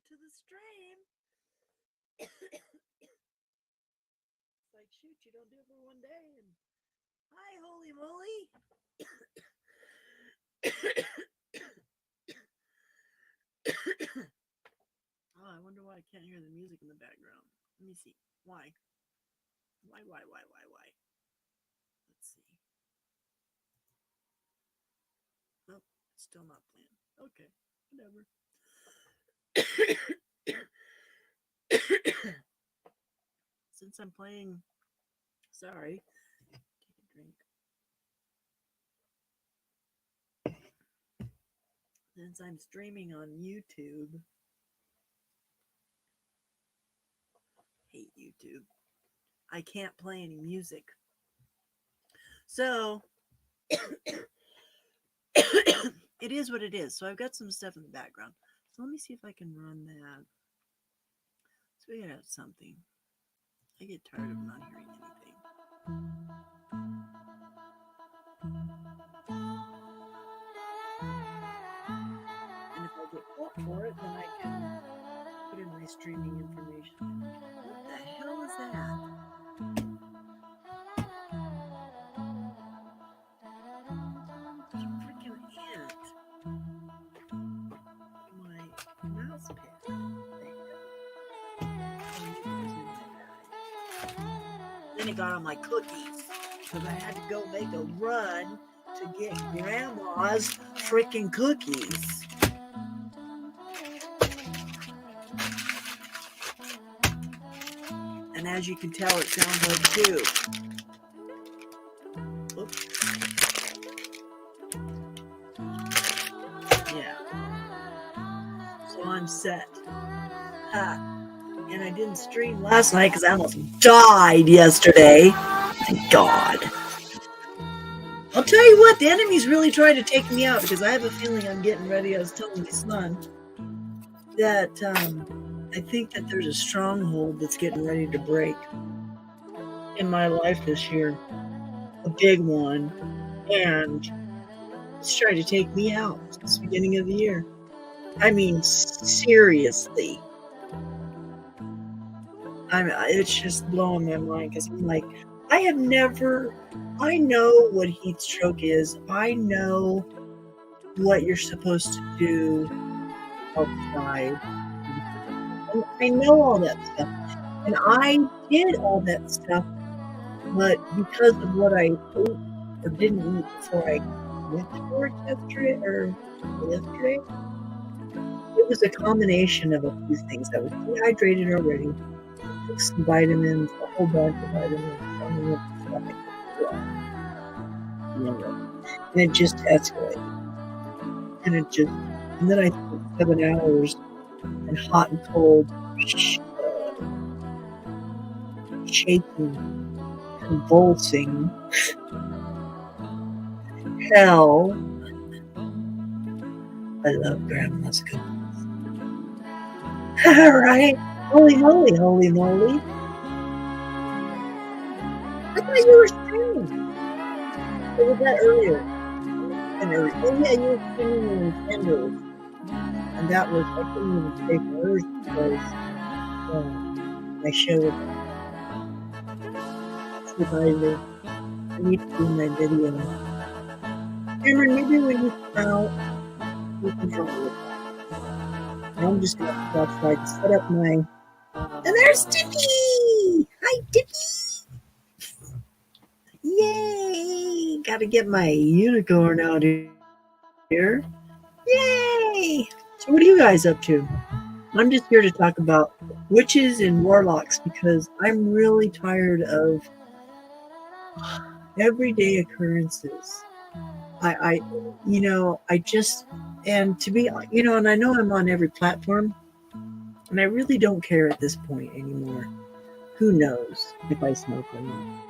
to the stream. It's like, shoot, you don't do it for one day. And hi, holy moly. Oh, I wonder why I can't hear the music in the background. Let me see. Why? Why? Let's see. Oh, it's still not playing. Okay, whatever. Since I'm playing, sorry, take a drink. Since I'm streaming on YouTube, hate YouTube. I can't play any music. So it is what it is. So I've got some stuff in the background. So let me see if I can run that. So we gotta have something. I get tired of not hearing anything. And if I get caught for it, then I can put in my streaming information. What the hell is that? It's a freaking ant. My mouse pad. Then it got on my cookies because I had to go make a run to get Grandma's freaking cookies. And as you can tell, it sounds like two. Oops. Yeah. So I'm set. And I didn't stream last night because I almost died yesterday. Thank God. I'll tell you what, the enemy's really trying to take me out because I have a feeling I'm getting ready. I was telling my son that I think that there's a stronghold that's getting ready to break in my life this year. A big one. And it's trying to take me out since the beginning of the year. I mean, seriously. It's just blowing my mind because I'm like, I know what heat stroke is. I know what you're supposed to do outside. And I know all that stuff. And I did all that stuff, but because of what I ate or didn't eat before I went to work yesterday, it was a combination of a few things. I was dehydrated already. Took some vitamins, a whole bunch of vitamins, and it just escalated. And then I spent 7 hours in hot and cold, shaking, convulsing hell. I love Grandma's cookies. All right. Holy moly. I thought you were streaming. It was that earlier. Oh yeah, you were streaming Nintendo. And that was, I couldn't even take hers because my show was surviving. I need to do my video. Cameron, maybe when you come out, you can help me with that. I'm just going to go outside and set up my... And there's Tiffy! Hi, Tiffy! Yay! Got to get my unicorn out here. Yay! So what are you guys up to? I'm just here to talk about witches and warlocks because I'm really tired of everyday occurrences. And to be, and I know I'm on every platform, and I really don't care at this point anymore. Who knows if I smoke or not?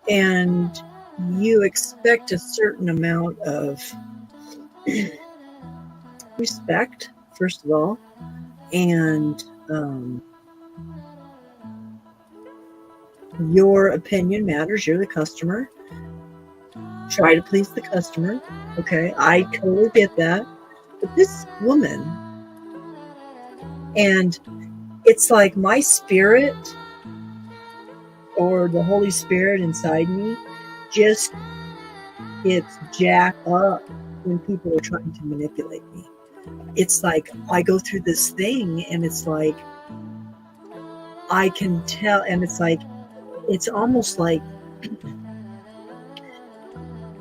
And you expect a certain amount of respect, first of all, and your opinion matters. You're the customer. try to please the customer. Okay, I totally get that. But this woman, and it's like my spirit or the Holy Spirit inside me just gets jacked up when people are trying to manipulate me. It's like I go through this thing and it's like I can tell, and it's like it's almost like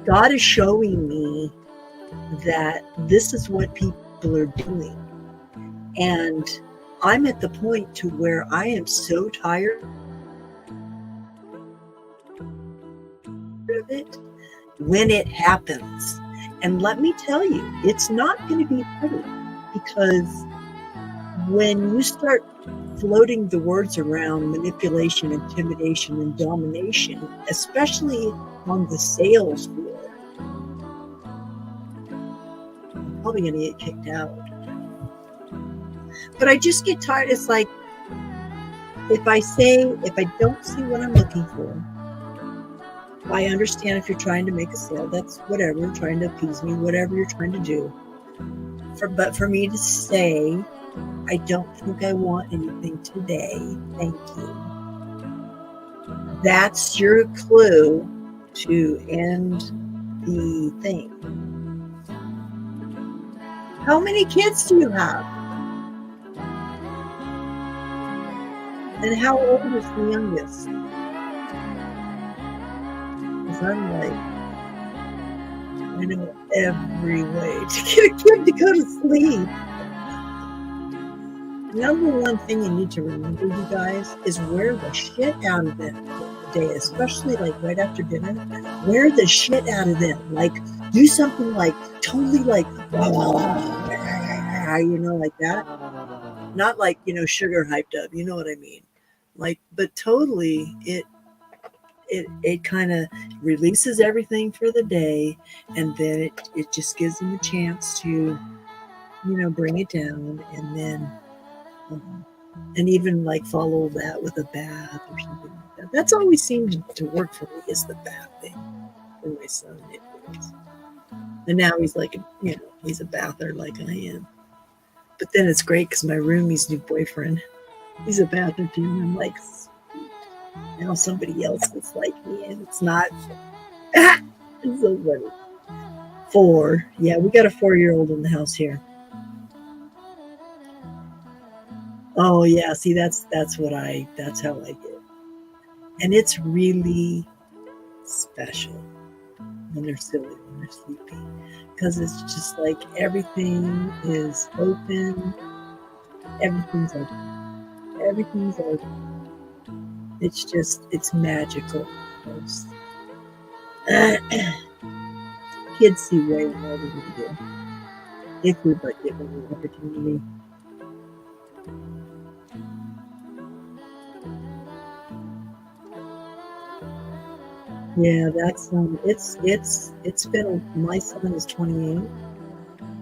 God is showing me that this is what people are doing. And I'm at the point to where I am so tired of it when it happens. And let me tell you, it's not going to be pretty, because when you start floating the words around manipulation, intimidation, and domination, especially on the sales floor, I'm probably going to get kicked out. But I just get tired. It's like, if I don't see what I'm looking for, I understand if you're trying to make a sale, that's whatever, trying to appease me, whatever you're trying to do. But for me to say, I don't think I want anything today, thank you, that's your clue to end the thing. How many kids do you have? And how old is the youngest? Because I'm like, I know every way to get a kid to go to sleep. Number one thing you need to remember, you guys, is wear the shit out of them the day, especially like right after dinner. Wear the shit out of them. Like, do something like totally like, you know, like that. Not like, you know, sugar hyped up. You know what I mean? Like, but totally, it kind of releases everything for the day, and then it just gives them a chance to, you know, bring it down, and then and even like follow that with a bath or something like that. That's always seemed to work for me, is the bath thing for my son. And now he's like, you know, he's a bather like I am. But then it's great because my roomie's new boyfriend, he's a bather too, and I'm like, now somebody else is like me, and it's not. It's so funny. 4, yeah, we got a 4-year-old in the house here. Oh yeah, see, that's how I get. And it's really special when they're silly, when they're sleepy, because it's just like everything is open. Everything's open. It's just, it's magical. Kids see way more than we do, if we but give them the opportunity. Yeah, that's it's been, my son is 28,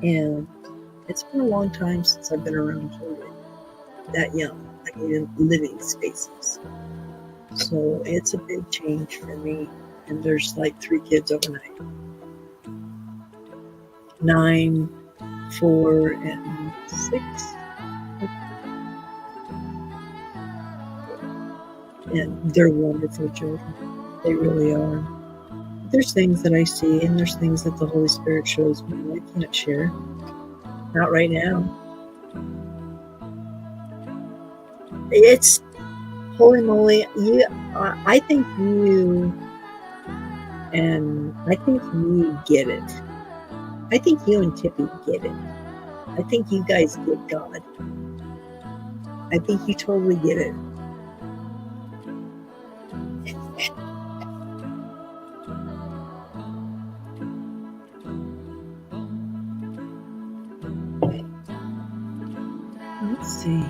and it's been a long time since I've been around children that young. I mean, in living spaces. So it's a big change for me. And there's like 3 kids overnight. 9, 4, and 6. And they're wonderful children. They really are. There's things that I see, and there's things that the Holy Spirit shows me I can't share. Not right now. It's, holy moly, I think you get it. I think you and Tippy get it. I think you guys get God. I think you totally get it. Let's see.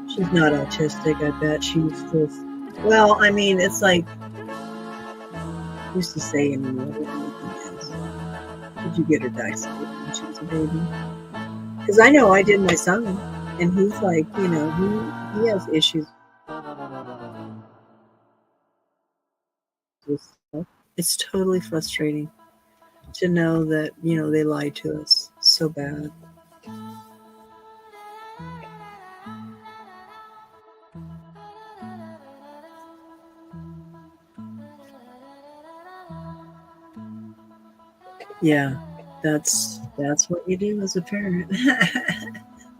She's not autistic, I bet. She's just, well, I mean, it's like, who's to say anymore what anything is? Did you get her vaccinated when she was a baby? Because I know I did my son, and he's like, he has issues with stuff. It's totally frustrating to know that, they lied to us so bad. Yeah, that's what you do as a parent.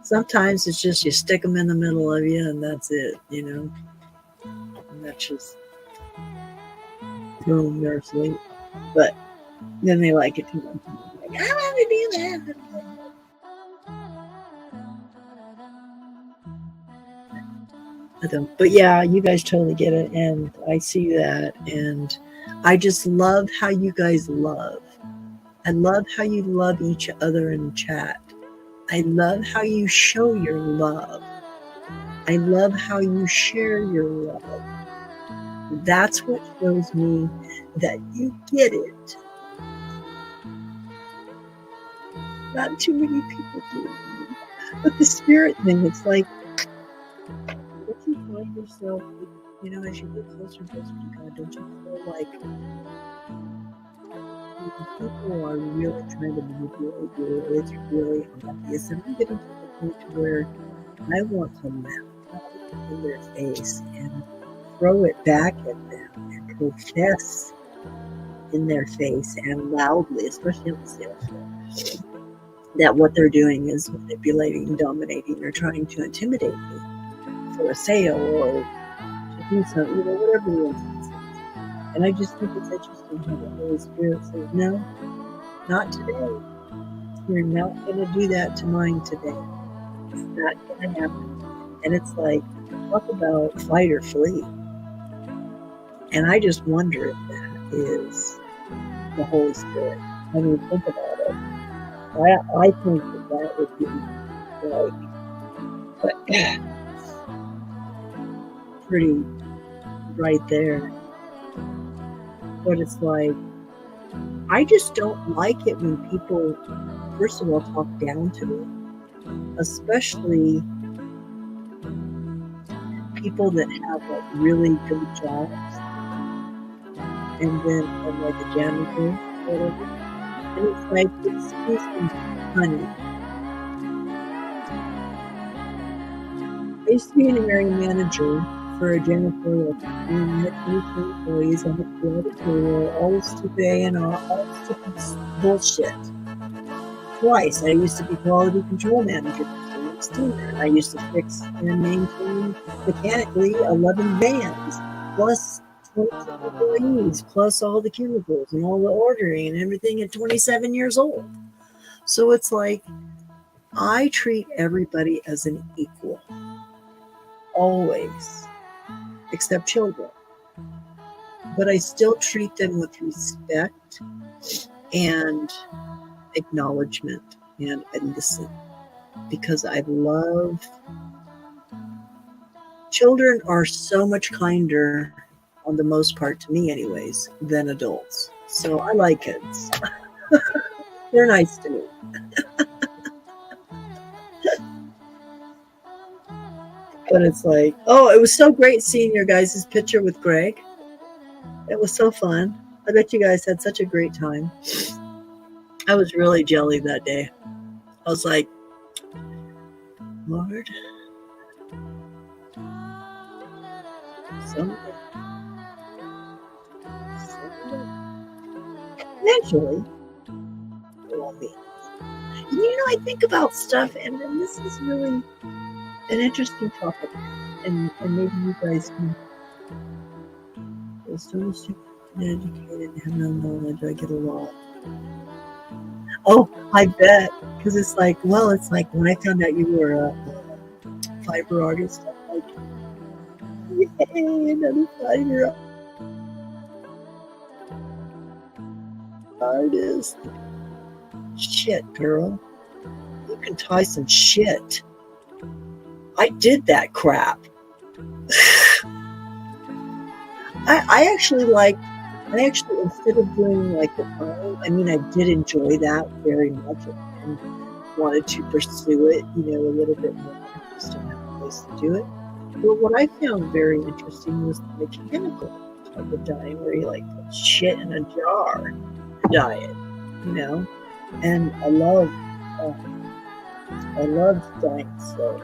Sometimes it's just you stick them in the middle of you, and that's it, and that's just throw them there asleep. But then they like it too much. Like, I want to do that. I don't. But yeah, you guys totally get it, and I see that, and I just love how you guys love. I love how you love each other in chat. I love how you show your love. I love how you share your love. That's what shows me that you get it. Not too many people do. But the spirit thing, it's like, don't you find yourself, as you get closer and closer to God, don't you feel like people are really trying to manipulate you? It's really obvious. And I'm getting to the point where I want to laugh in their face and throw it back at them and profess in their face and loudly, especially on the sales floor, that what they're doing is manipulating, dominating, or trying to intimidate me for a sale or to do something, whatever the instance is. And I just think it's interesting how the Holy Spirit says, no, not today. You're not going to do that to mine today. It's not going to happen. And it's like, talk about fight or flee. And I just wonder if that is the Holy Spirit. I mean, think about it. I think that would be like pretty right there. But it's like, I just don't like it when people, first of all, talk down to me, especially people that have like really good jobs and then I'm like a janitor or whatever. And it's like, excuse me, honey. I used to be an area manager for a janitorial company, and I had 22 employees. I had to do all the payroll, all the stupid A&R, all the stupid bullshit. Twice. I used to be quality control manager for Steamer. I used to fix and maintain mechanically 11 vans, plus 22 employees, plus all the chemicals and all the ordering and everything at 27 years old. So it's like, I treat everybody as an equal. Always. Except children. But I still treat them with respect and acknowledgement, and I listen. Because I love... Children are so much kinder, on the most part to me anyways, than adults. So I like kids. They're nice to me. But it's like, oh, it was so great seeing your guys' picture with Greg. It was so fun. I bet you guys had such a great time. I was really jelly that day. I was like, Lord, someday. Eventually, it won't be. I think about stuff, and then this is really an interesting topic, and maybe you guys can. There's so much educated and have no knowledge. I get a lot. Oh, I bet, because it's like when I found out you were a fiber artist, I'm like, yay, another fiber artist. Shit, girl, you can tie some shit. I did that crap. I actually like I actually, instead of doing like the phone, I mean, I did enjoy that very much and wanted to pursue it, a little bit more. Just didn't have a place to do it. But what I found very interesting was the mechanical type of dyeing, where you like put shit in a jar to dye it, And I love dyeing silk,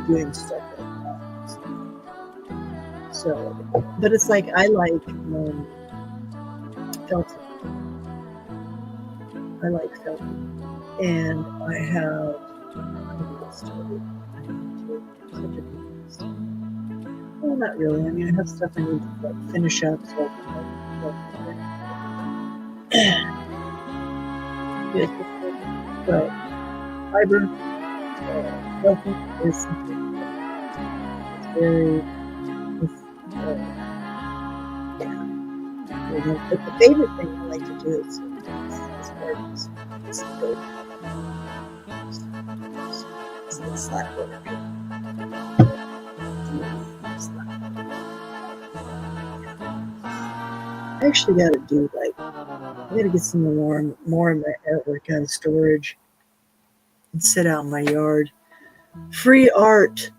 doing stuff like that. So, but it's like I like felting. I like felting, and I have started. Such a good stuff. Well, not really. I mean, I have stuff I need to like finish up, so but fiber felting is something it's very. But the favorite thing I like to do is gardens. It's go. It's that I actually got to do I got to get some more of my artwork out of storage and sit out in my yard. Free art.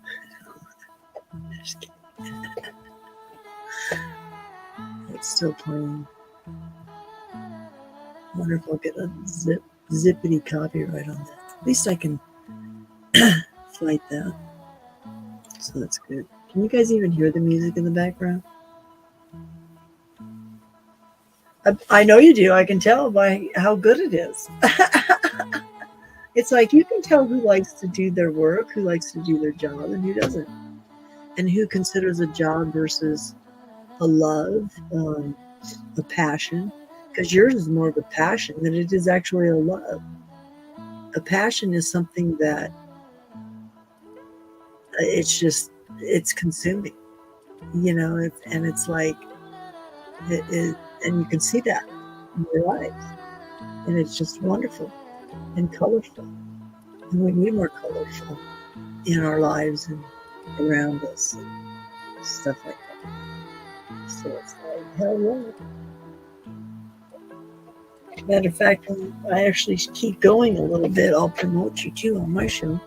Just kidding. It's still playing. I wonder if I'll get a zippity copyright on that. At least I can fight that. So that's good. Can you guys even hear the music in the background? I know you do. I can tell by how good it is. It's like you can tell who likes to do their work, who likes to do their job, and who doesn't. And who considers a job versus a love, a passion. Because yours is more of a passion than it is actually a love. A passion is something that it's consuming, and it's like, and you can see that in your lives. And it's just wonderful and colorful. And we need more colorful in our lives and around us and stuff like that. So it's like, hell yeah. Matter of fact, when I actually keep going a little bit, I'll promote you too on my show.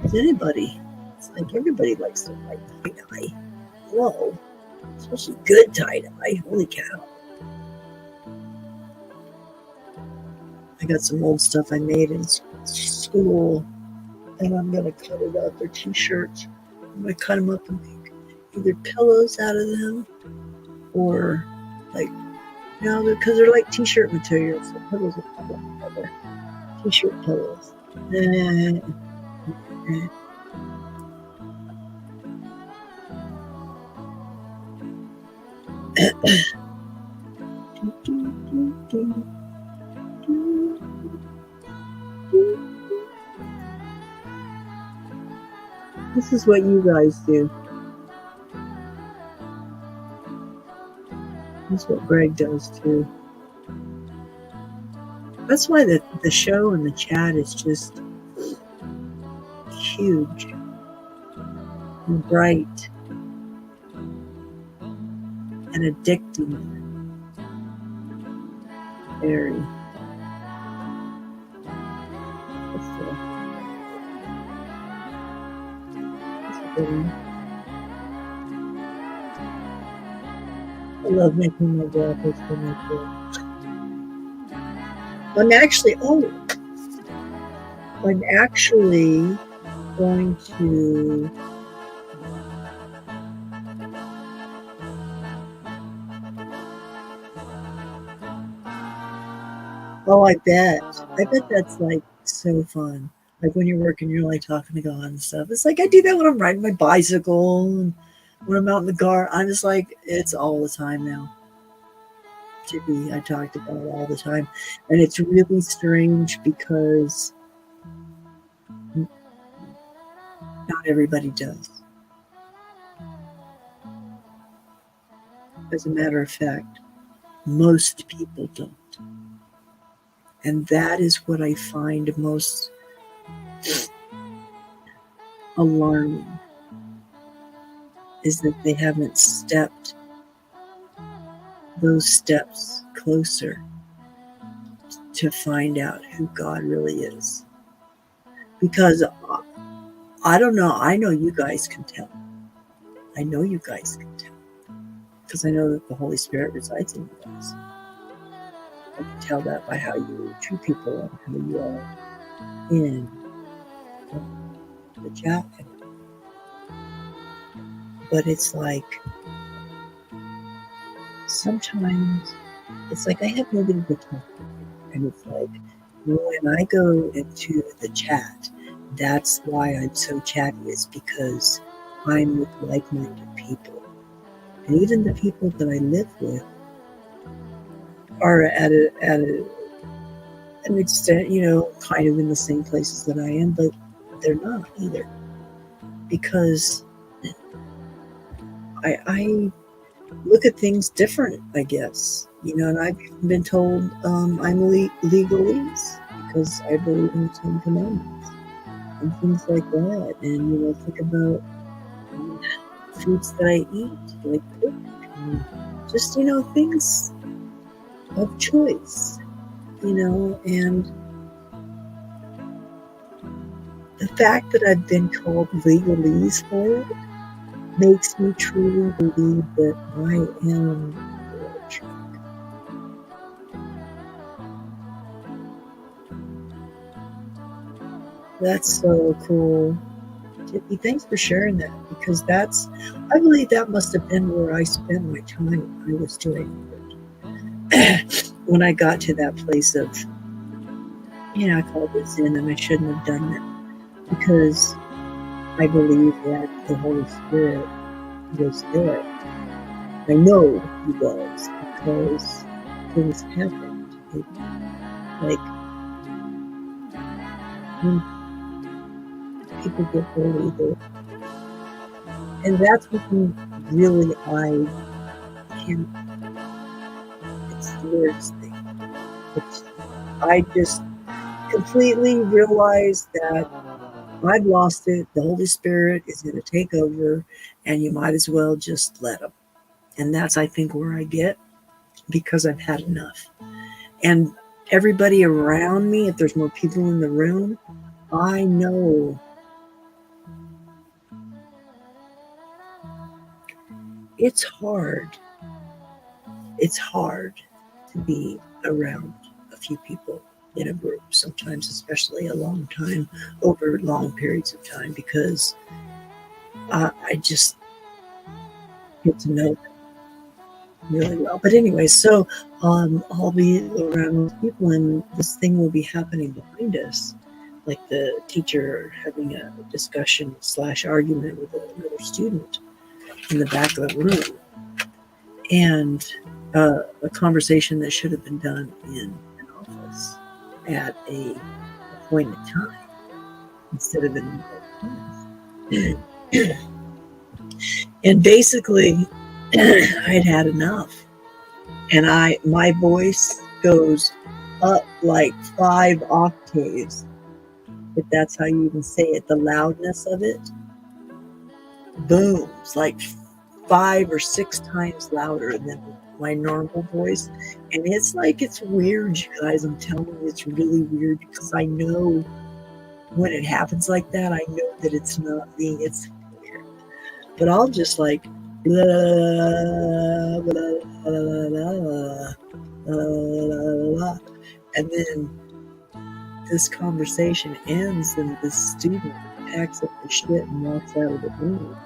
With anybody. It's like everybody likes to like tie-dye. Whoa. Especially good tie-dye. Holy cow. I got some old stuff I made in school, and I'm going to cut it up. They're t-shirts. I'm going to cut them up and make either pillows out of them or like, because they're like t-shirt materials. So pillows are together. T-shirt pillows. This is what you guys do. That's what Greg does too. That's why the show and the chat is just huge and bright and addicting. Very. I love making my graphics for my kids. I'm actually going to I bet that's like so fun. Like when you're working, you're like talking to God and stuff. It's like I do that when I'm riding my bicycle and when I'm out in the car. I'm just like, it's all the time now. I talked about it all the time. And it's really strange because not everybody does. As a matter of fact, most people don't. And that is what I find most alarming, is that they haven't stepped those steps closer to find out who God really is. Because I don't know, I know you guys can tell. I know you guys can tell. Because I know that the Holy Spirit resides in you guys. I can tell that by how you treat people and how you are in the chat. But it's like, sometimes it's like I have nobody to talk to. And it's like, when I go into the chat, that's why I'm so chatty, is because I'm with like-minded people. And even the people that I live with are at an extent, kind of in the same places that I am, but they're not either. Because I look at things different, I guess. And I've been told I'm legalese because I believe in the Ten Commandments and things like that. And, think about foods that I eat, like pork, and just, things of choice, and the fact that I've been called legalese for it makes me truly believe that I am the right track. That's so cool. Tippy, thanks for sharing that, because I believe that must have been where I spent my time when I was doing it. When I got to that place of, I called it Zen, and I shouldn't have done that, because I believe that the Holy Spirit was there. I know He was, because things happened. Like, when people get holy, and that's when really I can't. It's the weirdest thing. I just completely realized that I've lost it. The Holy Spirit is going to take over, and you might as well just let Him. And that's, I think, where I get, because I've had enough. And everybody around me, if there's more people in the room, I know it's hard. It's hard to be around a few people in a group, sometimes, especially a long time, over long periods of time, because I just get to know them really well. But anyway, so I'll be around people, and this thing will be happening behind us, like the teacher having a discussion / argument with another student in the back of the room, and a conversation that should have been done in an office at a appointed time instead of in a class. And basically, I'd had enough, and my voice goes up like 5 octaves, if that's how you even say it. The loudness of it booms like 5 or 6 times louder than my normal voice. And it's like, it's weird, you guys. I'm telling you, it's really weird, because I know when it happens like that, I know that it's not me. It's weird. But I'll just like, blah, blah, blah, blah, blah, blah, and then this conversation ends, and the student packs up the shit and walks out of the room.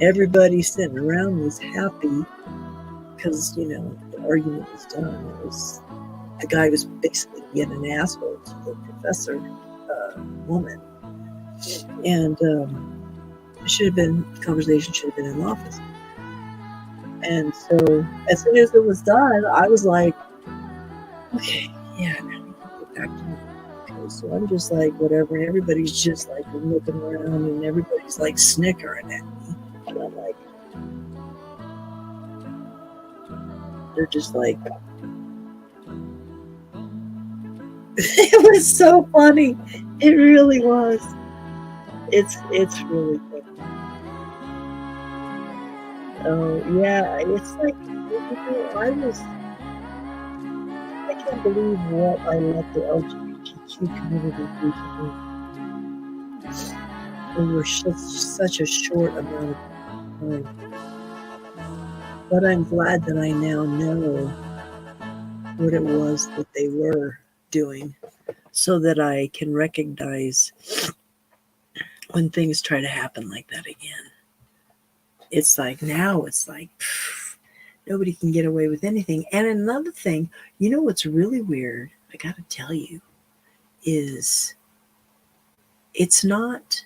Everybody sitting around was happy, because, the argument was done. The guy was basically being an asshole to the professor, woman. And the conversation should have been in the office. And so as soon as it was done, I was like, okay, yeah, now we can get back to it. Okay, so I'm just like, whatever. And everybody's just like looking around, and everybody's like snickering at me. And I'm like, they're just like, it was so funny. It really was. It's really funny. Oh, yeah, it's like, I can't believe what I let the LGBTQ community do to me over such a short amount of time. But I'm glad that I now know what it was that they were doing so that I can recognize when things try to happen like that again. It's like now it's like nobody can get away with anything. And another thing, you know what's really weird? I got to tell you is it's not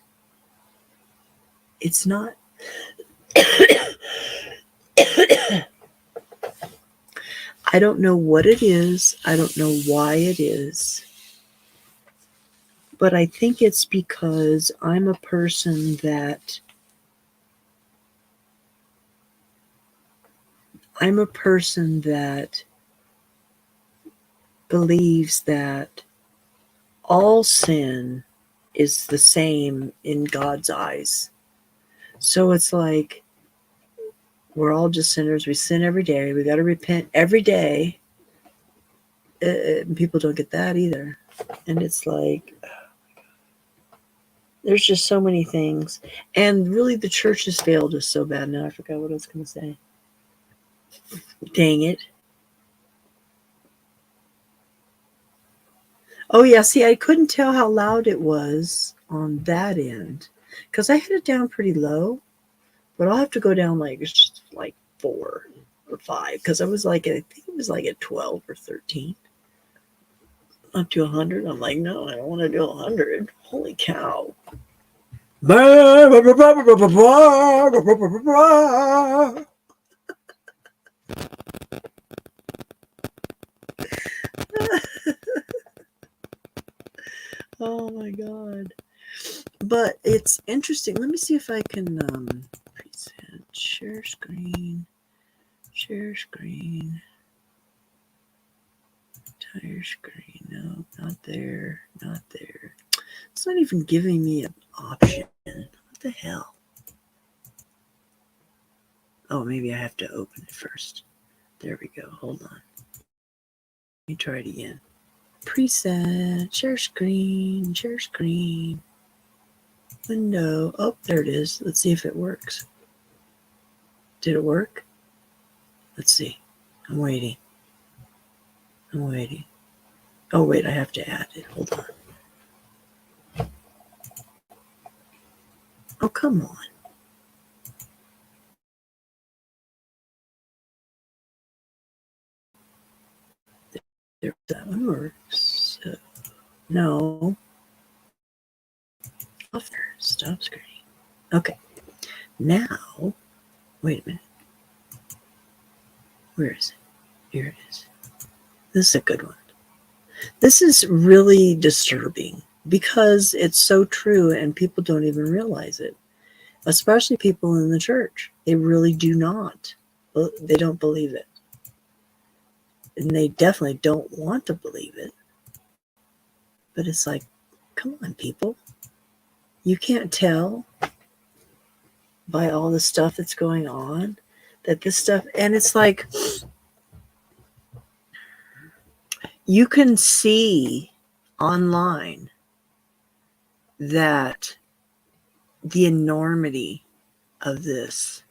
I don't know what it is. I don't know why it is. But I think it's because I'm a person that believes that all sin is the same in God's eyes. So it's like we're all just sinners. We sin every day. We got to repent every day. People don't get that either. And it's like there's just so many things. And really, the church has failed us so bad. Now I forgot what I was going to say. Dang it. Oh, yeah. See, I couldn't tell how loud it was on that end because I had it down pretty low. But I'll have to go down like 4 or 5 because I think it was like at 12 or 13. Up to 100. I'm like, no, I don't want to do 100. Holy cow. Oh my god. But it's interesting. Let me see if I can present, share screen, entire screen. No, not there. It's not even giving me an option. What the hell? Oh, maybe I have to open it first. There we go. Hold on. Let me try it again. Preset, share screen, window. Oh, there it is. Let's see if it works. Did it work? Let's see. I'm waiting. Oh, wait, I have to add it. Hold on. Oh, come on. There, that one works. No. Stop screen. Okay. Now, wait a minute. Where is it? Here it is. This is a good one. This is really disturbing because it's so true and people don't even realize it, especially people in the church. They really do not. They don't believe it. And they definitely don't want to believe it. But it's like, come on, people. You can't tell by all the stuff that's going on that this stuff, and it's like, you can see online that the enormity of this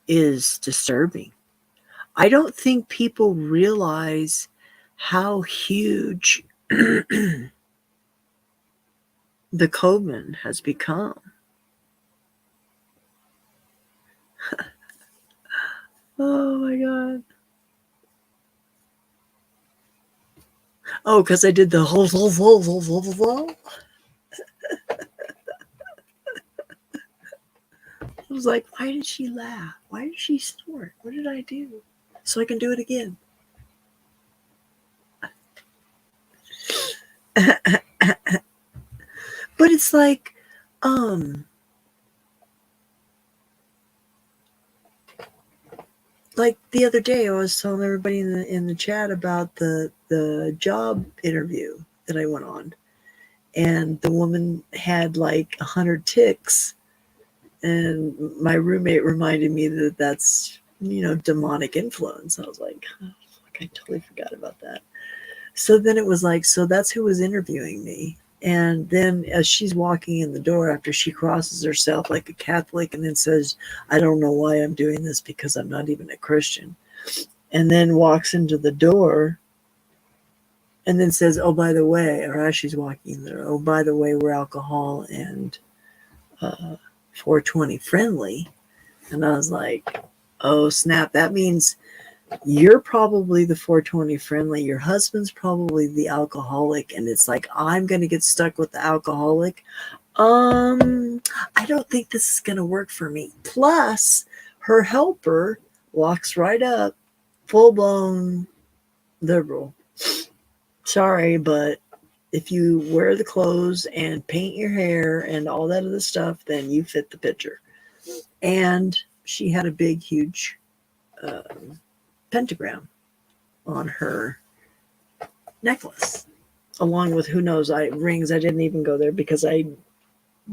is disturbing. I don't think people realize how huge the COVID has become. Oh my God. Oh, because I did the whole. I was like, why did she laugh? Why did she snort? What did I do? So I can do it again. But it's like, like the other day, I was telling everybody in the chat about the job interview that I went on, and the woman had like 100 ticks, And my roommate reminded me that that's, demonic influence. I was like, oh, fuck, I totally forgot about that. So then it was like, so that's who was interviewing me. And then as she's walking in the door, after she crosses herself like a Catholic and then says, I don't know why I'm doing this because I'm not even a Christian. And then walks into the door and then says, oh, by the way, or as she's walking in there, oh, by the way, we're alcohol and 420 friendly. And I was like, oh, snap. That means you're probably the 420 friendly. Your husband's probably the alcoholic. And it's like, I'm going to get stuck with the alcoholic. I don't think this is going to work for me. Plus, her helper walks right up, full blown liberal. Sorry, but if you wear the clothes and paint your hair and all that other stuff, then you fit the picture. And she had a big, huge pentagram on her necklace, along with who knows rings. I didn't even go there because I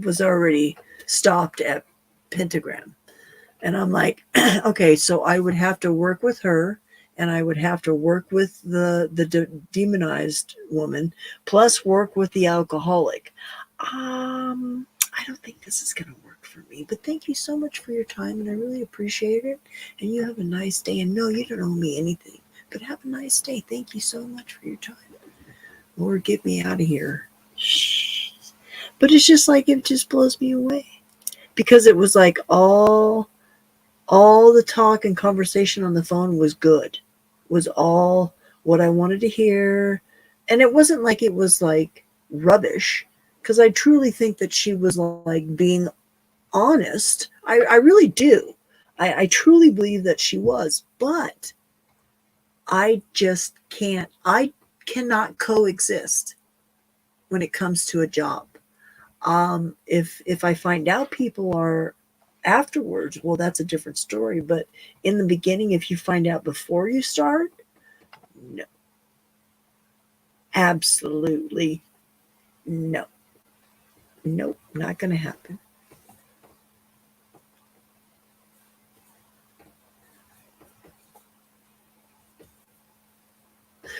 was already stopped at pentagram. And I'm like, okay, so I would have to work with her and I would have to work with the demonized woman, plus work with the alcoholic. I don't think this is going to work for me, but thank you so much for your time and I really appreciate it. And you have a nice day. And no, you don't owe me anything, but have a nice day. Thank you so much for your time. Lord, get me out of here. Shh. But it's just like, it just blows me away because it was like all the talk and conversation on the phone was good, was all what I wanted to hear. And it wasn't like it was like rubbish, because I truly think that she was like being honest. I really do. I truly believe that she was, but I cannot coexist when it comes to a job. If I find out people are afterwards, well, that's a different story. But in the beginning, if you find out before you start, no, absolutely no, nope, not going to happen.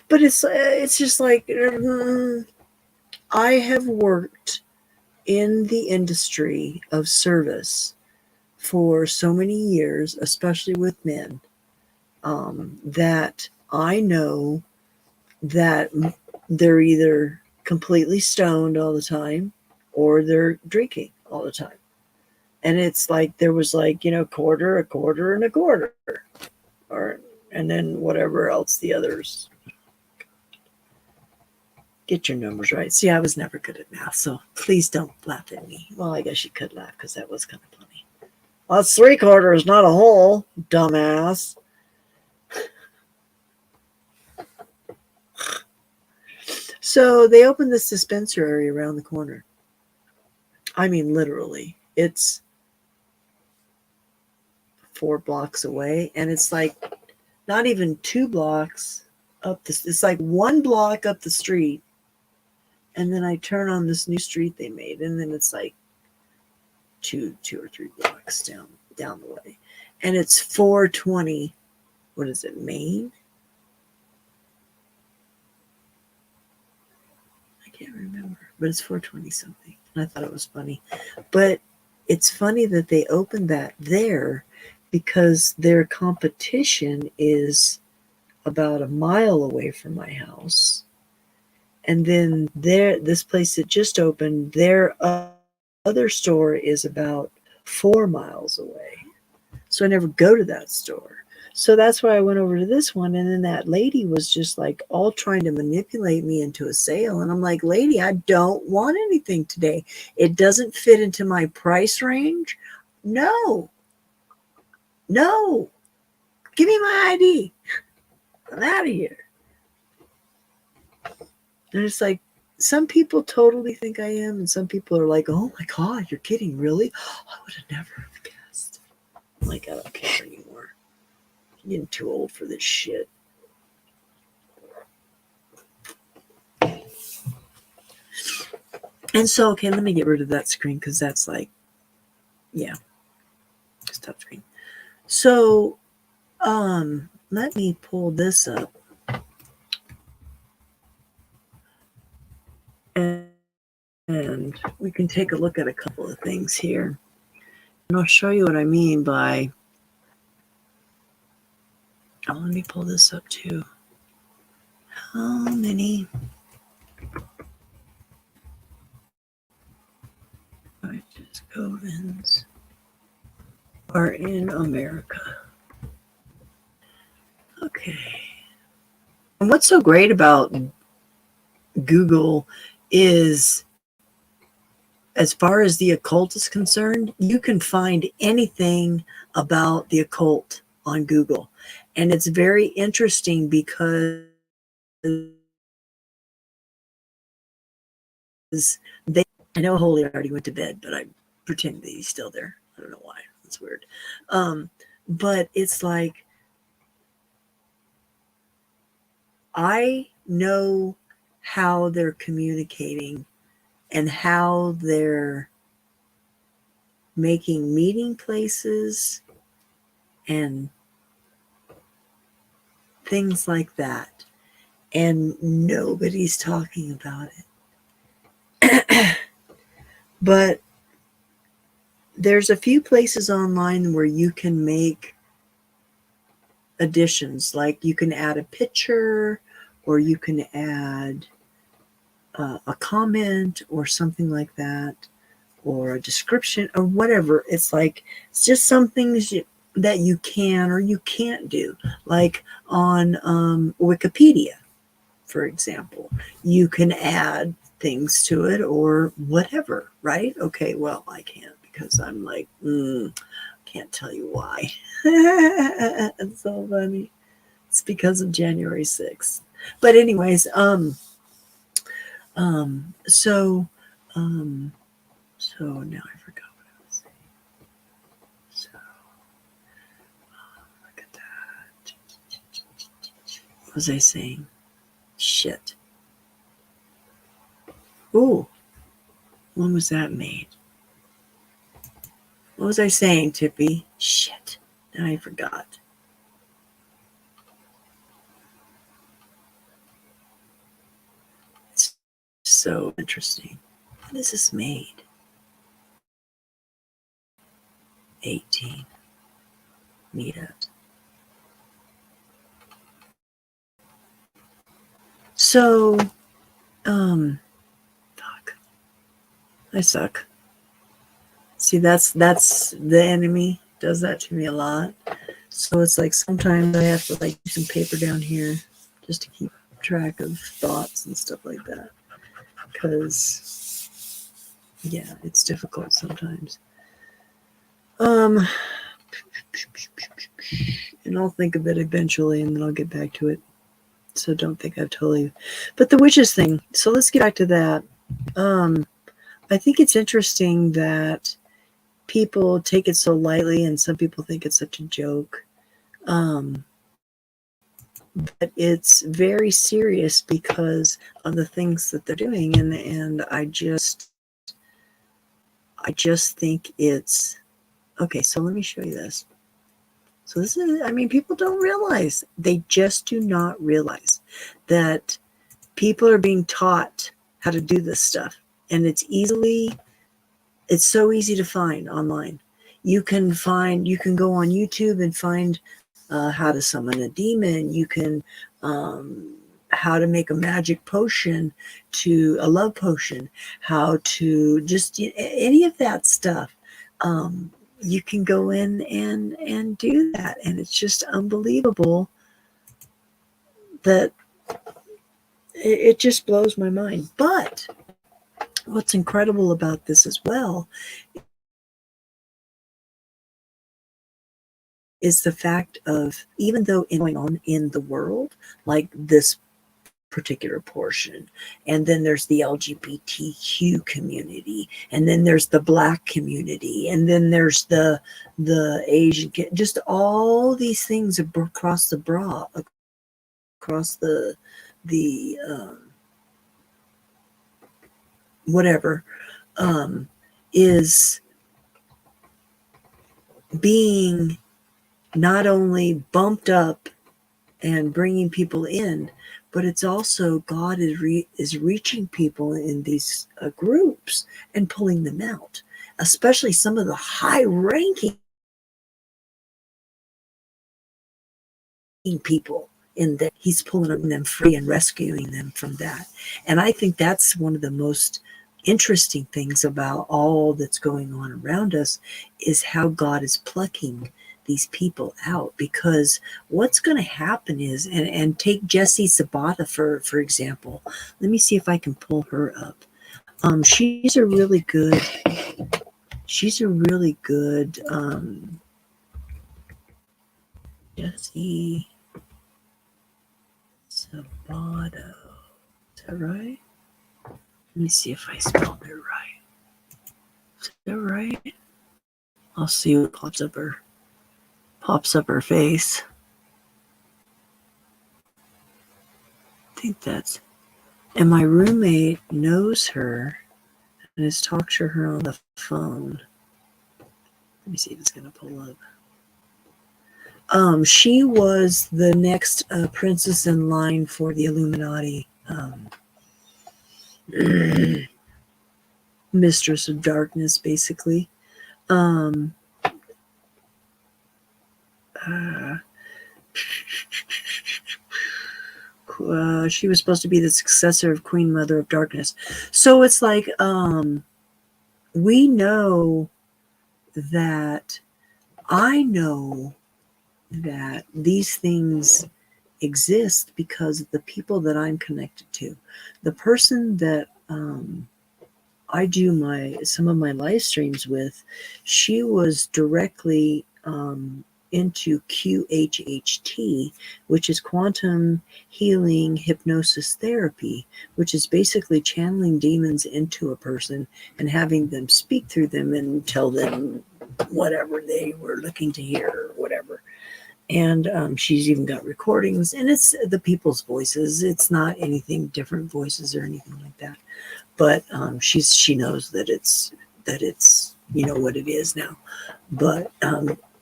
But it's just like I have worked in the industry of service for so many years, especially with men, that I know that they're either completely stoned all the time or they're drinking all the time. And it's like there was like, quarter, a quarter, and a quarter. Or and then whatever else the others. Get your numbers right. See, I was never good at math, so please don't laugh at me. Well, I guess you could laugh because that was kind of funny. Well, it's 3/4, not a whole, dumbass. So they opened this dispensary around the corner. I mean, literally. It's 4 blocks away, and it's like not even 2 blocks up this. It's like 1 block up the street, and then I turn on this new street they made, and then it's like two or 3 blocks down the way, and it's 420. What is it, Maine? I can't remember, but it's 420 something, and I thought it was funny. But it's funny that they opened that there because their competition is about a mile away from my house. And then this place that just opened, their other store is about 4 miles away. So I never go to that store. So that's why I went over to this one. And then that lady was just like all trying to manipulate me into a sale. And I'm like, lady, I don't want anything today. It doesn't fit into my price range. No. Give me my ID. I'm out of here. And it's like, some people totally think I am, and some people are like, oh my God, you're kidding, really? I would have never have guessed. I'm like, I don't care anymore. I'm getting too old for this shit. And so, okay, let me get rid of that screen because that's like, yeah. touchscreen. So let me pull this up. And we can take a look at a couple of things here. And I'll show you what I mean by... Oh, let me pull this up too. How many Govans are in America? Okay. And what's so great about Google is, as far as the occult is concerned, you can find anything about the occult on Google. And it's very interesting because they... I know Holy already went to bed, but I pretend that he's still there. I don't know why. That's weird. But it's like, I know how they're communicating and how they're making meeting places and things like that. And nobody's talking about it. But there's a few places online where you can make additions, like you can add a picture, or you can add a comment or something like that, or a description or whatever. It's like, it's just some things that you can or you can't do. Like on Wikipedia, for example, you can add things to it or whatever, right? Okay, well, I can't because I'm like, can't tell you why. It's so funny. It's because of January 6th. But anyways, so now I forgot what I was saying. So look at that. What was I saying? Shit. Ooh. When was that made? What was I saying, Tippy? Shit. Now I forgot. It's so interesting. When is this made? 18. Meetup. So, fuck. I suck. See, that's the enemy does that to me a lot. So it's like sometimes I have to like do some paper down here just to keep track of thoughts and stuff like that. Because yeah, it's difficult sometimes. And I'll think of it eventually and then I'll get back to it. So don't think I've totally... But the witches thing. So let's get back to that. I think it's interesting that people take it so lightly and some people think it's such a joke. But it's very serious because of the things that they're doing. And I just think it's... Okay, so let me show you this. So this is, I mean, people don't realize, they just do not realize that people are being taught how to do this stuff. And it's so easy to find online. You can go on YouTube and find how to summon a demon. You can, how to make a magic potion, to a love potion, how to just any of that stuff. You can go in and do that. And it's just unbelievable that it just blows my mind. But what's incredible about this as well is the fact of, even though it's going on in the world, like this particular portion, and then there's the LGBTQ community, and then there's the Black community, and then there's the Asian, just all these things across the whatever, is being not only bumped up and bringing people in, but it's also God is reaching people in these groups and pulling them out, especially some of the high-ranking people in that he's pulling them free and rescuing them from that. And I think that's one of the most interesting things about all that's going on around us is how God is plucking these people out, because what's going to happen is, and take Jessie Sabata for example. Let me see if I can pull her up. She's a really good Jessie Sabato. Is that right? Let me see if I spelled it right. Is that right? I'll see what pops up her face. I think that's, and my roommate knows her and has talked to her on the phone. Let me see if it's gonna pull up. She was the next princess in line for the Illuminati, mistress of darkness, basically. She was supposed to be the successor of Queen Mother of Darkness. So it's like, we know that, I know that these things exist because of the people that I'm connected to. The person that I do some of my live streams with, she was directly into QHHT, which is quantum healing hypnosis therapy, which is basically channeling demons into a person and having them speak through them and tell them whatever they were looking to hear or whatever. And she's even got recordings, and it's the people's voices. It's not anything different voices or anything like that. But she knows that it's what it is now. But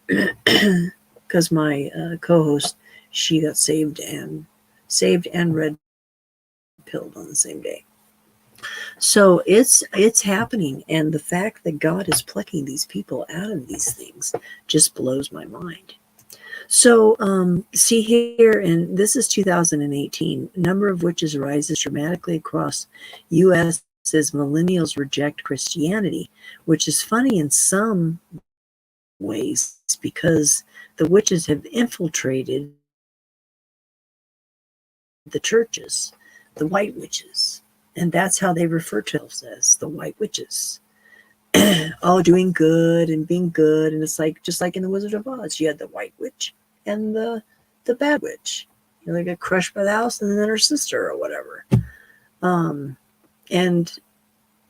because my co-host, she got saved and red pilled on the same day. So it's happening, and the fact that God is plucking these people out of these things just blows my mind. So see here, and this is 2018, number of witches rises dramatically across U.S. as millennials reject Christianity, which is funny in some ways because the witches have infiltrated the churches, the white witches, and that's how they refer to themselves as the white witches. All doing good and being good, and it's like just like in the Wizard of Oz, you had the white witch and the bad witch. They get crushed by the house, and then her sister or whatever. And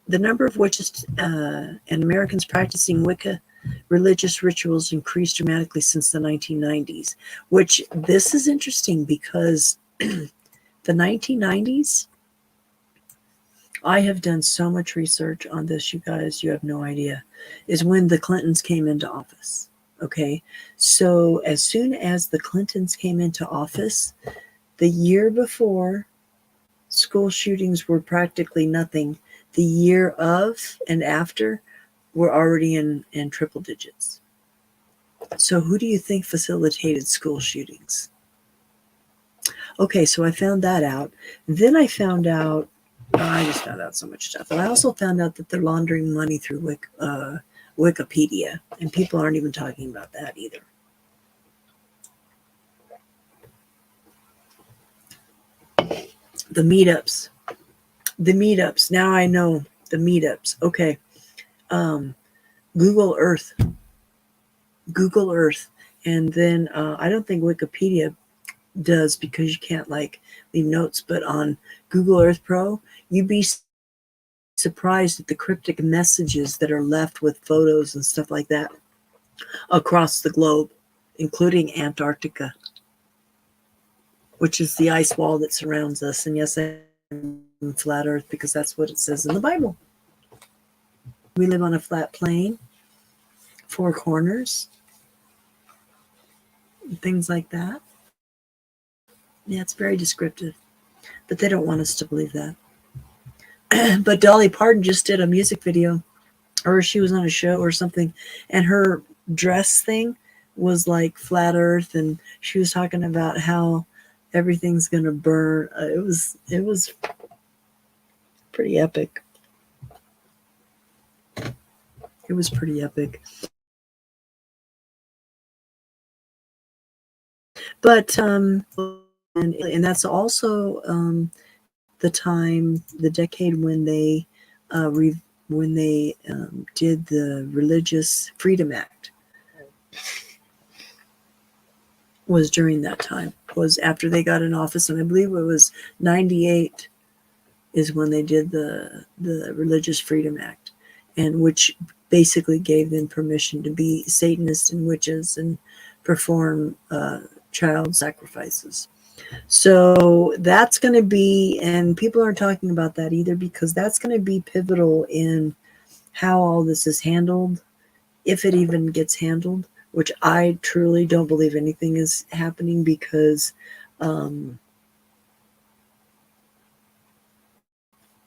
the number of witches and Americans practicing Wicca religious rituals increased dramatically since the 1990s. Which this is interesting because the 1990s. I have done so much research on this, you guys, you have no idea, is when the Clintons came into office. Okay. So as soon as the Clintons came into office, the year before, school shootings were practically nothing. The year of and after were already in triple digits. So who do you think facilitated school shootings? Okay, so I found that out. Then I found out, I just found out so much stuff. And I also found out that they're laundering money through Wikipedia, and people aren't even talking about that either. The meetups. Now I know the meetups. Okay. Google Earth. And then I don't think Wikipedia does, because you can't leave notes, but on Google Earth Pro, you'd be surprised at the cryptic messages that are left with photos and stuff like that across the globe, including Antarctica, which is the ice wall that surrounds us. And yes, I'm flat Earth because that's what it says in the Bible. We live on a flat plane, 4 corners. and things like that. Yeah, it's very descriptive, but they don't want us to believe that. But Dolly Parton just did a music video, or she was on a show or something, and her dress thing was like flat earth, and she was talking about how everything's gonna burn. It was pretty epic. It was pretty epic. But and that's also the decade when they did the Religious Freedom Act. Was during that time. Was after they got in office, and I believe it was 98 is when they did the Religious Freedom Act, and which basically gave them permission to be Satanists and witches and perform child sacrifices. So that's going to be, and people aren't talking about that either, because that's going to be pivotal in how all this is handled, if it even gets handled, which I truly don't believe anything is happening, because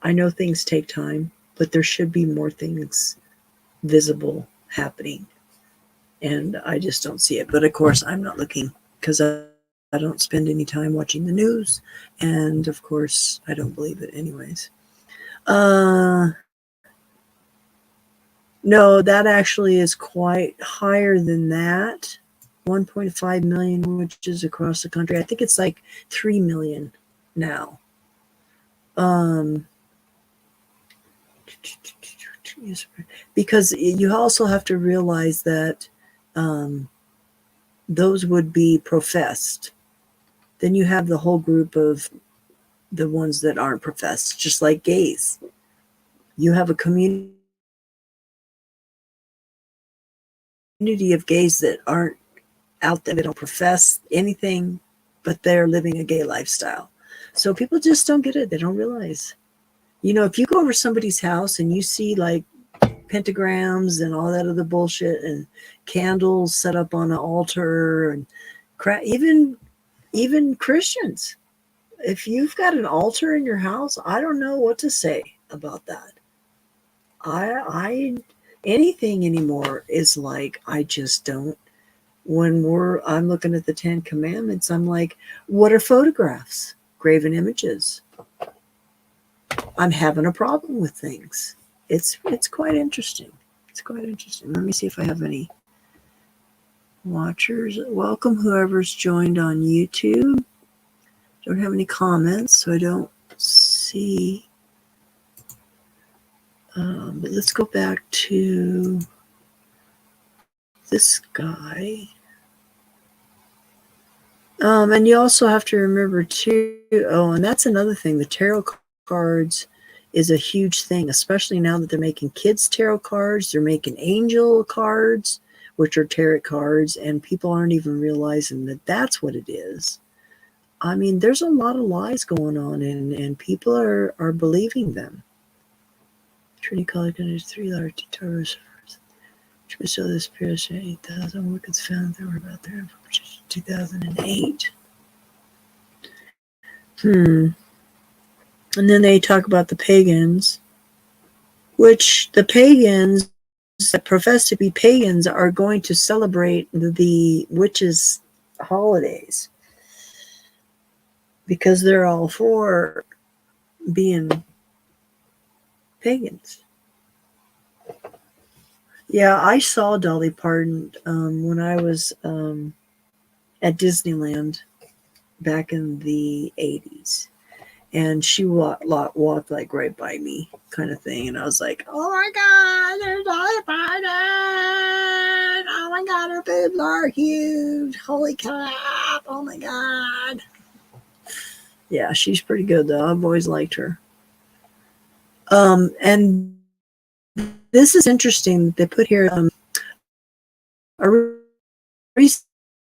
I know things take time, but there should be more things visible happening, and I just don't see it. But of course, I'm not looking, because I don't spend any time watching the news, and of course, I don't believe it anyways. No, that actually is quite higher than that. 1.5 million witches across the country. I think it's like 3 million now. Because you also have to realize that those would be professed. Then you have the whole group of the ones that aren't professed, just like gays. You have a community of gays that aren't out there, they don't profess anything, but they're living a gay lifestyle. So people just don't get it. They don't realize. You know, if you go over somebody's house and you see like pentagrams and all that other bullshit and candles set up on an altar and even Christians, if you've got an altar in your house, I don't know what to say about that. I anything anymore is like, I just don't. When I'm looking at the 10 Commandments, I'm like, what are photographs? Graven images. I'm having a problem with things. It's quite interesting. It's quite interesting. Let me see if I have any watchers. Welcome whoever's joined on YouTube. Don't have any comments, so I don't see. But let's go back to this guy. And you also have to remember too, and that's another thing, the tarot cards is a huge thing, especially now that they're making kids tarot cards, they're making angel cards, which are tarot cards, and people aren't even realizing that that's what it is. I mean, there's a lot of lies going on, and people are believing them. Trinity College there's 3 large tarot servers. Which show the spirit 8,000 wickets found that were about there in 2008. And then they talk about the pagans, which the pagans that profess to be pagans are going to celebrate the witches' holidays because they're all for being pagans. Yeah, I saw Dolly Parton when I was at Disneyland back in the 80s. And she walked like right by me, kind of thing. And I was like, oh my God, there's Dolly Parton. Oh my God, her boobs are huge. Holy crap. Oh my God. Yeah, she's pretty good, though. I've always liked her. And this is interesting. They put here a recent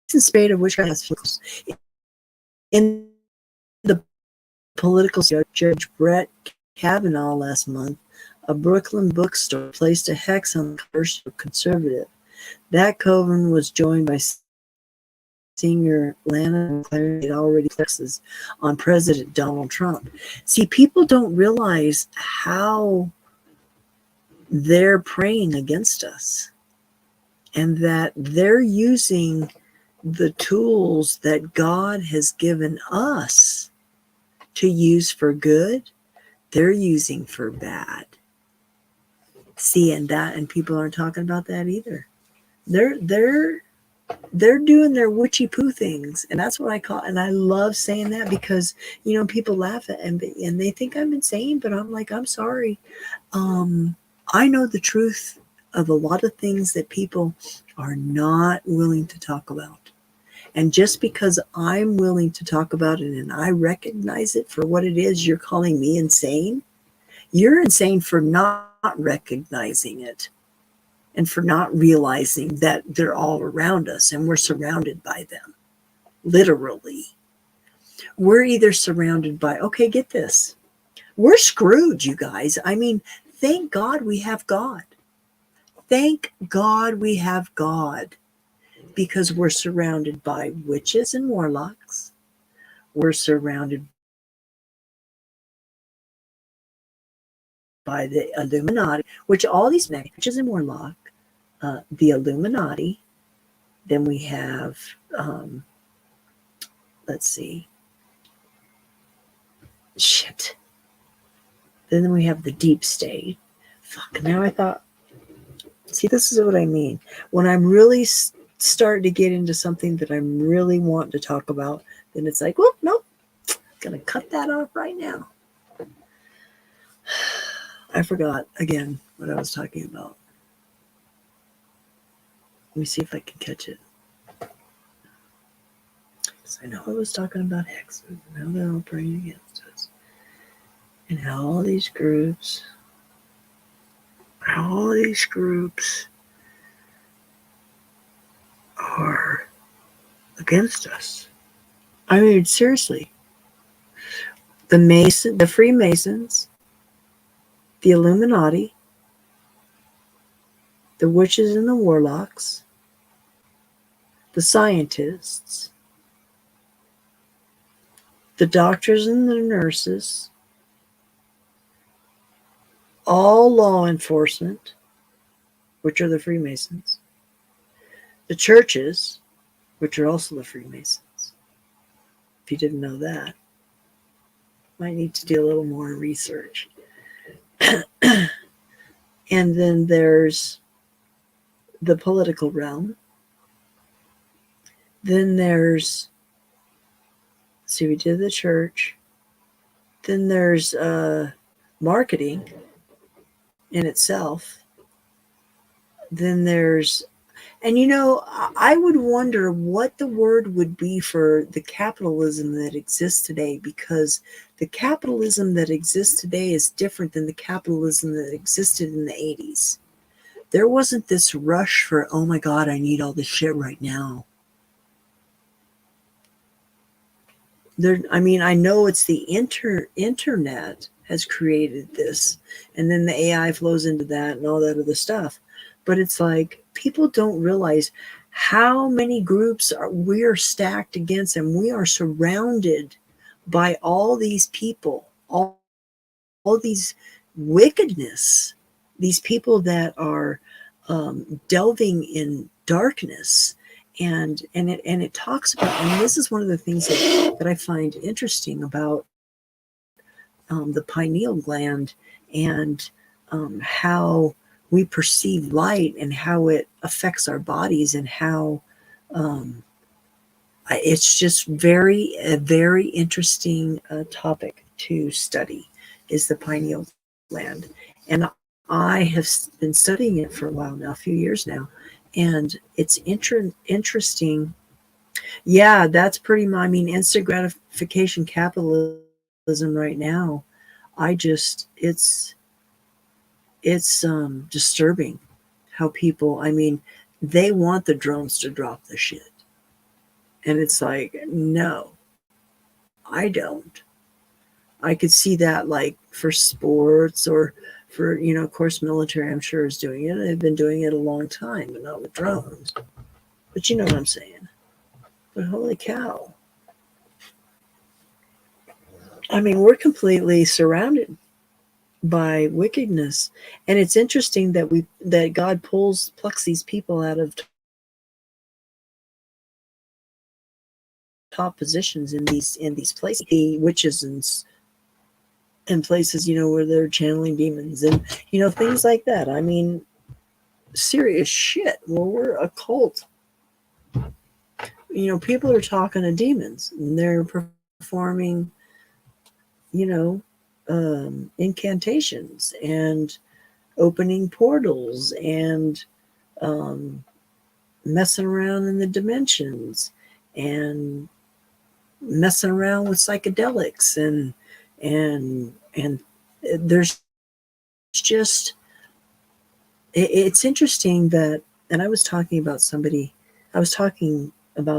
spate of witchcraft in the political Judge Brett Kavanaugh last month. A Brooklyn bookstore placed a hex on the commercial conservative. That coven was joined by senior Lana declared it already flexes on President Donald Trump. See, people don't realize how they're praying against us, and that they're using the tools that God has given us to use for good, they're using for bad. See, and people aren't talking about that either. They're doing their witchy poo things, and that's what I call. And I love saying that because people laugh at and they think I'm insane, but I'm like, I'm sorry. I know the truth of a lot of things that people are not willing to talk about. And just because I'm willing to talk about it and I recognize it for what it is, you're calling me insane? You're insane for not recognizing it and for not realizing that they're all around us and we're surrounded by them. Literally. We're either surrounded by, okay, get this. We're screwed, you guys. I mean, thank God we have God. Thank God we have God, because we're surrounded by witches and warlocks. We're surrounded by the Illuminati, which all these witches and warlock, the Illuminati. Then we have, let's see, shit. Then we have the deep state. Fuck, now I thought, see, this is what I mean. When I'm really starting to get into something that I'm really wanting to talk about, then it's like, whoop, nope, I'm going to cut that off right now. I forgot, again, what I was talking about. Let me see if I can catch it. Because I know I was talking about hexes and how they're all praying against us. And how all these groups are against us. I mean, seriously. The Freemasons, the Illuminati, the witches and the warlocks, the scientists, the doctors and the nurses, all law enforcement, which are the Freemasons, the churches, which are also the Freemasons. If you didn't know that, might need to do a little more research. And then there's the political realm. Then there's, see, we did the church. Then there's marketing in itself. Then there's, and I would wonder what the word would be for the capitalism that exists today, because the capitalism that exists today is different than the capitalism that existed in the 80s. There wasn't this rush for, oh my God, I need all this shit right now. I know it's the internet has created this, and then the AI flows into that and all that other stuff. But it's like, people don't realize how many groups we're stacked against, and we are surrounded by all these people, all these wickedness, these people that are delving in darkness. And it talks about, and this is one of the things that I find interesting about the pineal gland, and how we perceive light and how it affects our bodies, and how it's just a very interesting topic to study, is the pineal gland. And I have been studying it for a while now, a few years now, and it's interesting. Yeah, that's pretty much, instant gratification capitalism right now. It's disturbing how people, they want the drones to drop the shit. And it's like, no, I don't. I could see that, like, for sports, or for, of course, military, I'm sure, is doing it. They've been doing it a long time, but not with drones. But you know what I'm saying. But holy cow. I mean, we're completely surrounded by wickedness. And it's interesting that God plucks these people out of top positions in these places, the witches and places, where they're channeling demons and things like that. I mean, serious shit. Well, we're a cult. People are talking to demons and they're performing, incantations and opening portals and messing around in the dimensions and messing around with psychedelics and there's just it's interesting that, and I was talking about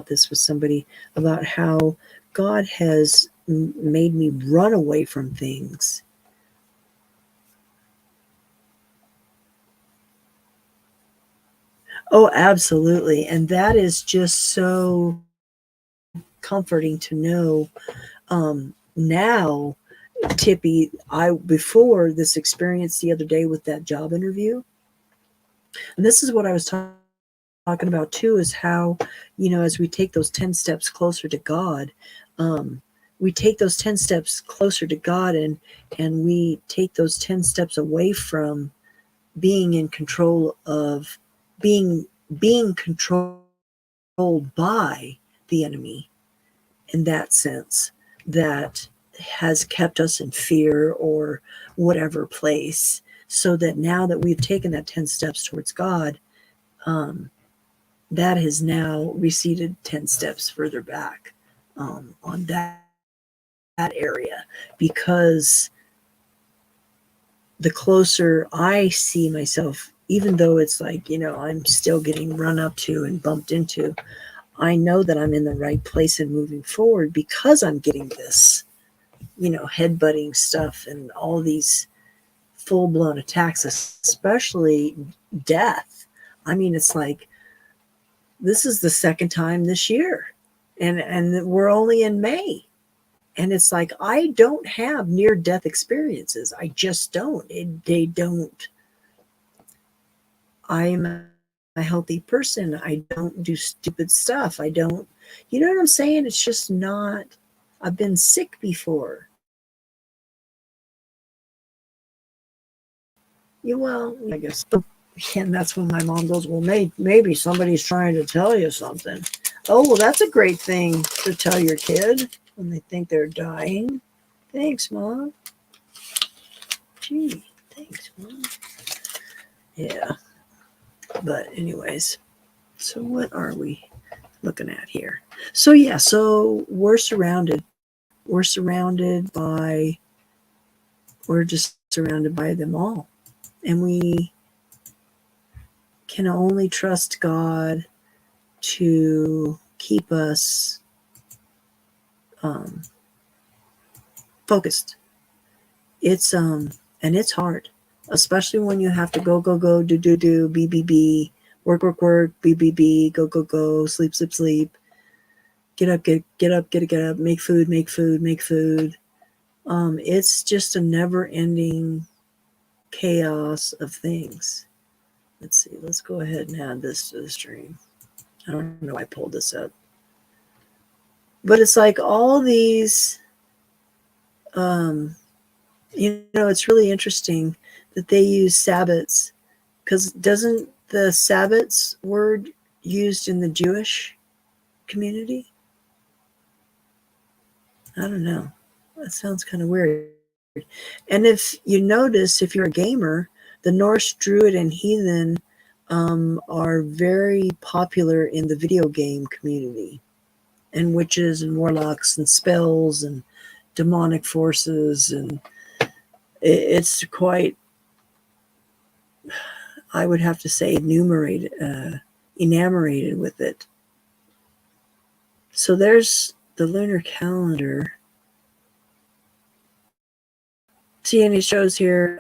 this with somebody about how God has made me run away from things. Oh, absolutely. And that is just so comforting to know. Now, Tippy, before this experience the other day with that job interview, and this is what I was talking about too, is how, as we take those 10 steps closer to God, we take those 10 steps closer to God and we take those 10 steps away from being in control of being controlled by the enemy in that sense, that has kept us in fear or whatever place, so that now that we've taken that 10 steps towards God, that has now receded 10 steps further back on that area, because the closer I see myself, even though it's like, I'm still getting run up to and bumped into, I know that I'm in the right place and moving forward because I'm getting this, headbutting stuff and all these full-blown attacks, especially death. I mean, it's like, this is the second time this year, and we're only in May. And it's like, I don't have near-death experiences. I just don't. They don't. I'm a healthy person. I don't do stupid stuff. I don't, you know what I'm saying? It's just not, I've been sick before. Well, I guess. And that's when my mom goes, well, maybe somebody's trying to tell you something. Oh, well, that's a great thing to tell your kid when they think they're dying. Thanks, Mom. Gee, thanks, Mom. Yeah. But anyways, so what are we looking at here? So yeah, so we're surrounded. We're just surrounded by them all. And we can only trust God to keep us focused. And it's hard, especially when you have to go, do, be, work, be, go, sleep, get up, get up, make food. It's just a never ending chaos of things. Let's see, let's go ahead and add this to the stream. I don't know why I pulled this up. But it's like all these, it's really interesting that they use Sabbats, because doesn't the Sabbats word used in the Jewish community? I don't know. That sounds kind of weird. And if you notice, if you're a gamer, the Norse, Druid, and Heathen are very popular in the video game community, and witches and warlocks and spells and demonic forces, and it's quite, I would have to say, enamored with it. So there's the lunar calendar. See any shows here?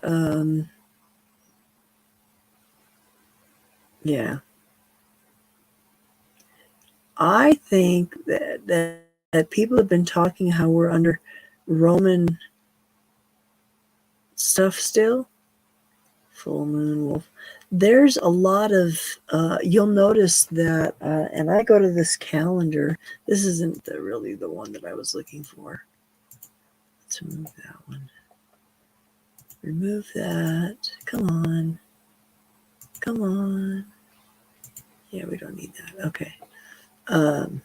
Yeah. I think that people have been talking how we're under Roman stuff still. Full moon wolf. There's a lot of you'll notice that, and I go to this calendar. This isn't really the one that I was looking for. Let's remove that one. Remove that. Come on. Come on. Yeah, we don't need that. Okay. Um,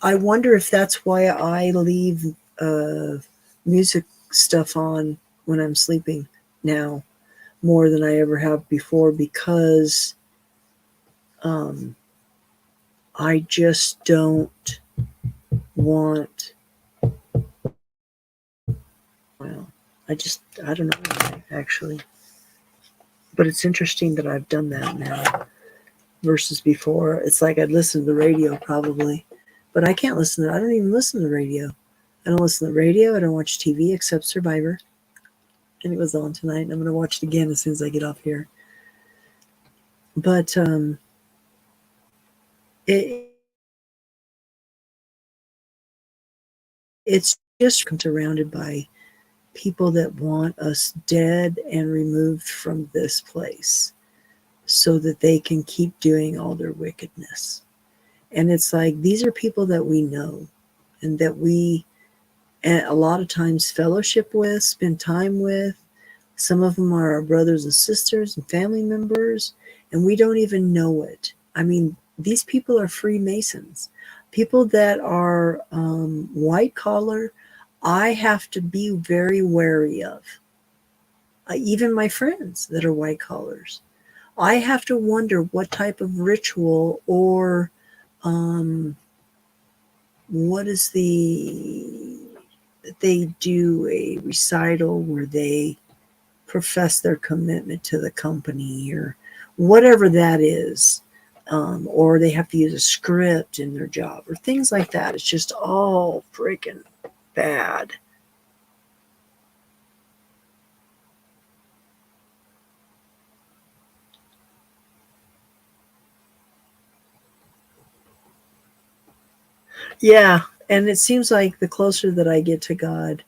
I wonder if that's why I leave music stuff on when I'm sleeping now more than I ever have before, because um, I just don't want. Well, I don't know why, actually, but it's interesting that I've done that now versus before. It's like I'd listen to the radio probably, but I can't listen to. I don't even listen to the radio. I don't listen to the radio. I don't watch TV except Survivor, and it was on tonight. And I'm going to watch it again as soon as I get off here. But it it's just surrounded by people that want us dead and removed from this place so that they can keep doing all their wickedness. And it's like these are people that we know and that we a lot of times fellowship with, spend time with. Some of them are our brothers and sisters and family members, and we don't even know it. I mean, these people are Freemasons, people that are white collar. I have to be very wary of. Even my friends that are white collars, I have to wonder what type of ritual or um, what is they do a recital where they profess their commitment to the company or whatever that is, or they have to use a script in their job or things like that. It's just all freaking bad. Yeah, and it seems like the closer that I get to God,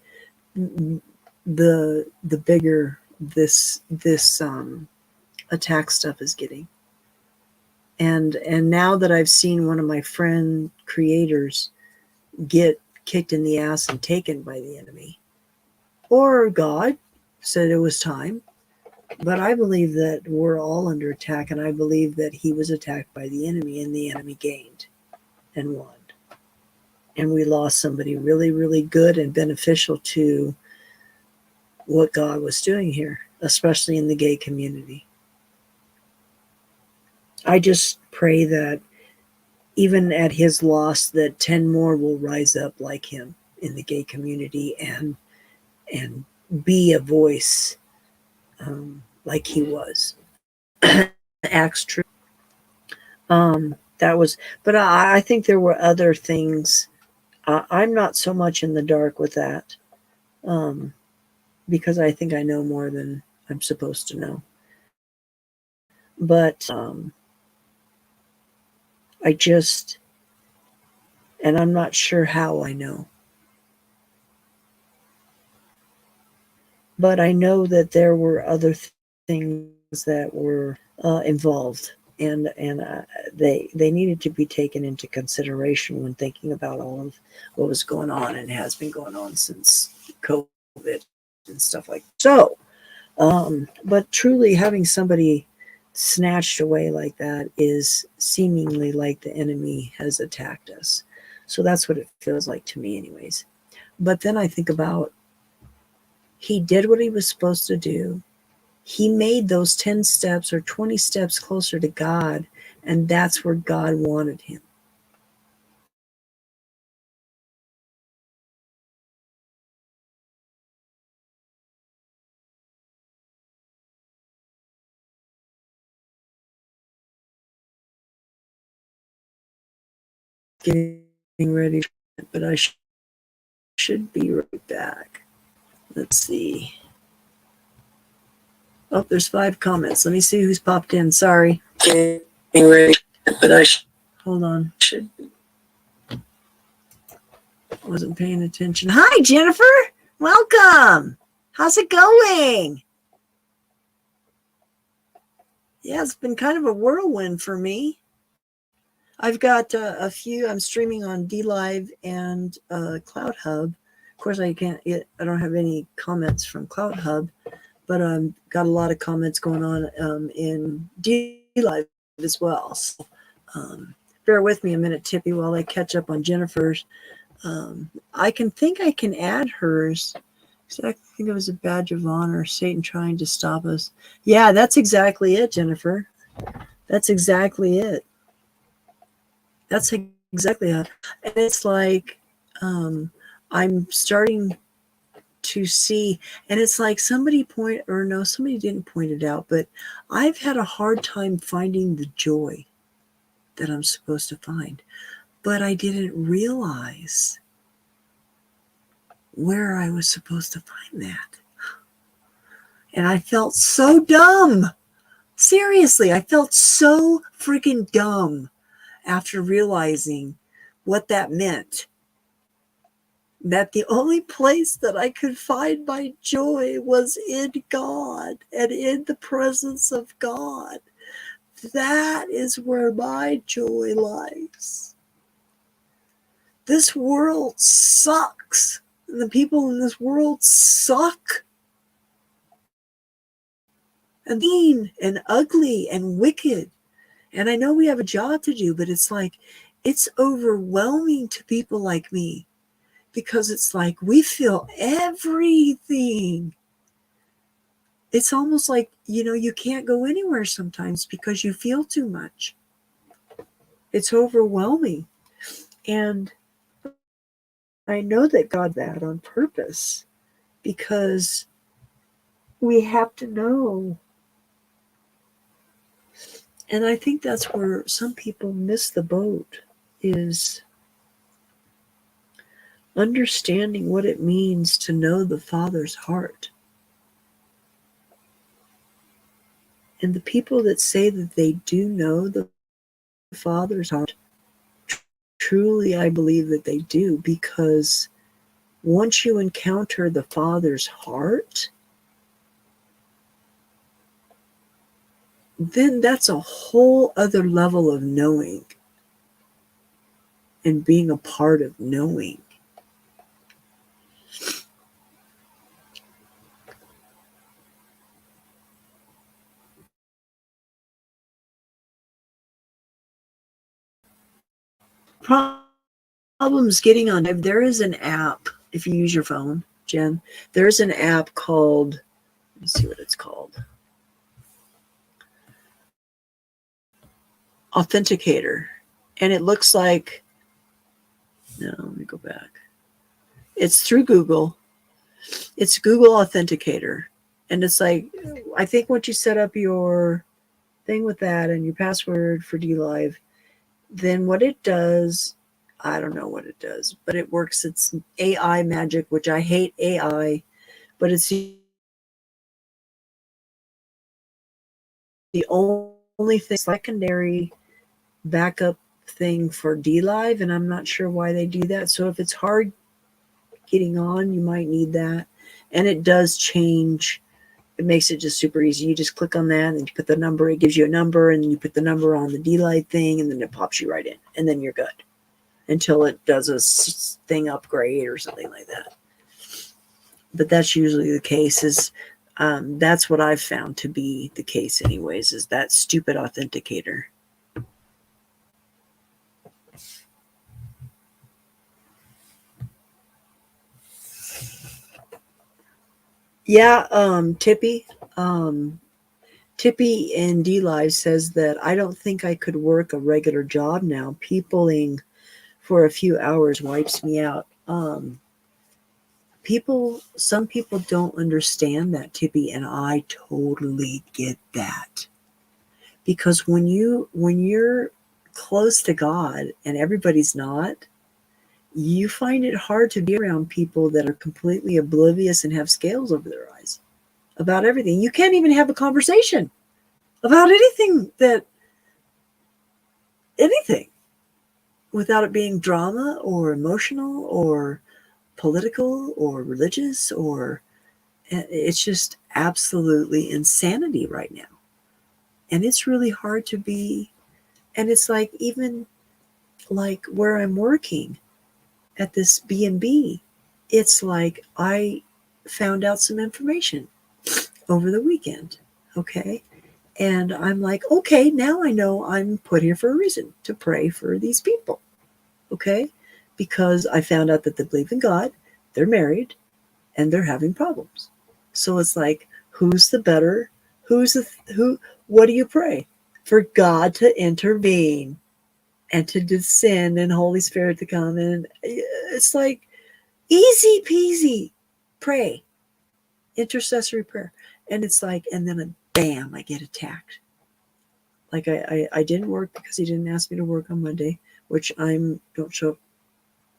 the bigger this attack stuff is getting. And now that I've seen one of my friend creators get kicked in the ass and taken by the enemy, or God said it was time, but I believe that we're all under attack, and I believe that he was attacked by the enemy and the enemy gained and won. And we lost somebody really, really good and beneficial to what God was doing here, especially in the gay community. I just pray that even at his loss, that 10 more will rise up like him in the gay community and be a voice like he was. Acts true. That was, but I think there were other things. I'm not so much in the dark with that, um, because I think I know more than I'm supposed to know. But I just, and I'm not sure how I know, but I know that there were other things that were involved, and they needed to be taken into consideration when thinking about all of what was going on and has been going on since COVID and stuff like that. So. But truly, having somebody snatched away like that is seemingly like the enemy has attacked us. So that's what it feels like to me, anyways. But then I think about he did what he was supposed to do. He made those 10 steps or 20 steps closer to God, and that's where God wanted him. Getting ready but I should be right back. Let's see. Oh, there's 5 comments. Let me see who's popped in. Sorry. But hold on. Wasn't paying attention. Hi, Jennifer. Welcome. How's it going? Yeah, it's been kind of a whirlwind for me. I've got a few. I'm streaming on DLive and Cloud Hub. Of course, I don't have any comments from Cloud Hub, but got a lot of comments going on in DLive as well. So, bear with me a minute, Tippy, while I catch up on Jennifer's. I can add hers. I think it was a badge of honor, Satan trying to stop us. Yeah, that's exactly it, Jennifer. That's exactly it. That's exactly it. And it's like I'm starting to see, and it's like somebody didn't point it out, but I've had a hard time finding the joy that I'm supposed to find. But I didn't realize where I was supposed to find that. And I felt so dumb. Seriously, I felt so freaking dumb after realizing what that meant. That the only place that I could find my joy was in God and in the presence of God. That is where my joy lies. This world sucks. The people in this world suck. And mean and ugly and wicked. And I know we have a job to do, but it's like, it's overwhelming to people like me because it's like we feel everything. It's almost like, you can't go anywhere sometimes because you feel too much. It's overwhelming. And I know that God did that on purpose because we have to know. And I think that's where some people miss the boat, is understanding what it means to know the Father's heart. And the people that say that they do know the Father's heart, truly I believe that they do, because once you encounter the Father's heart, then that's a whole other level of knowing and being a part of knowing. Problems getting on. There is an app, if you use your phone, Jen, there's an app called, let me see what it's called. Authenticator. And it looks like, no, let me go back. It's through Google. It's Google Authenticator. And it's like, I think once you set up your thing with that and your password for DLive, then what it does, I don't know what it does, but it works. It's AI magic, which I hate AI, but it's the only thing, secondary backup thing for DLive, and I'm not sure why they do that. So if it's hard getting on, you might need that. And it does change. It makes it just super easy. You just click on that and you put the number. It gives you a number, and then you put the number on the DLive thing, and then it pops you right in, and then you're good until it does a thing upgrade or something like that. But that's usually the case. That's what I've found to be the case anyways, is that stupid authenticator. Yeah, Tippy in DLive says that I don't think I could work a regular job now. Peopling for a few hours wipes me out. Some people don't understand that, Tippy, and I totally get that. Because when you're close to God and everybody's not, you find it hard to be around people that are completely oblivious and have scales over their eyes about everything. You can't even have a conversation about anything without it being drama or emotional or political or religious, or it's just absolutely insanity right now. And it's really hard to be, and it's like, even like where I'm working at this B&B, it's like I found out some information over the weekend, okay? And I'm like, okay, now I know I'm put here for a reason, to pray for these people, okay? Because I found out that they believe in God, they're married, and they're having problems. So it's like, who's the better? What do you pray? For God to intervene and to descend and Holy Spirit to come in. It's like easy peasy. Pray. Intercessory prayer. And it's like, and then bam, I get attacked. Like I didn't work because he didn't ask me to work on Monday, which don't show up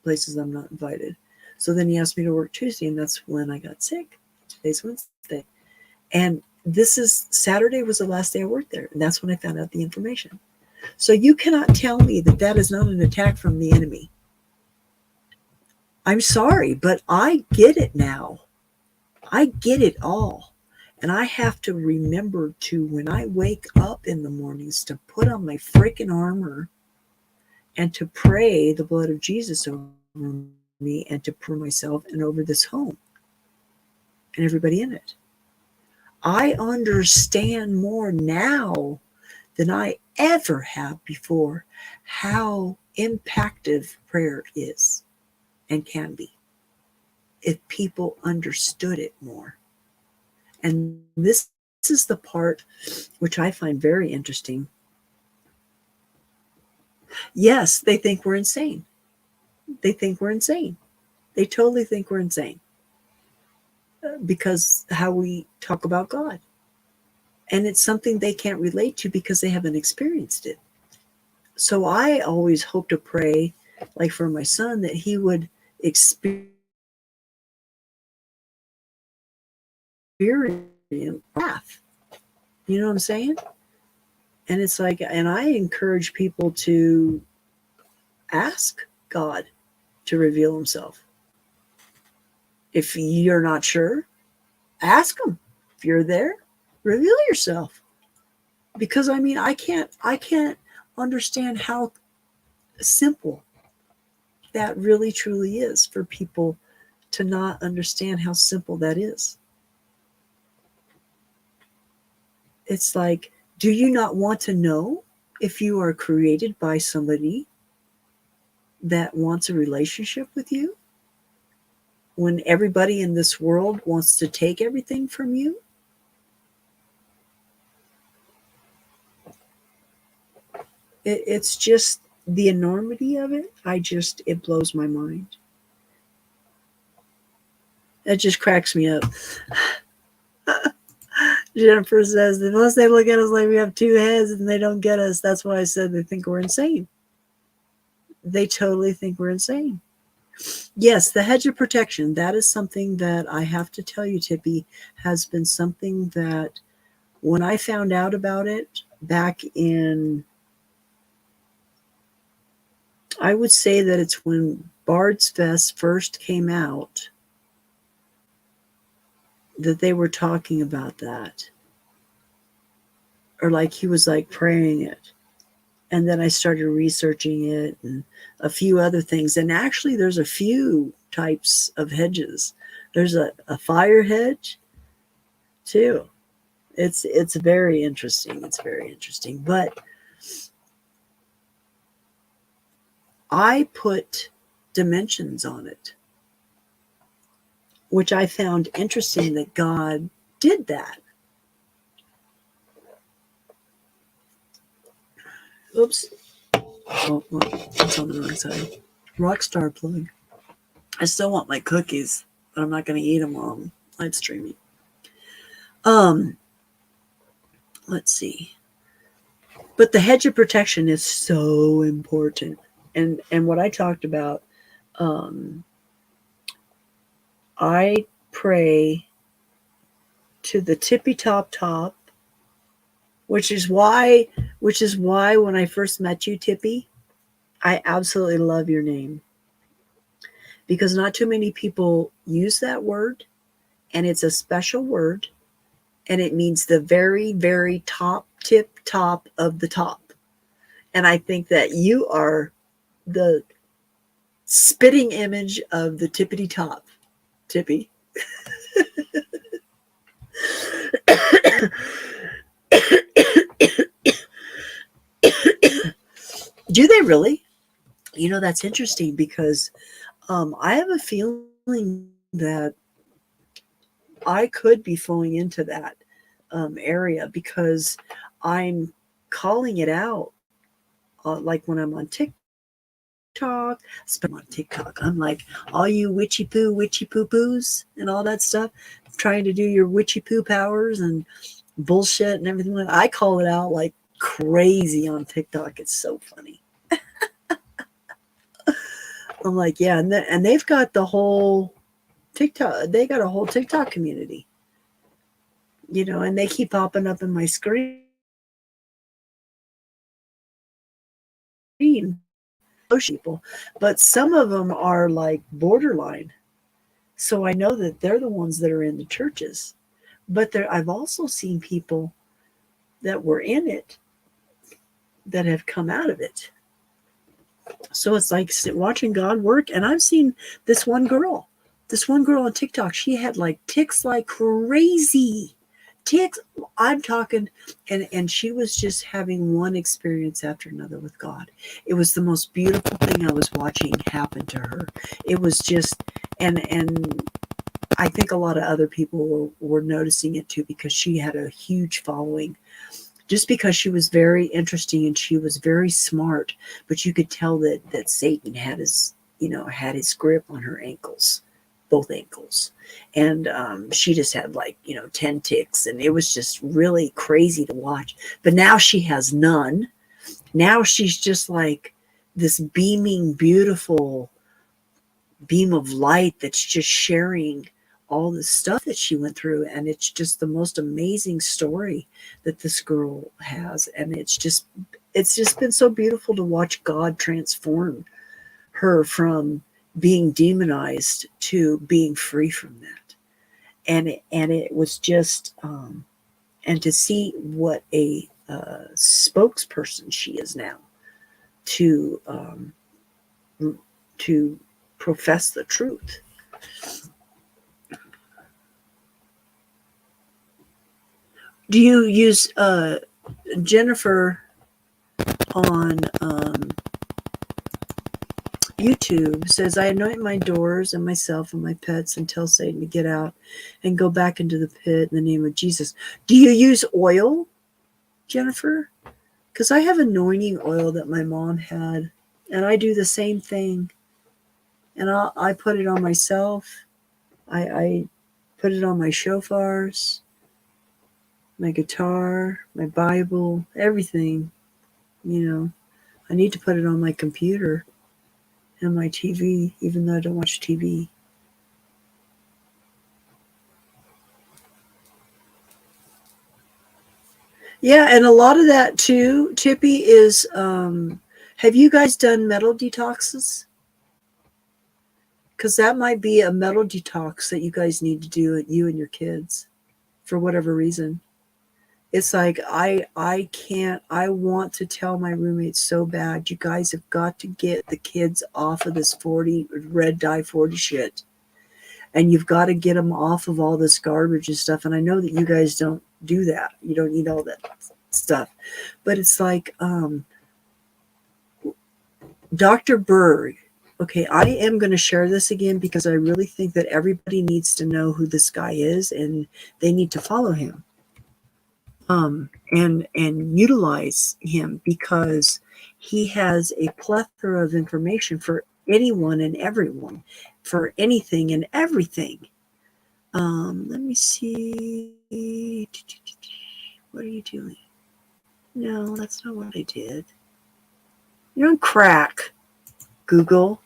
places I'm not invited. So then he asked me to work Tuesday, and that's when I got sick. Today's Wednesday. And Saturday was the last day I worked there. And that's when I found out the information. So you cannot tell me that that is not an attack from the enemy. I'm sorry, but I get it now. I get it all. And I have to remember to, when I wake up in the mornings, to put on my freaking armor and to pray the blood of Jesus over me and to pray myself and over this home and everybody in it. I understand more now than I ever have before how impactful prayer is and can be if people understood it more. And this is the part which I find very interesting. Yes, they think we're insane. They think we're insane. They totally think we're insane because how we talk about God. And it's something they can't relate to because they haven't experienced it. So I always hope to pray, like for my son, that he would experience wrath. You know what I'm saying? And it's like, and I encourage people to ask God to reveal himself. If you're not sure, ask him. If you're there, reveal yourself. Because I mean, I can't understand how simple that really truly is for people to not understand how simple that is. It's like, do you not want to know if you are created by somebody that wants a relationship with you when everybody in this world wants to take everything from you? It's just the enormity of it. It blows my mind. It just cracks me up. Jennifer says, unless they look at us like we have two heads and they don't get us, that's why I said they think we're insane. They totally think we're insane. Yes, the hedge of protection, that is something that I have to tell you, Tippy, has been something that when I found out about it back in, I would say that it's when Bard's Fest first came out, that they were talking about that. Or like he was like praying it. And then I started researching it and a few other things. And actually there's a few types of hedges. There's a fire hedge too. It's very interesting. It's very interesting. But I put dimensions on it, which I found interesting that God did that. Oops. Oh, it's on the wrong side. Rockstar plug. I still want my cookies, but I'm not going to eat them while I'm live streaming. Let's see. But the hedge of protection is so important. And what I talked about Um, I pray to the tippy top, which is why when I first met you, Tippy, I absolutely love your name, because not too many people use that word, and it's a special word, and it means the very, very tip top of the top. And I think that you are the spitting image of the tippity top, Tippy. Do they really? That's interesting, because I have a feeling that I could be falling into that area, because I'm calling it out. Like when I'm on TikTok, especially on TikTok, I'm like, all you witchy poo poos and all that stuff, trying to do your witchy poo powers and bullshit and everything. I call it out like crazy on TikTok. It's so funny. I'm like, yeah, and they've got the whole TikTok. They got a whole TikTok community, and they keep popping up in my screen. Most people, but some of them are like borderline. So I know that they're the ones that are in the churches. But I've also seen people that were in it that have come out of it. So it's like watching God work. And I've seen this one girl on TikTok. She had like ticks like crazy. Ticks. I'm talking, and she was just having one experience after another with God. It was the most beautiful thing I was watching happen to her. It was just, and I think a lot of other people were noticing it too, because she had a huge following. Just because she was very interesting and she was very smart, but you could tell that Satan had his grip on her ankles, both ankles, and she just had 10 ticks, and it was just really crazy to watch. But now she has none. Now she's just like this beaming, beautiful beam of light that's just sharing all the stuff that she went through, and it's just the most amazing story that this girl has. And it's just been so beautiful to watch God transform her from being demonized to being free from that. And it was just and to see what a spokesperson she is now to profess the truth. Do you use Jennifer on YouTube says, I anoint my doors and myself and my pets and tell Satan to get out and go back into the pit in the name of Jesus. Do you use oil, Jennifer? Because I have anointing oil that my mom had, and I do the same thing. And I put it on myself. I put it on my shofars, my guitar, my Bible, everything. I need to put it on my computer and my TV, even though I don't watch TV. Yeah, and a lot of that too, Tippy, is have you guys done metal detoxes? Because that might be a metal detox that you guys need to do, you and your kids, for whatever reason. It's like I can't. I want to tell my roommates so bad. You guys have got to get the kids off of this 40 red dye 40 shit, and you've got to get them off of all this garbage and stuff. And I know that you guys don't do that. You don't eat all that stuff, but it's like Dr. Berg. Okay, I am going to share this again because I really think that everybody needs to know who this guy is, and they need to follow him. And utilize him, because he has a plethora of information for anyone and everyone, for anything and everything. Let me see. What are you doing? No, that's not what I did. You're on crack, Google.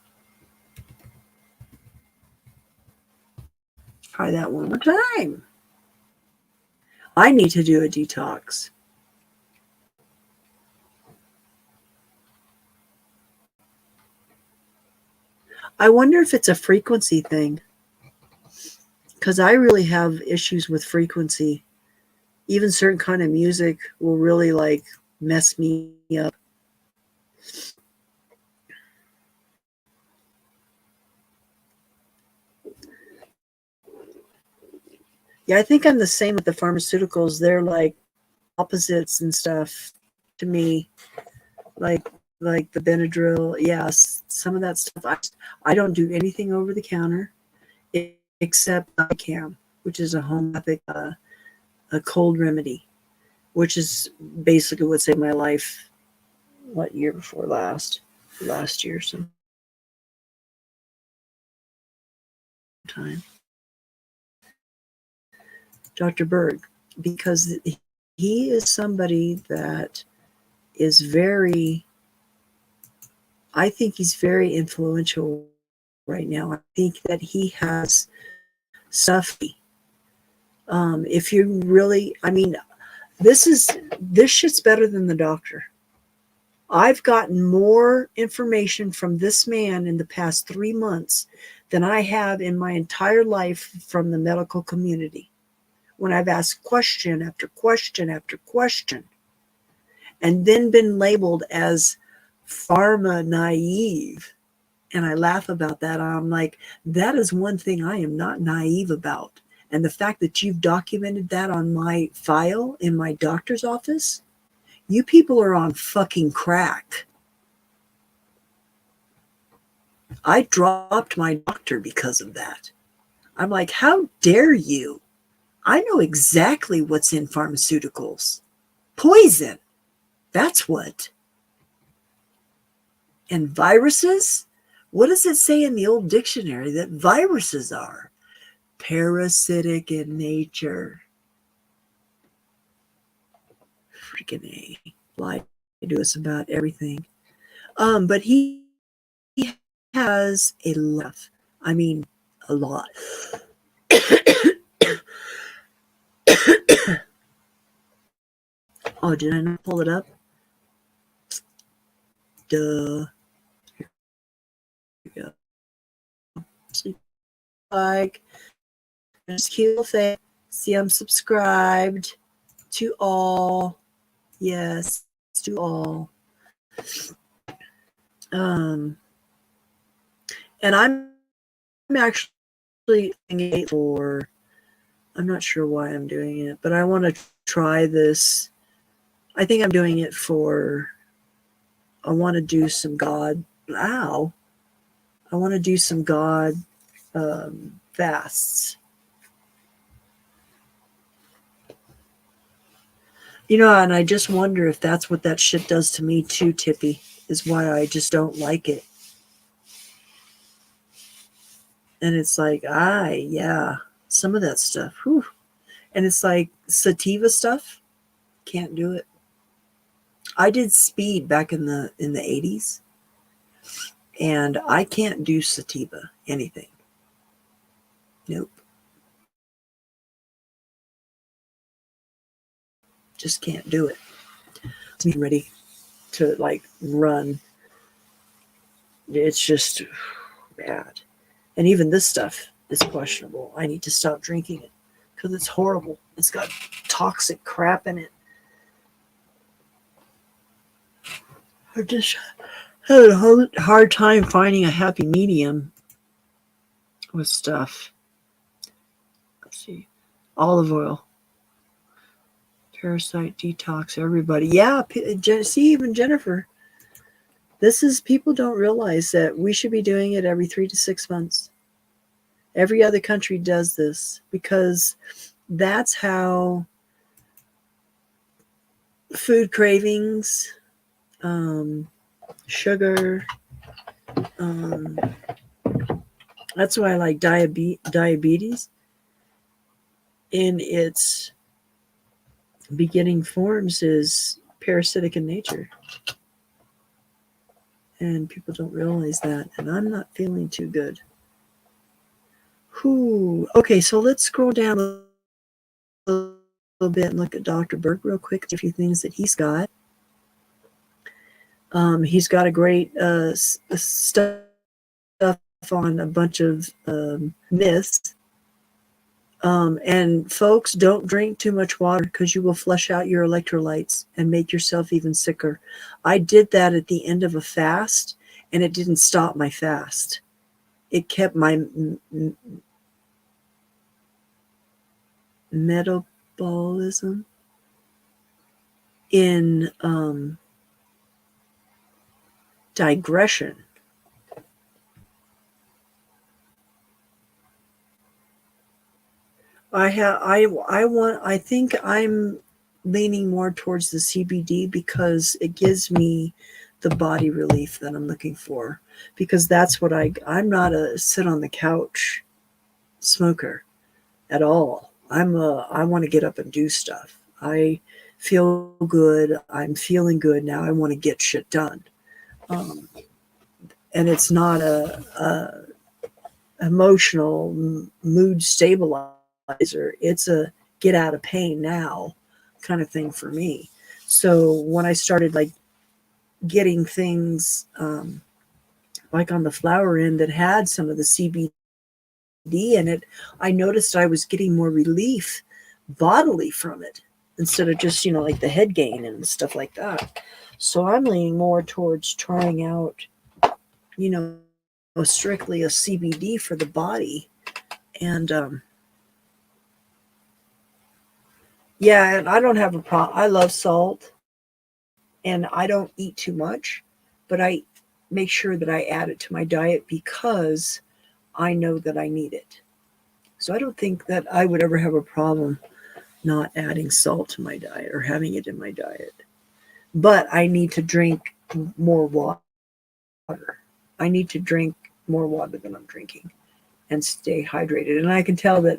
Try that one more time. I need to do a detox. I wonder if it's a frequency thing. Because I really have issues with frequency. Even certain kind of music will really like mess me up. Yeah, I think I'm the same with the pharmaceuticals. They're like opposites and stuff to me. Like the Benadryl. Yes, some of that stuff. I don't do anything over the counter except Icam, which is a homeopathic a cold remedy, which is basically what saved my life. What year before last? Last year sometime. Dr. Berg, because he is somebody that is very, I think he's very influential right now. I think that he has stuff. If you really, I mean, this shit's better than the doctor. I've gotten more information from this man in the past 3 months than I have in my entire life from the medical community. When I've asked question after question after question, and then been labeled as pharma naive. And I laugh about that. I'm like, that is one thing I am not naive about. And the fact that you've documented that on my file in my doctor's office, you people are on fucking crack. I dropped my doctor because of that. I'm like, how dare you? I know exactly what's in pharmaceuticals. Poison. That's what. And viruses? What does it say in the old dictionary that viruses are? Parasitic in nature. Freaking A. Lie to us about everything. But he has a lot. I mean, a lot. Oh, did I not pull it up? Duh. Here we go. Like, just cute thing. See, I'm subscribed to all. Yes, to all. And I'm actually for, I'm not sure why I'm doing it, but I want to try this. I think I'm doing it for, I want to do some God, I want to do some God fasts. You know, and I just wonder if that's what that shit does to me too, Tippy, is why I just don't like it. And it's like, yeah, some of that stuff. Whew. And it's like sativa stuff. Can't do it. I did speed back in the 80s, and I can't do sativa anything. Nope. Just can't do it. I'm ready to like run. It's just bad. And even this stuff is questionable. I need to stop drinking it because it's horrible. It's got toxic crap in it. I just had a hard time finding a happy medium with stuff. Let's see. Olive oil. Parasite detox, everybody. Yeah, see, even Jennifer. This is, people don't realize that we should be doing it every 3 to 6 months. Every other country does this because that's how food cravings, sugar, that's why I like diabetes in its beginning forms is parasitic in nature. And people don't realize that. And I'm not feeling too good. Okay, so let's scroll down a little bit and look at Dr. Berg real quick. A few things that he's got. He's got a great stuff on a bunch of myths. And folks, don't drink too much water because you will flush out your electrolytes and make yourself even sicker. I did that at the end of a fast, and it didn't stop my fast. It kept my metabolism in digression. I think I'm leaning more towards the CBD because it gives me the body relief that I'm looking for, because that's what I'm not a sit on the couch smoker at all. I want to get up and do stuff. I feel good. I'm feeling good now. I want to get shit done. And it's not a emotional mood stabilizer. It's a get out of pain now kind of thing for me. So when I started like getting things like on the flower end that had some of the CBD in it, I noticed I was getting more relief bodily from it instead of just, like the head gain and stuff like that. So I'm leaning more towards trying out, strictly a CBD for the body. And yeah, and I don't have a problem. I love salt and I don't eat too much, but I make sure that I add it to my diet because I know that I need it. So I don't think that I would ever have a problem not adding salt to my diet or having it in my diet. But I need to drink more water. I need to drink more water than I'm drinking and stay hydrated. And I can tell that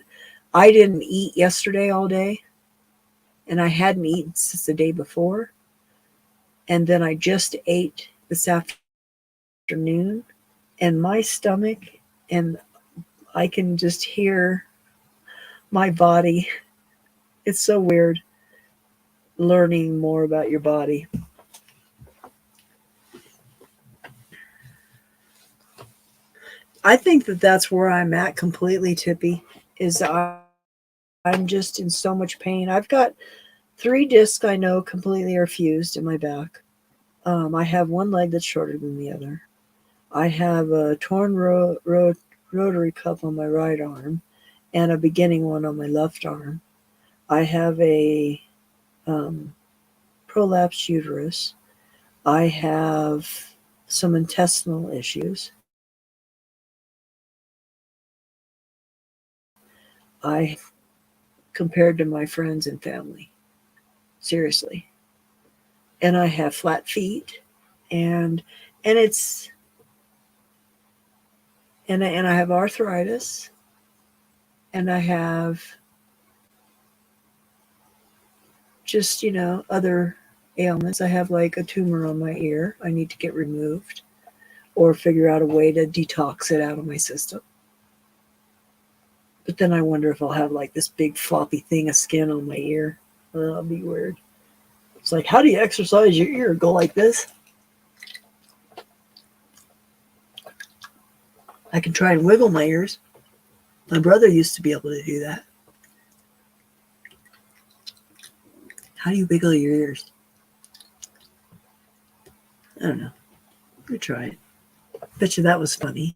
I didn't eat yesterday all day, and I hadn't eaten since the day before. And then I just ate this afternoon, and my stomach, and I can just hear my body. It's so weird learning more about your body. I think that that's where I'm at completely, Tippy, is I'm just in so much pain. I've got 3 discs I know completely are fused in my back. I have one leg that's shorter than the other. I have a torn rotary cuff on my right arm and a beginning one on my left arm. I have a prolapsed uterus. I have some intestinal issues. I compared to my friends and family. Seriously. And I have flat feet and it's and I have arthritis and I have just, other ailments. I have like a tumor on my ear I need to get removed or figure out a way to detox it out of my system. But then I wonder if I'll have like this big floppy thing of skin on my ear. That'll be weird. It's like, how do you exercise your ear? Go like this? I can try and wiggle my ears. My brother used to be able to do that. How do you wiggle your ears? I don't know. You try it. Bet you that was funny.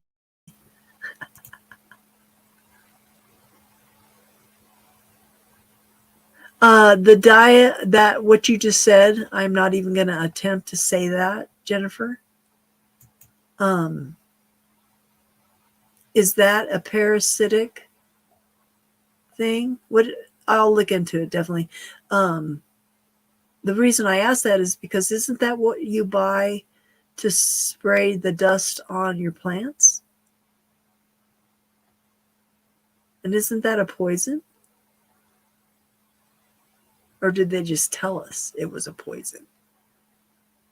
The diet, that what you just said, I'm not even going to attempt to say that, Jennifer. Is that a parasitic thing? I'll look into it definitely. The reason I ask that is because isn't that what you buy to spray the dust on your plants? And isn't that a poison? Or did they just tell us it was a poison?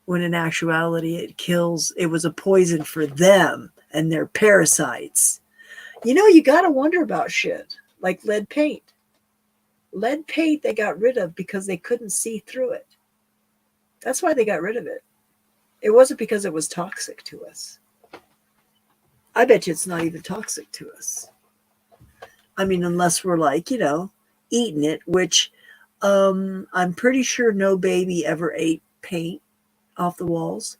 When in actuality it was a poison for them and their parasites. You got to wonder about shit like lead paint. Lead paint they got rid of because they couldn't see through it. That's why they got rid of it. It wasn't because it was toxic to us. I bet you it's not even toxic to us. I mean, unless we're like, eating it, which I'm pretty sure no baby ever ate paint off the walls.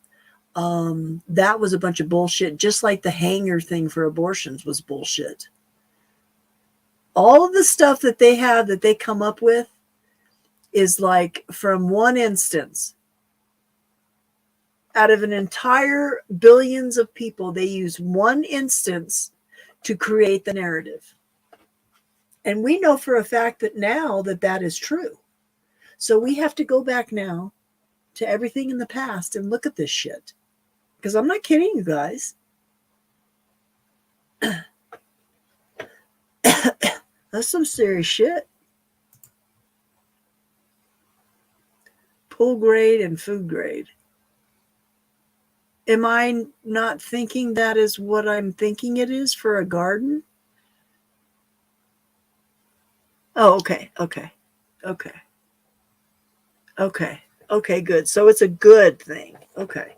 That was a bunch of bullshit, just like the hanger thing for abortions was bullshit. All of the stuff that they have that they come up with is like from one instance. Out of an entire billions of people, they use one instance to create the narrative. And we know for a fact that now that is true. So we have to go back now to everything in the past and look at this shit. Because I'm not kidding you guys. That's some serious shit. Pool grade and food grade. Am I not thinking that is what I'm thinking it is for a garden? Oh, okay. Okay, good. So it's a good thing. Okay.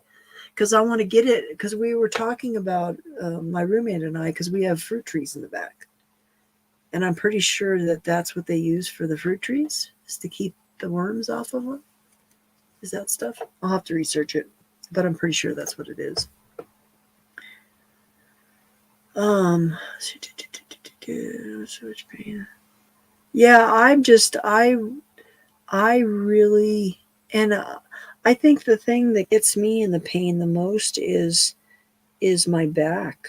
Because I want to get it, because we were talking about my roommate and I, because we have fruit trees in the back. And I'm pretty sure that that's what they use for the fruit trees, is to keep the worms off of them. Is that stuff? I'll have to research it, but I'm pretty sure that's what it is. Yeah, I really, and I think the thing that gets me in the pain the most is my back.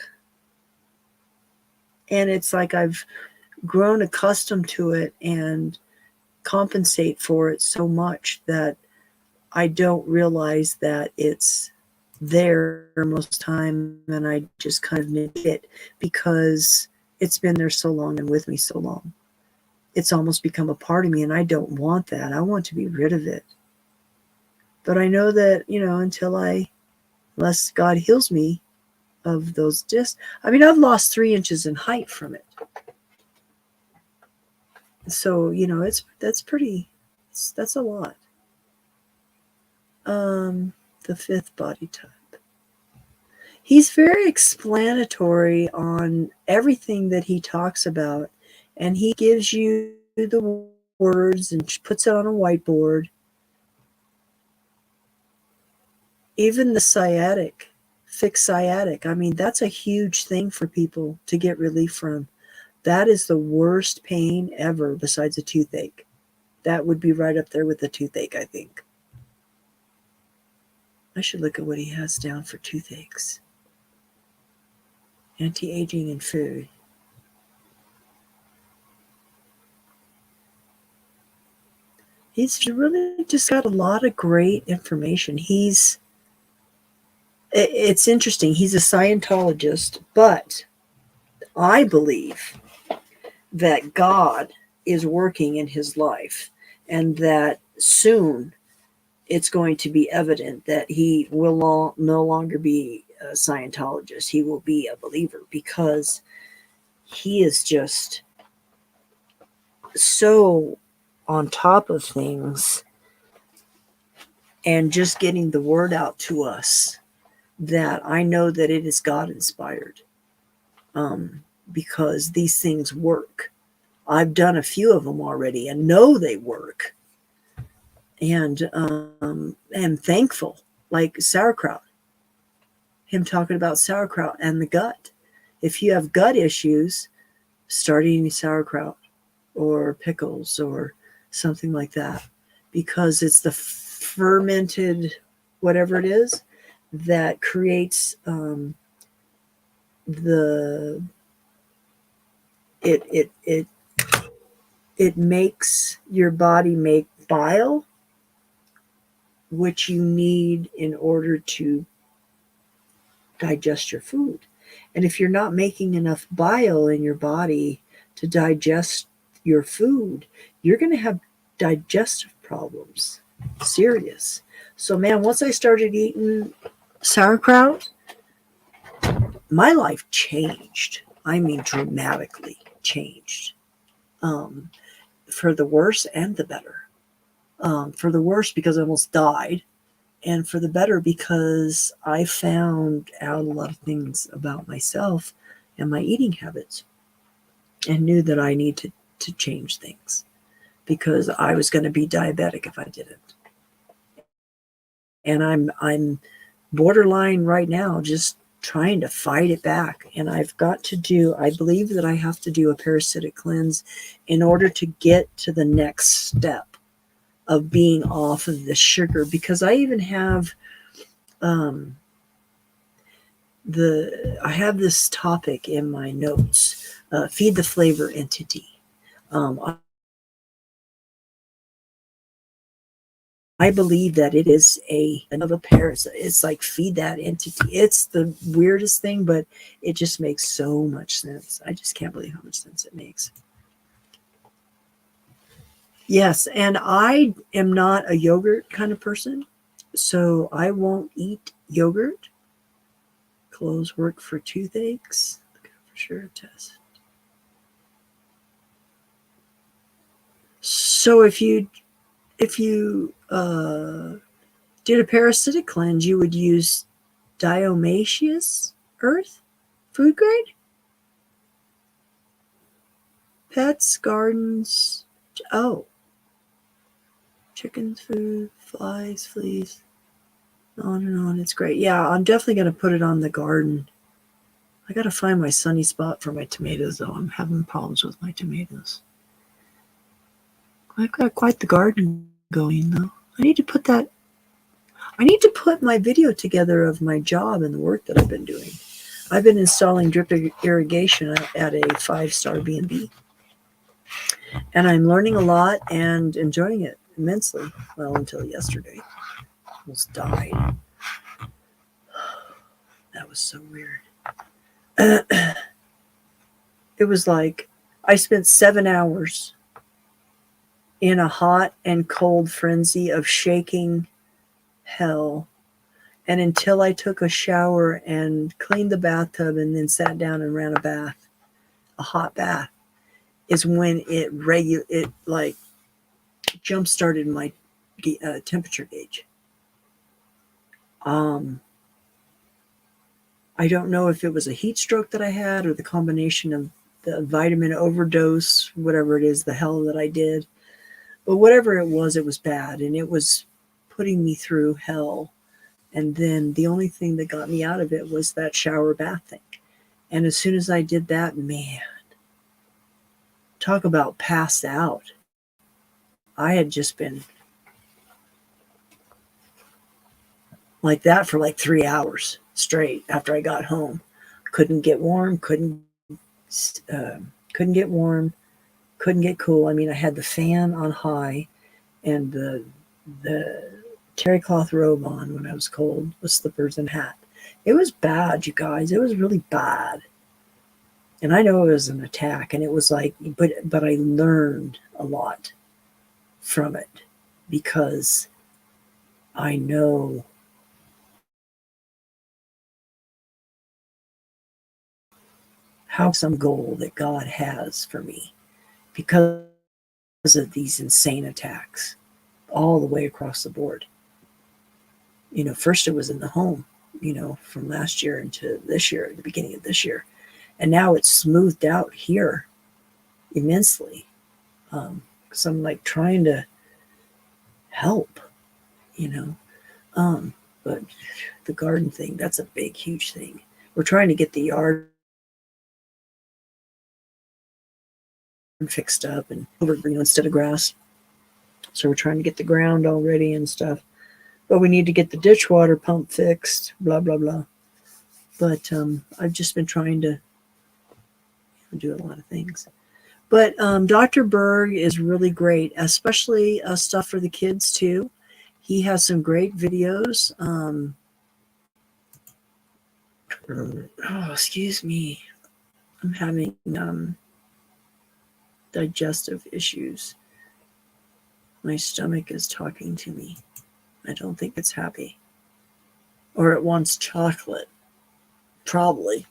And it's like I've grown accustomed to it and compensate for it so much that I don't realize that it's there most time, and I just kind of negate it because it's been there so long and with me so long. It's almost become a part of me, and I don't want that. I want to be rid of it. But I know that, unless God heals me of those discs. I mean, I've lost 3 inches in height from it. So, that's a lot. The 5th body type. He's very explanatory on everything that he talks about, and he gives you the words and puts it on a whiteboard. Even the fixed sciatic, I mean, that's a huge thing for people to get relief from. That is the worst pain ever besides a toothache. That would be right up there with the toothache, I think. I should look at what he has down for toothaches. Anti-aging and food. He's really just got a lot of great information. It's interesting. He's a Scientologist, but I believe that God is working in his life, and that soon it's going to be evident that he will no longer be a Scientologist. He will be a believer, because he is just so on top of things and just getting the word out to us that I know that it is God inspired, because these things work. I've done a few of them already and know they work, and am thankful. Like sauerkraut, him talking about sauerkraut and the gut. If you have gut issues, start eating sauerkraut or pickles or something like that, because it's the fermented whatever it is that creates it makes your body make bile, which you need in order to digest your food. And if you're not making enough bile in your body to digest your food, you're going to have digestive problems. Serious. So, man, once I started eating sauerkraut, my life changed. I mean dramatically changed, for the worse and the better. For the worse because I almost died, and for the better because I found out a lot of things about myself and my eating habits, and knew that I needed to change things because I was going to be diabetic if I didn't. And I'm borderline right now, just trying to fight it back. And I've got to do, I believe that I have to do a parasitic cleanse in order to get to the next step of being off of the sugar, because I even have I have this topic in my notes, feed the flavor entity. I believe that it is of a parasite. It's like feed that entity. It's the weirdest thing, but it just makes so much sense. I just can't believe how much sense it makes. Yes, and I am not a yogurt kind of person, so I won't eat yogurt. Clothes work for toothaches. For sure, test. So if you did a parasitic cleanse, you would use diatomaceous earth, food grade, pets, gardens. Oh, chickens, food, flies, fleas, on and on. It's great. Yeah, I'm definitely going to put it on the garden. I got to find my sunny spot for my tomatoes, though. I'm having problems with my tomatoes. I've got quite the garden going, though. I need to put my video together of my job and the work that I've been doing. I've been installing drip irrigation at a 5-star B&B. And I'm learning a lot and enjoying it immensely. Well, until yesterday. Almost died. That was so weird. It was like I spent 7 hours in a hot and cold frenzy of shaking hell. And until I took a shower and cleaned the bathtub and then sat down and ran a hot bath, is when it like jump started my temperature gauge. I don't know if it was a heat stroke that I had or the combination of the vitamin overdose, whatever it is, the hell that I did. But whatever it was bad, and it was putting me through hell. And then the only thing that got me out of it was that shower bath thing. And as soon as I did that, man, talk about passed out. I had just been like that for like 3 hours straight after I got home. Couldn't get warm, couldn't get warm, couldn't get cool. I mean, I had the fan on high and the terry cloth robe on when I was cold with slippers and hat. It was bad, you guys. It was really bad. And I know it was an attack, and it was like, but I learned a lot from it because I know how some goal that God has for me because of these insane attacks all the way across the board. You know, first it was in the home, you know, from last year into this year, the beginning of this year. And now it's smoothed out here immensely. Because I'm like trying to help, you know. But the garden thing, that's a big, huge thing. We're trying to get the yard fixed up and over, you know, instead of grass. So we're trying to get the ground all ready and stuff. But we need to get the ditch water pump fixed, blah, blah, blah. But I've just been trying to do a lot of things. But Dr. Berg is really great, especially stuff for the kids, too. He has some great videos. Oh, excuse me. I'm having digestive issues. My stomach is talking to me. I don't think it's happy. Or it wants chocolate. Probably.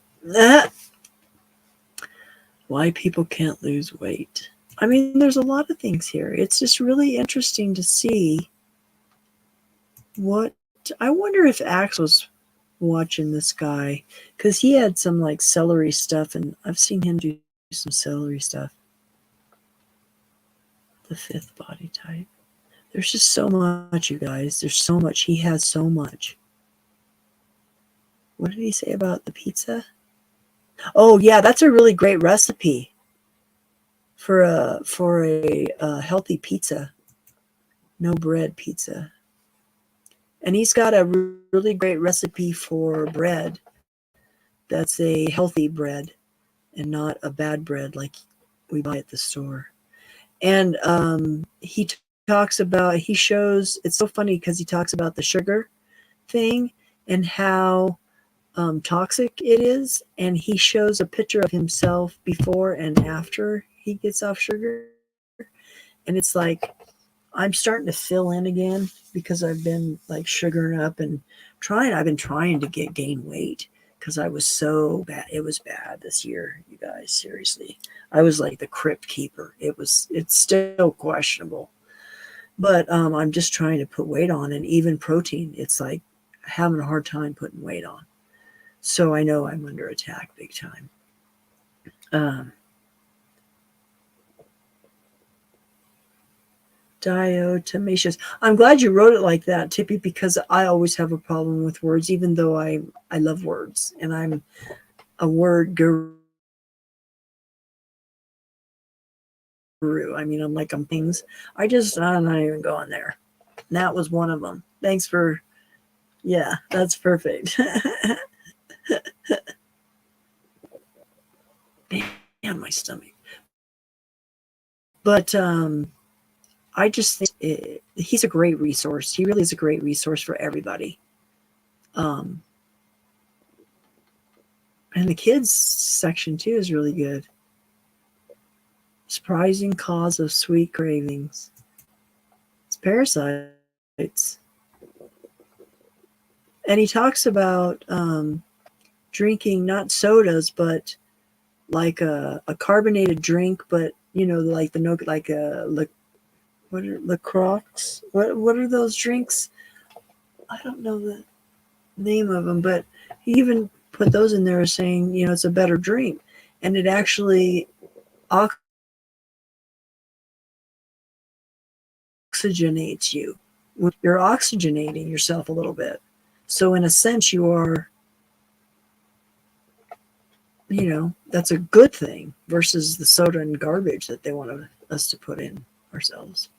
Why people can't lose weight. I mean, there's a lot of things here. It's just really interesting to see what. I wonder if Axe was watching this guy, because he had some like celery stuff, and I've seen him do some celery stuff. The fifth body type. There's just so much, you guys. There's so much. He has so much. What did he say about the pizza? Oh yeah, that's a really great recipe for a healthy pizza. No bread pizza. And he's got a really great recipe for bread that's a healthy bread and not a bad bread like we buy at the store. And he talks about, he shows, it's so funny because he talks about the sugar thing and how toxic it is. And he shows a picture of himself before and after he gets off sugar. And it's like, I'm starting to fill in again because I've been like sugaring up and I've been trying to gain weight because I was so bad. It was bad this year, you guys, seriously. I was like the crypt keeper. It's still questionable, but I'm just trying to put weight on, and even protein, it's like having a hard time putting weight on. So I know I'm under attack big time. Diatomaceous. I'm glad you wrote it like that, Tippy, because I always have a problem with words, even though I love words and I'm a word guru. I mean, I'm things. I'm not even going there. And that was one of them. Thanks for, yeah, that's perfect. Man, my stomach. But I just think he's a great resource. He really is a great resource for everybody. And the kids section too is really good. Surprising cause of sweet cravings. It's parasites. And he talks about drinking not sodas, but like a carbonated drink, but like like what are LaCroix? What are those drinks? I don't know the name of them, but he even put those in there saying, it's a better drink, and it actually oxygenates you. You're oxygenating yourself a little bit. So in a sense, you are, that's a good thing versus the soda and garbage that they want us to put in ourselves,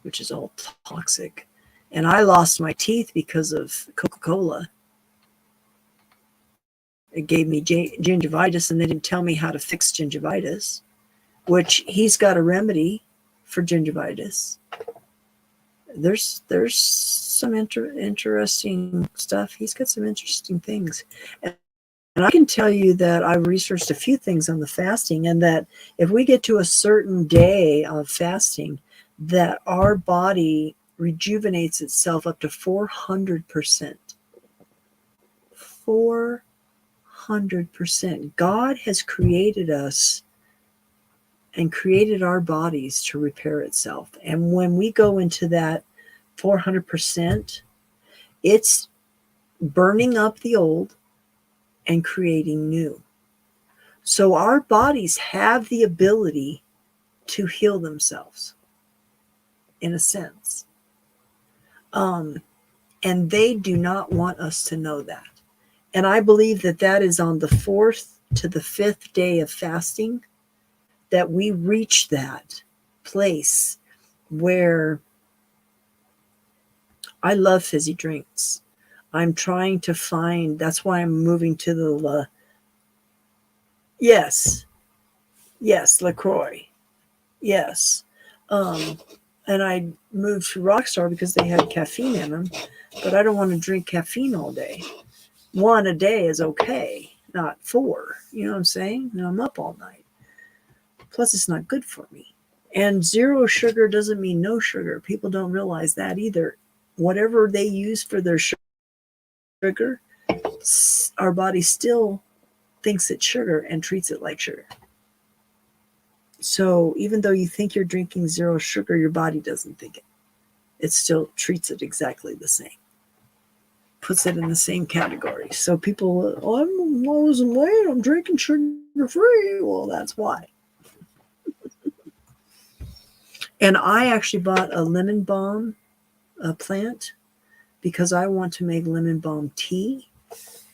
which is all toxic. And I lost my teeth because of Coca-Cola. It gave me gingivitis, and they didn't tell me how to fix gingivitis, which he's got a remedy for gingivitis. There's some interesting stuff. He's got some interesting things. And I can tell you that I researched a few things on the fasting, and that if we get to a certain day of fasting, that our body rejuvenates itself up to 400%. 400%. God has created us and created our bodies to repair itself. And when we go into that 400%, it's burning up the old and creating new. So our bodies have the ability to heal themselves, in a sense. And they do not want us to know that. And I believe that is on the 4th to the 5th day of fasting that we reach that place where I love fizzy drinks. I'm trying to find, that's why I'm moving to the, yes, LaCroix, yes. And I moved to Rockstar because they had caffeine in them, but I don't want to drink caffeine all day. 1 a day is okay, not 4. You know what I'm saying? Now I'm up all night. Plus, it's not good for me. And 0 sugar doesn't mean no sugar. People don't realize that either. Whatever they use for their sugar, our body still thinks it's sugar and treats it like sugar. So even though you think you're drinking zero sugar, your body doesn't think it. It still treats it exactly the same. Puts it in the same category. So people, oh, I'm losing weight, I'm drinking sugar free. Well, that's why. And I actually bought a lemon balm plant because I want to make lemon balm tea.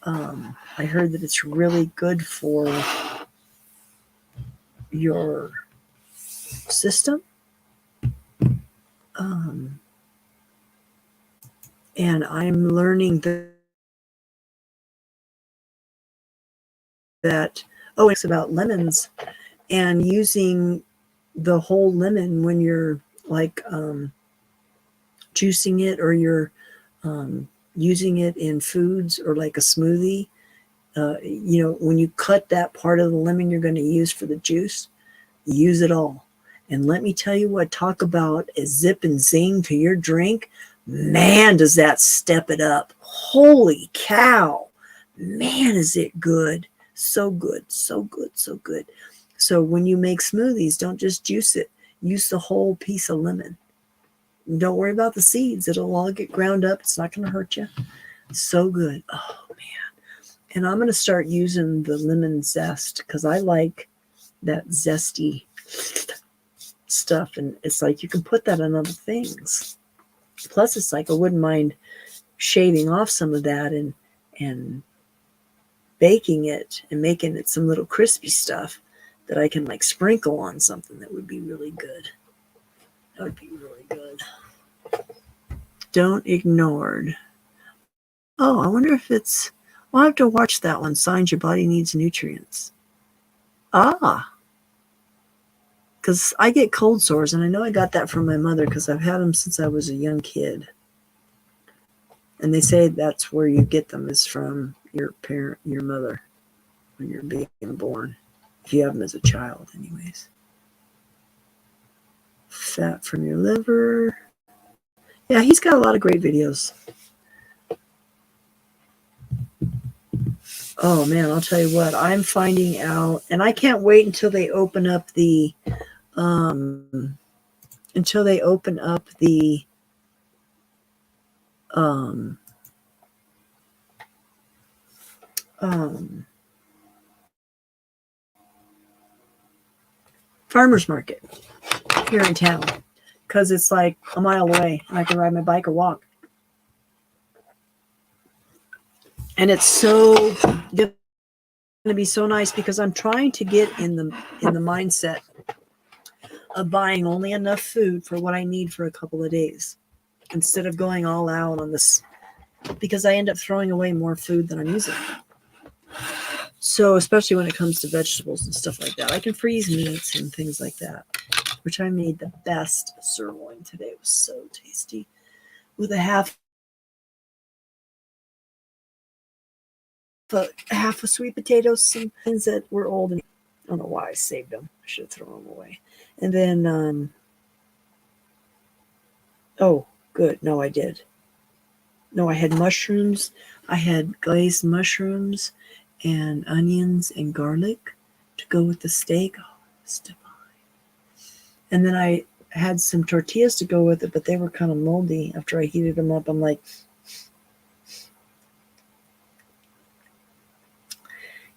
I heard that it's really good for your system. And I'm learning that, oh, it's about lemons and using the whole lemon when you're like juicing it, or you're using it in foods or like a smoothie. When you cut that part of the lemon you're going to use for the juice, use it all. And let me tell you what, talk about a zip and zing to your drink. Man, does that step it up. Holy cow. Man, is it good. So good, so good, so good. So when you make smoothies, don't just juice it. Use the whole piece of lemon. Don't worry about the seeds. It'll all get ground up. It's not going to hurt you. So good. Oh, man. And I'm going to start using the lemon zest because I like that zesty stuff. And it's like you can put that on other things. Plus, it's like I wouldn't mind shaving off some of that and baking it and making it some little crispy stuff that I can like sprinkle on something. That would be really good. That would be really good. Don't ignored. Oh, I wonder if it's... I'll have to watch that one. Signs your body needs nutrients. Ah. Because I get cold sores, and I know I got that from my mother because I've had them since I was a young kid. And they say that's where you get them, is from your parent, your mother, when you're being born. If you have them as a child, anyways. Fat from your liver. Yeah, he's got a lot of great videos. Oh, man, I'll tell you what. I'm finding out, and I can't wait until they open up the... farmer's market here in town, because it's like a mile away and I can ride my bike or walk. And it's so going to be so nice because I'm trying to get in the mindset of buying only enough food for what I need for a couple of days instead of going all out on this, because I end up throwing away more food than I'm using. So especially when it comes to vegetables and stuff like that, I can freeze meats and things like that, which I made the best sirloin today. It was so tasty with a half a sweet potato, some things that were old, and I don't know why I saved them. I should have thrown them away. And then, oh, good. No, I did. No, I had mushrooms. I had glazed mushrooms and onions and garlic to go with the steak. Oh, it's divine. And then I had some tortillas to go with it, but they were kind of moldy after I heated them up. I'm like,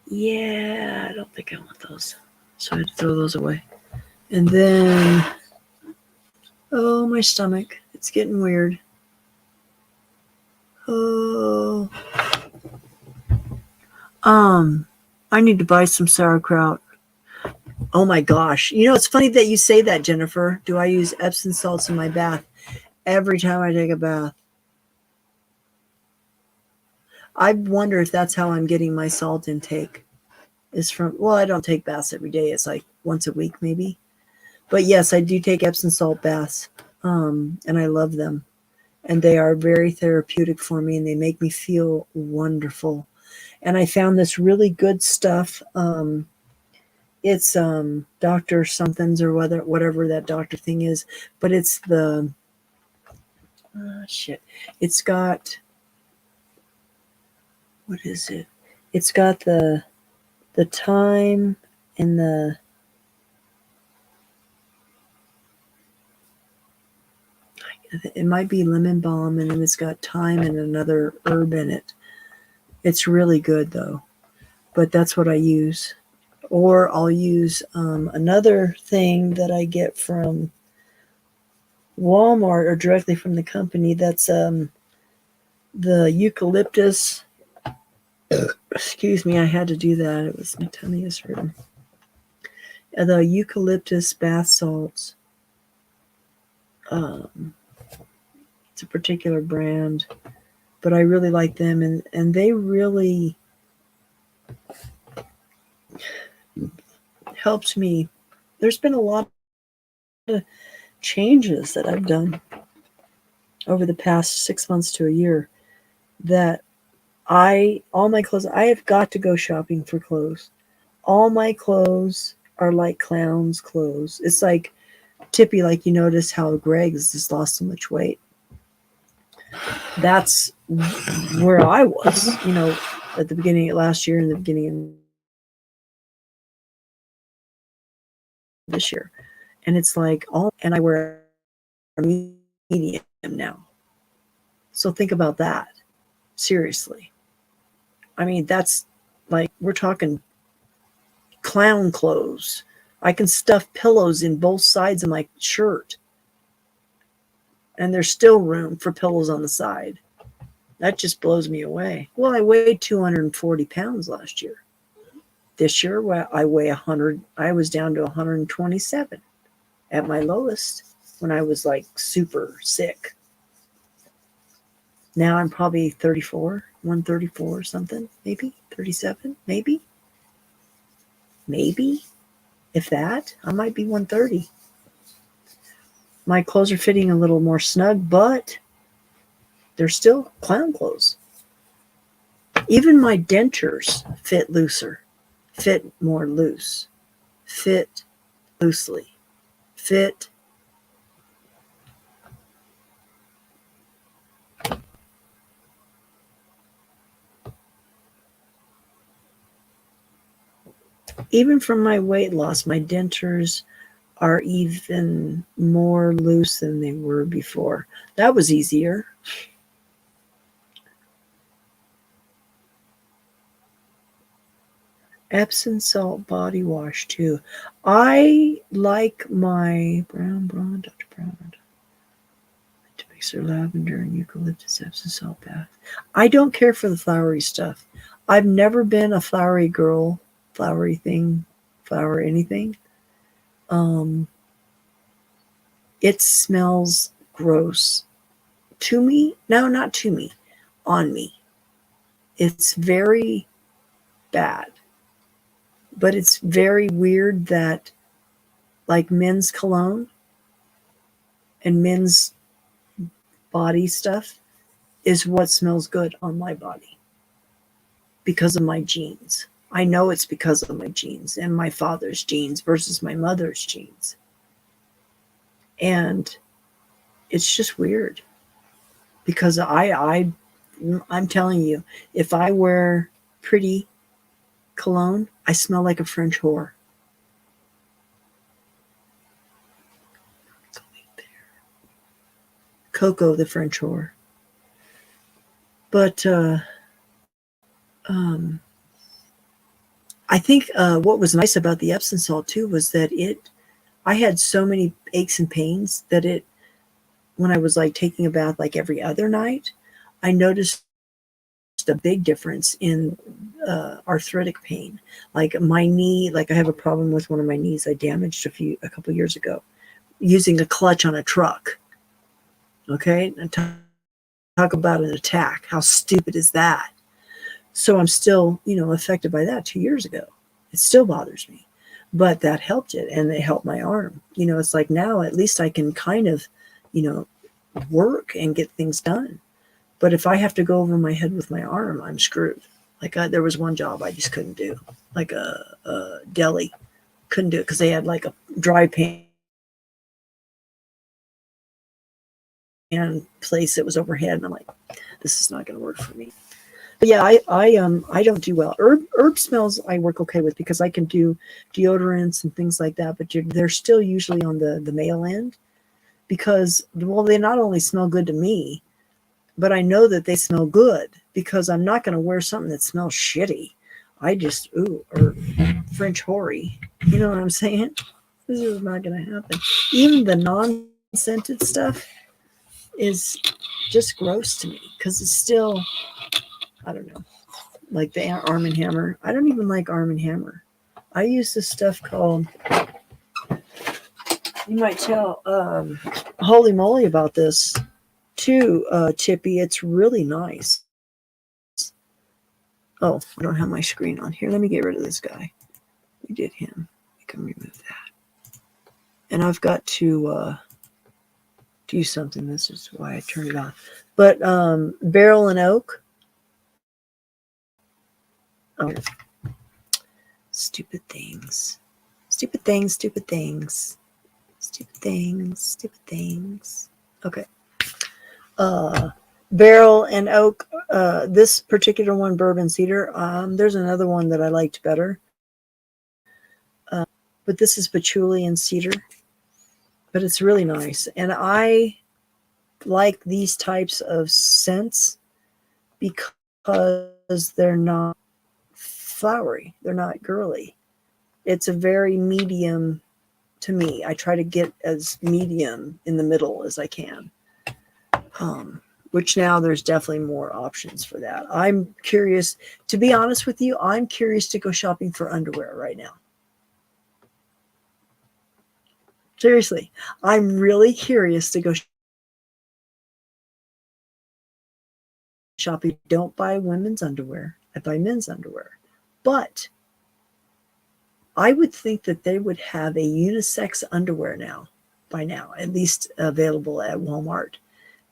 yeah, I don't think I want those. So I had to throw those away. And then, oh, my stomach. It's getting weird. Oh. I need to buy some sauerkraut. Oh my gosh. You know, it's funny that you say that, Jennifer. Do I use Epsom salts in my bath? Every time I take a bath. I wonder if that's how I'm getting my salt intake. Is from, well, I don't take baths every day. It's like once a week maybe. But yes, I do take Epsom salt baths. And I love them. And they are very therapeutic for me, and they make me feel wonderful. And I found this really good stuff. It's Dr. Something's or whatever that doctor thing is, but it's the It's got, what is it? It's got the thyme and the It might be lemon balm, and then it's got thyme and another herb in it. It's really good though, but that's what I use. Or I'll use another thing that I get from Walmart or directly from the company. That's the eucalyptus. Excuse me, I had to do that. It was my tummy is hurting. The eucalyptus bath salts. It's a particular brand, but I really like them, and they really helped me. There's been a lot of changes that I've done over the past 6 months to a year that all my clothes, I have got to go shopping for clothes. All my clothes are like clown's clothes. It's like Tippy, like you notice how Greg has just lost so much weight. That's where I was, at the beginning of last year and the beginning of this year. And it's like and I wear a medium now. So think about that. Seriously. I mean, that's like, we're talking clown clothes. I can stuff pillows in both sides of my shirt. And there's still room for pillows on the side. That just blows me away. Well, I weighed 240 pounds last year. This year, I weigh 100. I was down to 127 at my lowest when I was like super sick. Now I'm probably 34, 134 or something, maybe 37, maybe. If that, I might be 130. My clothes are fitting a little more snug, but they're still clown clothes. Even my dentures fit looser, fit more loose, fit loosely, fit. Even from my weight loss, my dentures are even more loose than they were before. That was easier. Epsom salt body wash too. I like my Dr. Brown. To mix their lavender and eucalyptus Epsom salt bath. I don't care for the flowery stuff. I've never been a flowery girl, flowery thing, flower anything. It smells gross to me. No, not to me, on me. It's very bad. But it's very weird that like men's cologne and men's body stuff is what smells good on my body because of my genes. I know it's because of my genes and my father's genes versus my mother's genes. And it's just weird because I'm telling you, if I wear pretty cologne, I smell like a French whore. Coco, the French whore. But I think what was nice about the Epsom salt too was that I had so many aches and pains that when I was like taking a bath like every other night, I noticed a big difference in arthritic pain. Like my knee, like I have a problem with one of my knees I damaged a couple years ago using a clutch on a truck. Okay, and talk about an attack. How stupid is that? So I'm still, affected by that 2 years ago. It still bothers me, but that helped it, and it helped my arm. It's like now at least I can kind of, work and get things done. But if I have to go over my head with my arm, I'm screwed. Like there was one job I just couldn't do, like a deli. Couldn't do it because they had like a dry pan place that was overhead, and I'm like, this is not going to work for me. But yeah, I don't do well. Herb smells I work okay with because I can do deodorants and things like that, but they're still usually on the male end because, well, they not only smell good to me, but I know that they smell good because I'm not going to wear something that smells shitty. I just, or French hoary. You know what I'm saying? This is not going to happen. Even the non-scented stuff is just gross to me because it's still, I don't know, like the Arm & Hammer. I don't even like Arm & Hammer. I use this stuff called, you might tell Holy Moly about this too, Tippy. It's really nice. Oh, I don't have my screen on here. Let me get rid of this guy. We did him. We can remove that. And I've got to do something. This is why I turned it on. But Barrel and Oak. Oh, stupid things. Stupid things, stupid things. Stupid things, stupid things. Okay. Barrel and Oak. This particular one, Bourbon Cedar. There's another one that I liked better. But this is Patchouli and Cedar. But it's really nice. And I like these types of scents because they're not flowery. They're not girly. It's a very medium to me. I try to get as medium in the middle as I can. Which now there's definitely more options for that. I'm curious, to be honest with you, I'm curious to go shopping for underwear right now. Seriously, I'm really curious to go shopping. Don't buy women's underwear. I buy men's underwear. But I would think that they would have a unisex underwear now, by now, at least available at Walmart,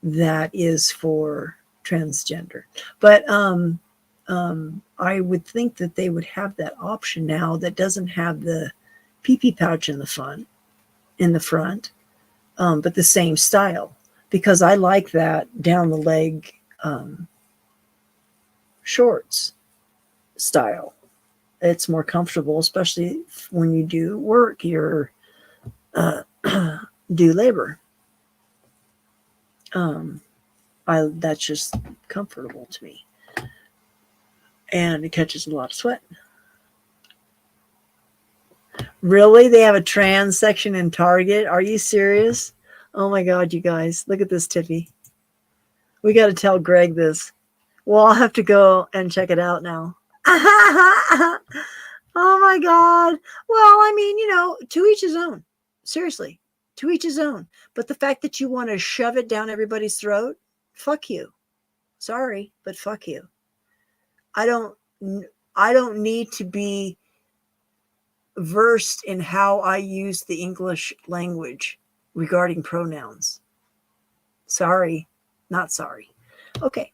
that is for transgender. But I would think that they would have that option now that doesn't have the pee-pee pouch in the front, but the same style, because I like that down the leg shorts style. It's more comfortable, especially when you do work, do labor. That's just comfortable to me. And it catches a lot of sweat. Really? They have a trans section in Target? Are you serious? Oh my God, you guys. Look at this, Tiffy. We got to tell Greg this. Well, I'll have to go and check it out now. Oh my God. Well, I mean, to each his own. Seriously, to each his own. But the fact that you want to shove it down everybody's throat, fuck you. Sorry, but fuck you. I don't need to be versed in how I use the English language regarding pronouns. Sorry, not sorry. Okay.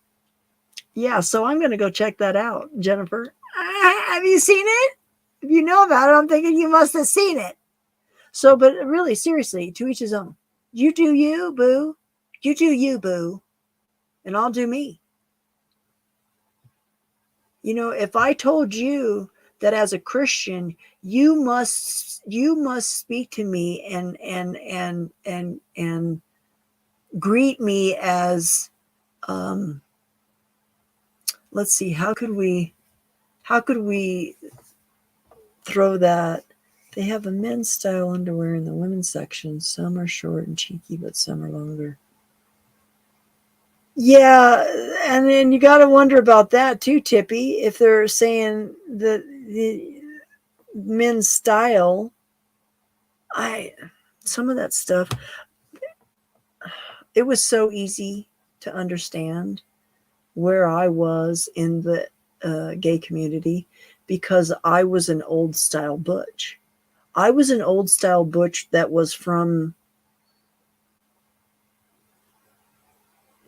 Yeah, so I'm going to go check that out, Jennifer. Have you seen it? If you know about it, I'm thinking you must have seen it. So, but really, seriously, to each his own. You do you, boo. You do you, boo. And I'll do me. If I told you that as a Christian, you must speak to me and greet me as, let's see, how could we throw that? They have a men's style underwear in the women's section. Some are short and cheeky, but some are longer. Yeah, and then you got to wonder about that too, Tippy. If they're saying that the men's style, some of that stuff, it was so easy to understand where I was in the gay community because I was an old style butch. I was an old style butch that was from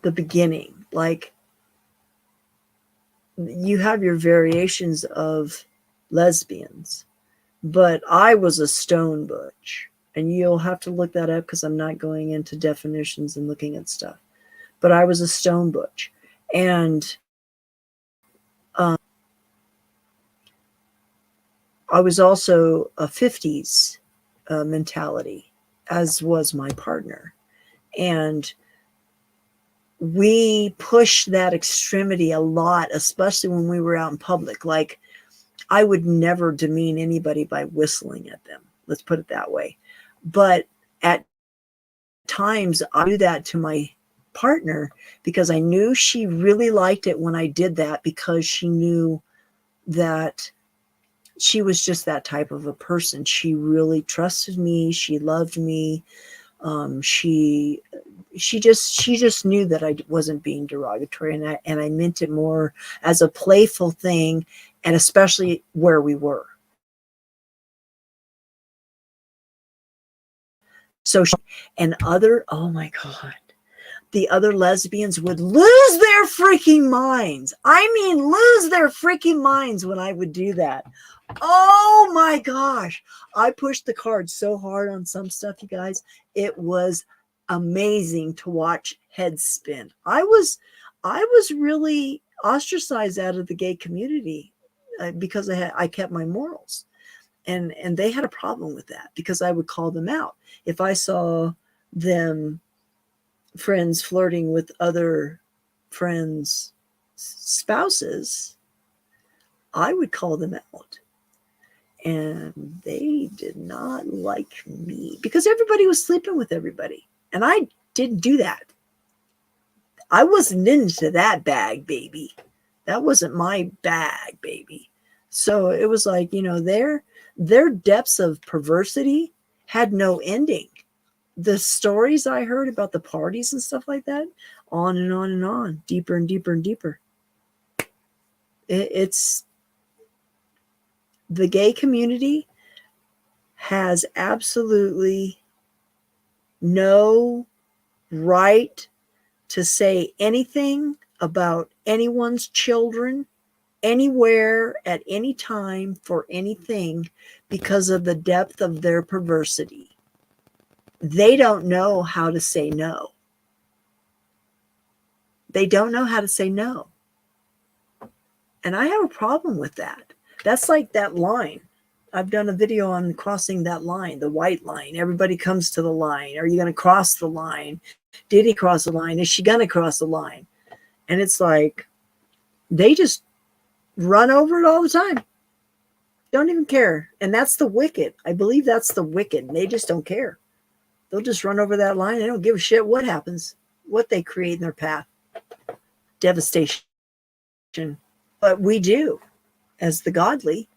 the beginning. Like, you have your variations of lesbians, but I was a stone butch, and you'll have to look that up because I'm not going into definitions and looking at stuff, but I was a stone butch. And I was also a 50s mentality, as was my partner. And we push that extremity a lot, especially when we were out in public. Like, I would never demean anybody by whistling at them. Let's put it that way. But at times I do that to my partner because I knew she really liked it when I did that, because she knew that she was just that type of a person. She really trusted me. She loved me. She just knew that I wasn't being derogatory, and I meant it more as a playful thing, and especially where we were. So and other, oh my God, the other lesbians would lose their freaking minds. I mean, lose their freaking minds when I would do that. Oh my gosh. I pushed the cards so hard on some stuff, you guys. It was amazing to watch heads spin. I was really ostracized out of the gay community because I kept my morals. And they had a problem with that because I would call them out. If I saw them friends flirting with other friends' spouses, I would call them out. And they did not like me because everybody was sleeping with everybody. And I didn't do that. I wasn't into that bag, baby. That wasn't my bag, baby. So it was like, their depths of perversity had no ending. The stories I heard about the parties and stuff like that, on and on and on, deeper and deeper and deeper. It's the gay community has absolutely no right to say anything about anyone's children anywhere at any time for anything because of the depth of their perversity. They don't know how to say no. They don't know how to say no. And I have a problem with that. That's like that line. I've done a video on crossing that line, the white line. Everybody comes to the line. Are you going to cross the line? Did he cross the line? Is she going to cross the line? And it's like, they just run over it all the time. Don't even care. And that's the wicked. I believe that's the wicked. They just don't care. They'll just run over that line. They don't give a shit what happens, what they create in their path. Devastation. But we do, as the godly,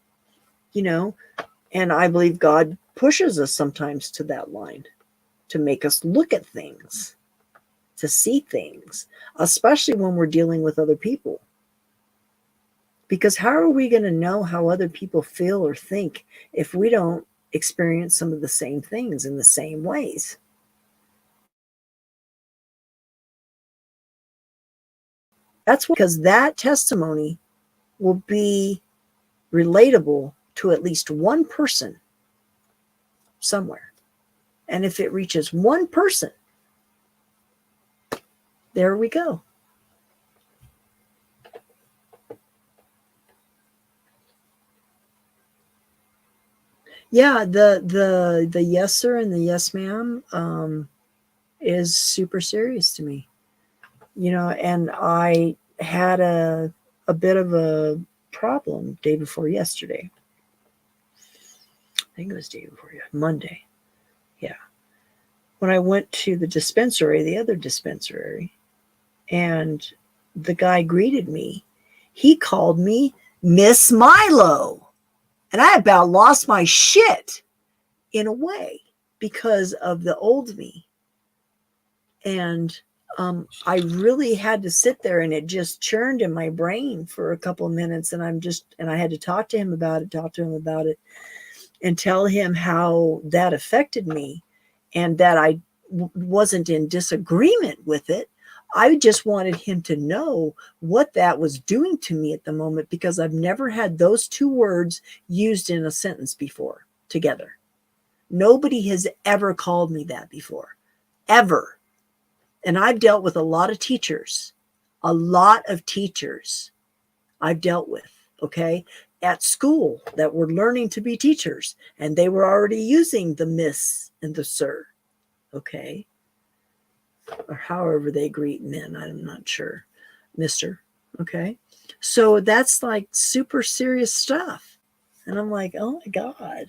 and I believe God pushes us sometimes to that line to make us look at things, to see things, especially when we're dealing with other people. Because how are we going to know how other people feel or think if we don't experience some of the same things in the same ways? That's because that testimony will be relatable to at least one person somewhere. And if it reaches one person, there we go. Yeah, the yes sir and the yes ma'am is super serious to me. And I had a bit of a problem day before yesterday. I think it was day before Monday. Yeah. When I went to the dispensary, the other dispensary, and the guy greeted me, he called me Miss Milo. And I about lost my shit in a way because of the old me. And I really had to sit there, and it just churned in my brain for a couple of minutes. And I had to talk to him about it, and tell him how that affected me, and that I wasn't in disagreement with it. I just wanted him to know what that was doing to me at the moment, because I've never had those two words used in a sentence before together. Nobody has ever called me that before, ever. And I've dealt with a lot of teachers I've dealt with, okay, at school that were learning to be teachers, and they were already using the miss and the sir, okay? or however they greet men. I'm not sure. Mr. Okay. So that's like super serious stuff. And I'm like, oh my God,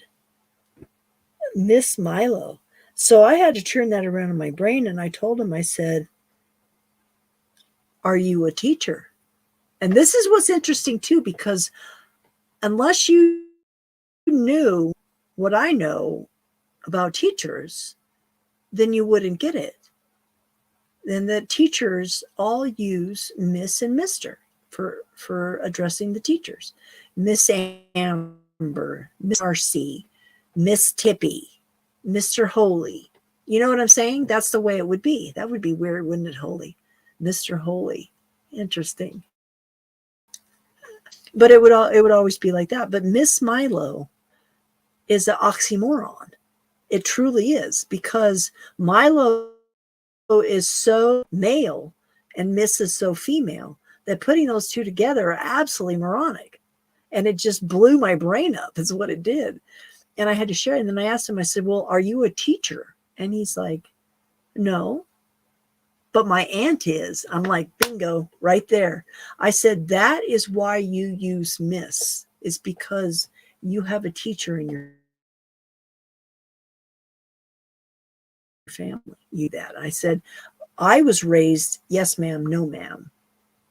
Miss Milo. So I had to turn that around in my brain. And I told him, I said, are you a teacher? And this is what's interesting too, because unless you knew what I know about teachers, then you wouldn't get it. Then the teachers all use Miss and Mr. for addressing the teachers. Miss Amber, Miss RC, Miss Tippy, Mr. Holy. You know what I'm saying? That's the way it would be. That would be weird, wouldn't it, Holy? Mr. Holy. Interesting. But it would always be like that. But Miss Milo is an oxymoron. It truly is, because Milo is so male and Miss is so female that putting those two together are absolutely moronic. And it just blew my brain up, is what it did. And I had to share it. And then I asked him, I said, well, are you a teacher? And he's like, no, but my aunt is. I'm like, bingo, right there. I said, that is why you use Miss, is because you have a teacher in your family. You that. I said, I was raised, yes, ma'am, no, ma'am.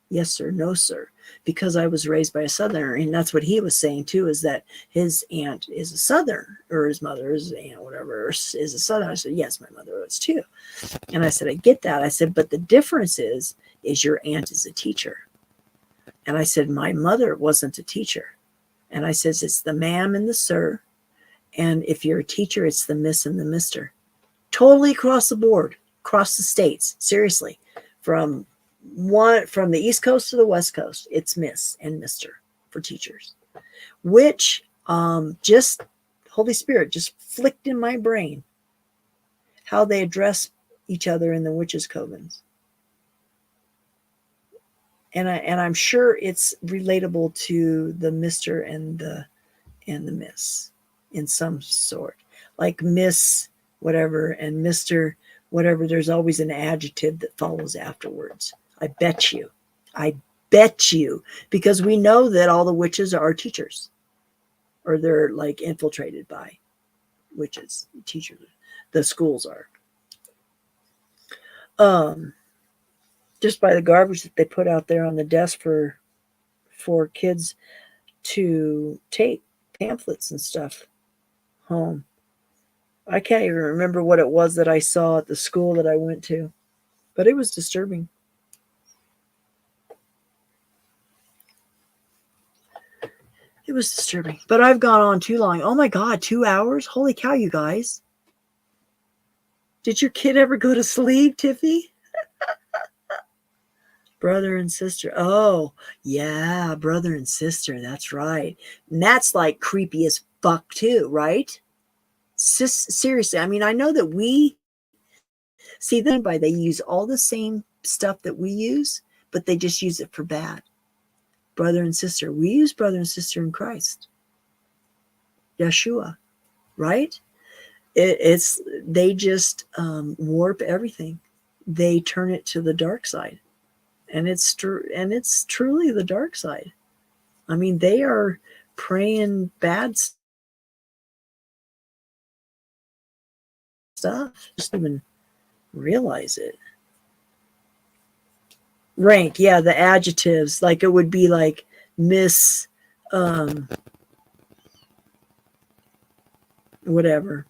Yes, sir, no, sir. Because I was raised by a Southerner. And that's what he was saying too, is that his aunt is a Southerner, or his mother is an aunt, whatever, is a Southerner. I said, yes, my mother was too. And I said, I get that. I said, but the difference is your aunt is a teacher. And I said, my mother wasn't a teacher. And I says, it's the ma'am and the sir. And if you're a teacher, it's the miss and the mister. Totally across the board, across the states. Seriously. From the East Coast to the West Coast, it's Miss and Mister for teachers, which just Holy Spirit just flicked in my brain how they address each other in the witches' covens. And I'm sure it's relatable to the Mister and the Miss in some sort, like Miss whatever and Mister whatever. There's always an adjective that follows afterwards. I bet you, because we know that all the witches are teachers, or they're like infiltrated by witches, teachers. The schools are. Just by the garbage that they put out there on the desk for kids to take pamphlets and stuff home. I can't even remember what it was that I saw at the school that I went to, but it was disturbing. It was disturbing, but I've gone on too long. Oh my God, 2 hours? Holy cow, you guys. Did your kid ever go to sleep, Tiffy? Brother and sister. Oh, yeah, brother and sister. That's right. And that's like creepy as fuck too, right? Seriously. I mean, I know that we see them by they use all the same stuff that we use, but they just use it for bad. Brother and sister. We use brother and sister in Christ. Yeshua, right? It's they just warp everything. They turn it to the dark side, and it's truly the dark side. I mean, they are praying bad stuff. Just even realize it. Rank, yeah, the adjectives, like it would be like Miss whatever.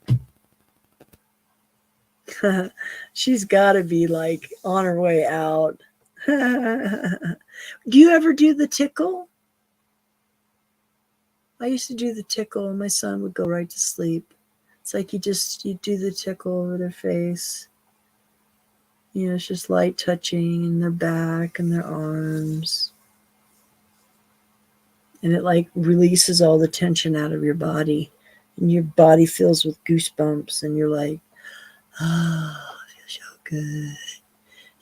She's got to be like on her way out. Do you ever do the tickle? I used to do the tickle and my son would go right to sleep. It's like you do the tickle over their face. You know, it's just light touching in their back and their arms. And it like releases all the tension out of your body. And your body fills with goosebumps and you're like, oh, it feels so good.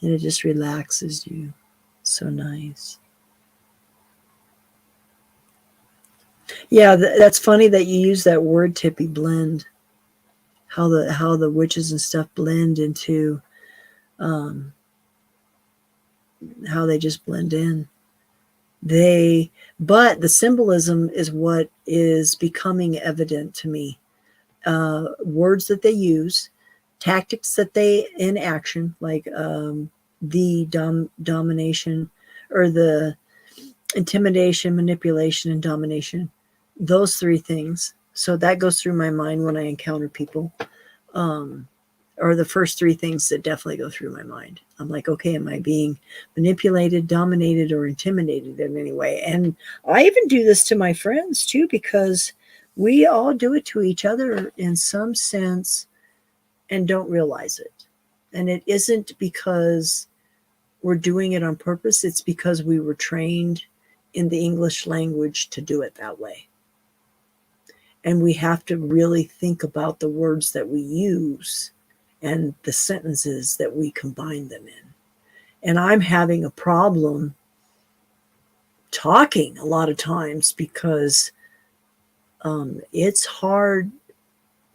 And it just relaxes you. So nice. Yeah, that's funny that you use that word, Tippy, blend. How the witches and stuff blend into How they just blend in. But the symbolism is what is becoming evident to me. Words that they use, tactics that they in action, like the domination or the intimidation, manipulation, and domination. Those three things. So that goes through my mind when I encounter people. Or the first three things that definitely go through my mind. I'm like, okay, am I being manipulated, dominated, or intimidated in any way? And I even do this to my friends too, because we all do it to each other in some sense and don't realize it. And it isn't because we're doing it on purpose. It's because we were trained in the English language to do it that way. And we have to really think about the words that we use and the sentences that we combine them in. And I'm having a problem talking a lot of times because it's hard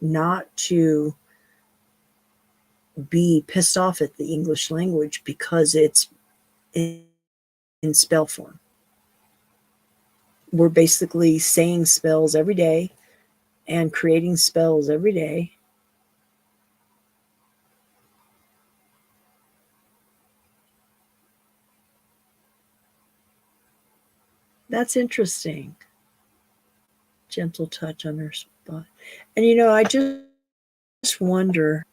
not to be pissed off at the English language because it's in spell form. We're basically saying spells every day and creating spells every day. That's interesting. Gentle touch on her spot. And I just wonder,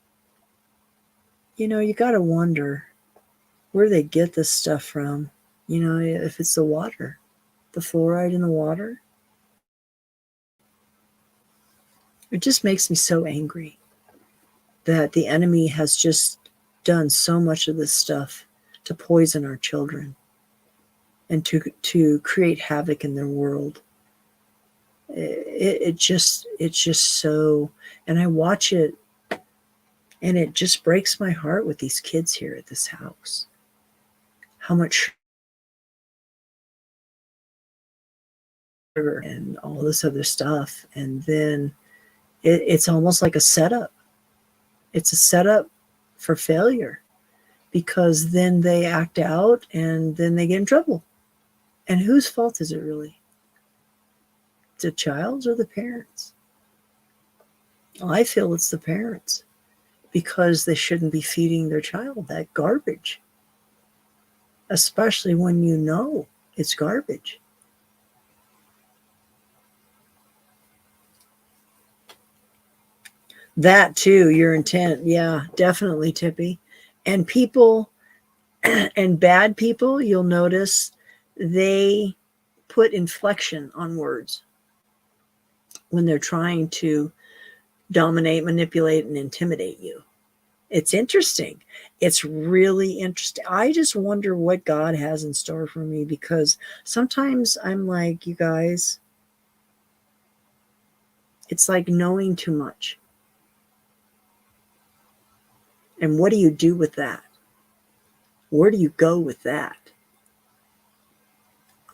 you got to wonder where they get this stuff from. If it's the water, the fluoride in the water. It just makes me so angry that the enemy has just done so much of this stuff to poison our children and to create havoc in their world. It's just so, and I watch it and it just breaks my heart with these kids here at this house. How much sugar and all this other stuff. And then it's almost like a setup. It's a setup for failure because then they act out and then they get in trouble. And whose fault is it really? The child's or the parents? I feel it's the parents because they shouldn't be feeding their child that garbage, especially when you know it's garbage. That too, your intent. Yeah, definitely, Tippy. And people and bad people, you'll notice they put inflection on words when they're trying to dominate, manipulate, and intimidate you. It's interesting. It's really interesting. I just wonder what God has in store for me because sometimes I'm like, you guys, it's like knowing too much. And what do you do with that? Where do you go with that?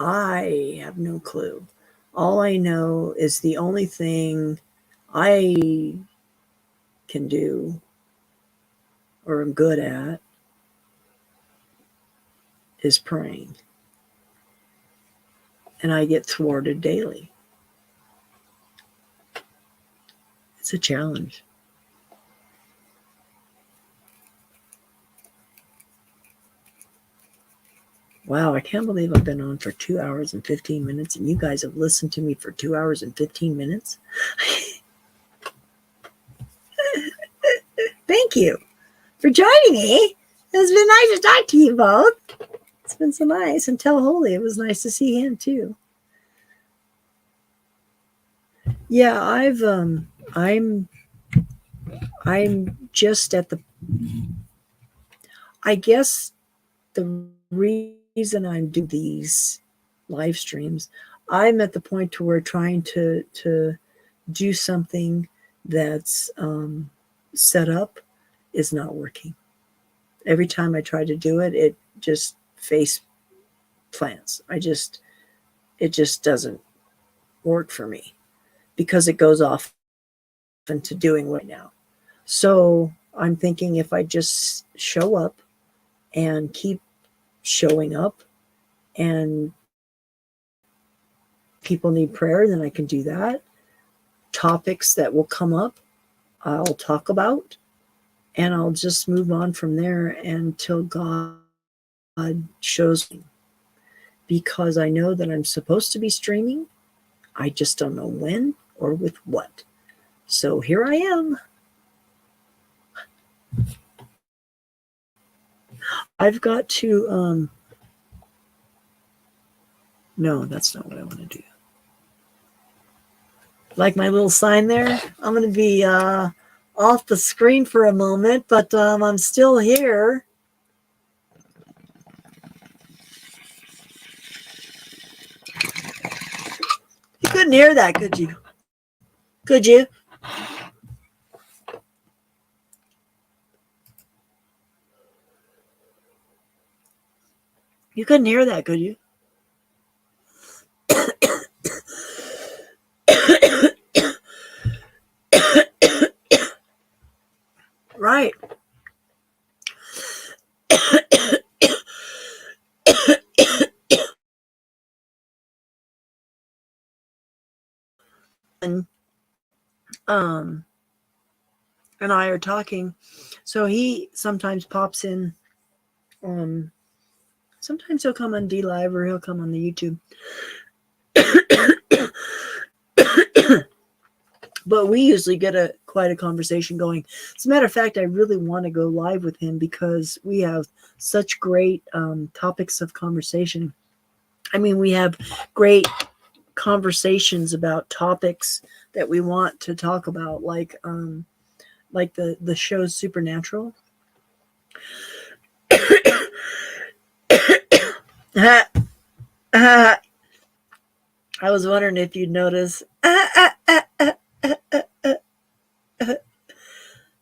I have no clue. All I know is the only thing I can do or am good at is praying. And I get thwarted daily. It's a challenge. Wow, I can't believe I've been on for 2 hours and 15 minutes and you guys have listened to me for 2 hours and 15 minutes. Thank you for joining me. It's been nice to talk to you both. It's been so nice. And tell Holy it was nice to see him too. Yeah, I'm just at the, I guess the reason I'm doing these live streams, I'm at the point to where trying to do something that's set up is not working. Every time I try to do it, it just face plants. It just doesn't work for me because it goes off into doing right now. So I'm thinking if I just show up and keep showing up. And people need prayer, then I can do that. Topics that will come up, I'll talk about, and I'll just move on from there until God shows me. Because I know that I'm supposed to be streaming. I just don't know when or with what. So here I am. I've got to, no, that's not what I want to do. Like my little sign there, I'm going to be off the screen for a moment, but I'm still here. You couldn't hear that, could you? Could you? You couldn't hear that, could you? Right. And and I are talking, so he sometimes pops in. Sometimes he'll come on D Live or he'll come on the YouTube. But we usually get quite a conversation going. As a matter of fact, I really want to go live with him because we have such great topics of conversation. I mean, we have great conversations about topics that we want to talk about, like the show's Supernatural. I was wondering if you'd notice.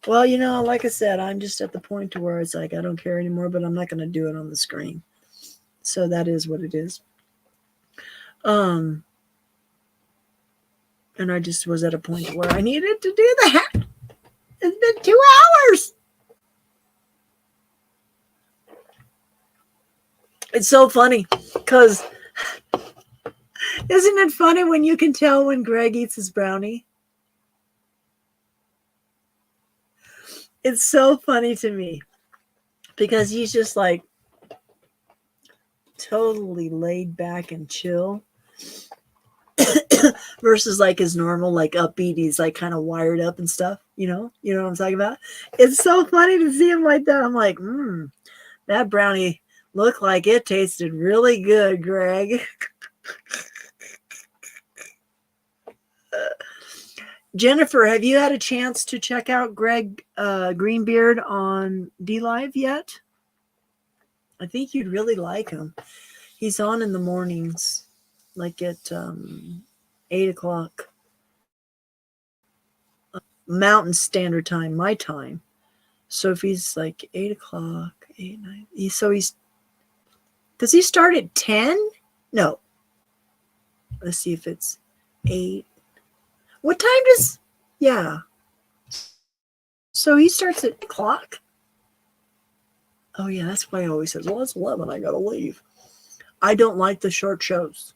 Well, you know, like I said, I'm just at the point to where it's like I don't care anymore, but I'm not going to do it on the screen. So that is what it is. And I just was at a point where I needed to do that. It's been 2 hours. It's so funny because isn't it funny when you can tell when Greg eats his brownie? It's so funny to me because he's just like totally laid back and chill versus like his normal like upbeat. He's like kind of wired up and stuff, you know what I'm talking about? It's so funny to see him like that. I'm like, that brownie looked like it tasted really good, Greg. Jennifer, have you had a chance to check out Greg Greenbeard on D Live yet? I think you'd really like him. He's on in the mornings, like at 8 o'clock Mountain Standard Time, my time. So if he's like 8 o'clock, 8, 9, does he start at 10? No. Let's see if it's 8. What time does, yeah. So he starts at 8 o'clock? Oh, yeah, that's why he always says, well, it's 11, I gotta leave. I don't like the short shows.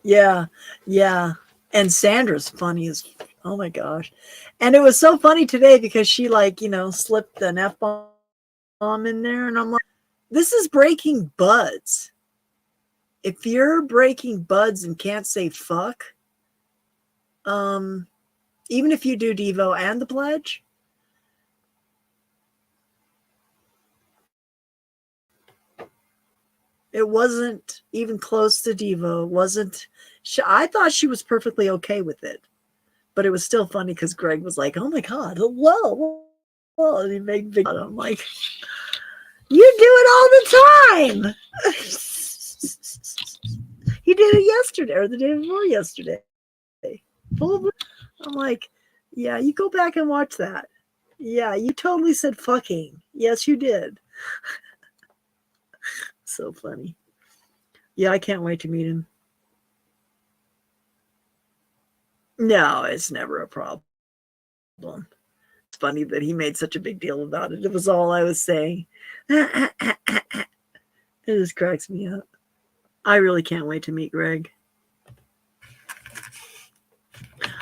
Yeah. And Sandra's funny as, oh my gosh. And it was so funny today because she slipped an F-bomb in there. And I'm like, this is breaking buds. If you're breaking buds and can't say fuck, even if you do Devo and the pledge, it wasn't even close to Devo. I thought she was perfectly okay with it. But it was still funny because Greg was like, oh my God, whoa. And he made big. I'm like, you do it all the time. He did it yesterday or the day before yesterday. I'm like, yeah, you go back and watch that. Yeah, you totally said fucking. Yes, you did. So funny. Yeah, I can't wait to meet him. No, it's never a problem. It's funny that he made such a big deal about it. It was all I was saying. It just cracks me up. I really can't wait to meet Greg.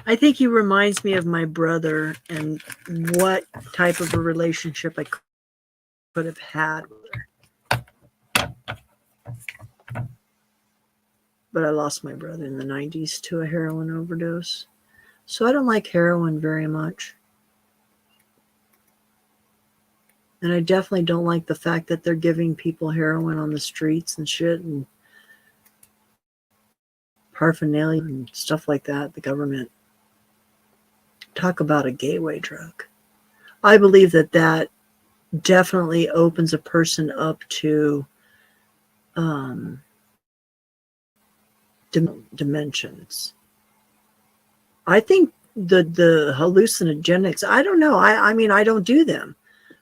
I think he reminds me of my brother and what type of a relationship I could have had with her. But I lost my brother in the 90s to a heroin overdose. So I don't like heroin very much. And I definitely don't like the fact that they're giving people heroin on the streets and shit and paraphernalia and stuff like that, the government. Talk about a gateway drug. I believe that that definitely opens a person up to dimensions. I think the hallucinogenics, I don't know. I mean, I don't do them.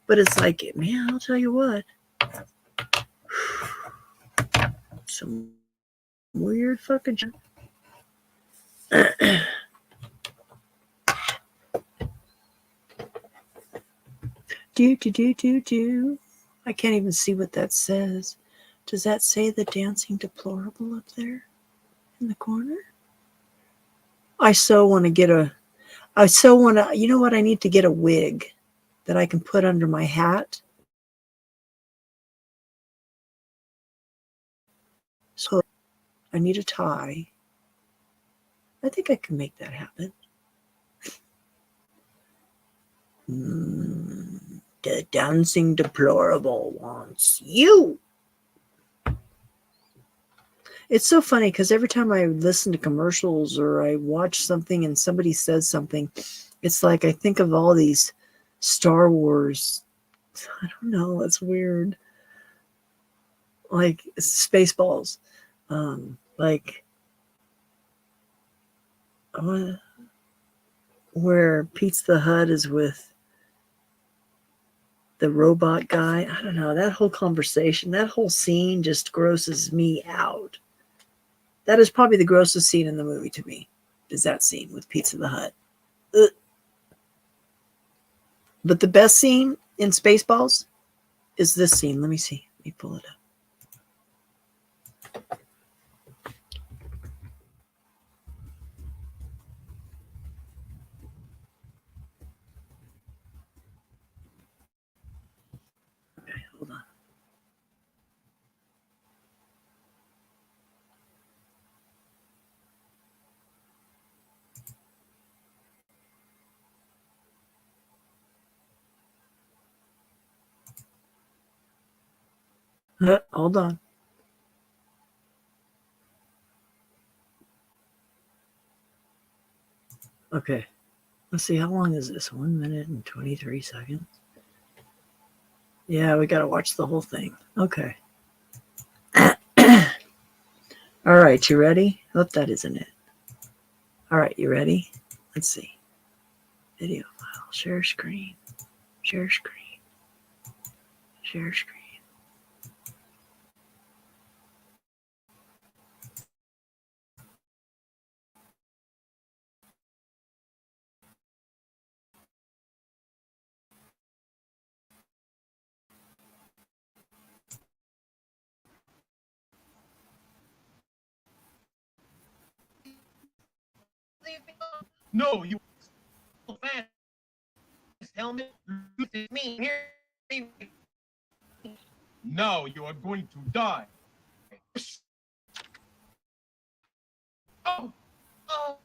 But it's like, man, I'll tell you what. Some weird fucking do. I can't even see what that says. Does that say the dancing deplorable up there in the corner? I so want to get a, you know what? I need to get a wig that I can put under my hat. So I need a tie. I think I can make that happen. The dancing deplorable wants you. It's so funny because every time I listen to commercials or I watch something and somebody says something, it's like I think of all these Star Wars. I don't know. It's weird. Like Spaceballs. Like where Pizza the Hut is with the robot guy. I don't know. That whole conversation, that whole scene just grosses me out. That is probably the grossest scene in the movie to me, is that scene with Pizza the Hut. Ugh. But the best scene in Spaceballs is this scene. Let me see. Let me pull it up. Okay, hold on. Hold on. Okay. Let's see. How long is this? 1 minute and 23 seconds. Yeah, we got to watch the whole thing. Okay. All right. You ready? Oh, that isn't it. All right. You ready? Let's see. Video file. Share screen. Share screen. Share screen. No, you man. Helmet. Me here. Now you are going to die. Oh, oh.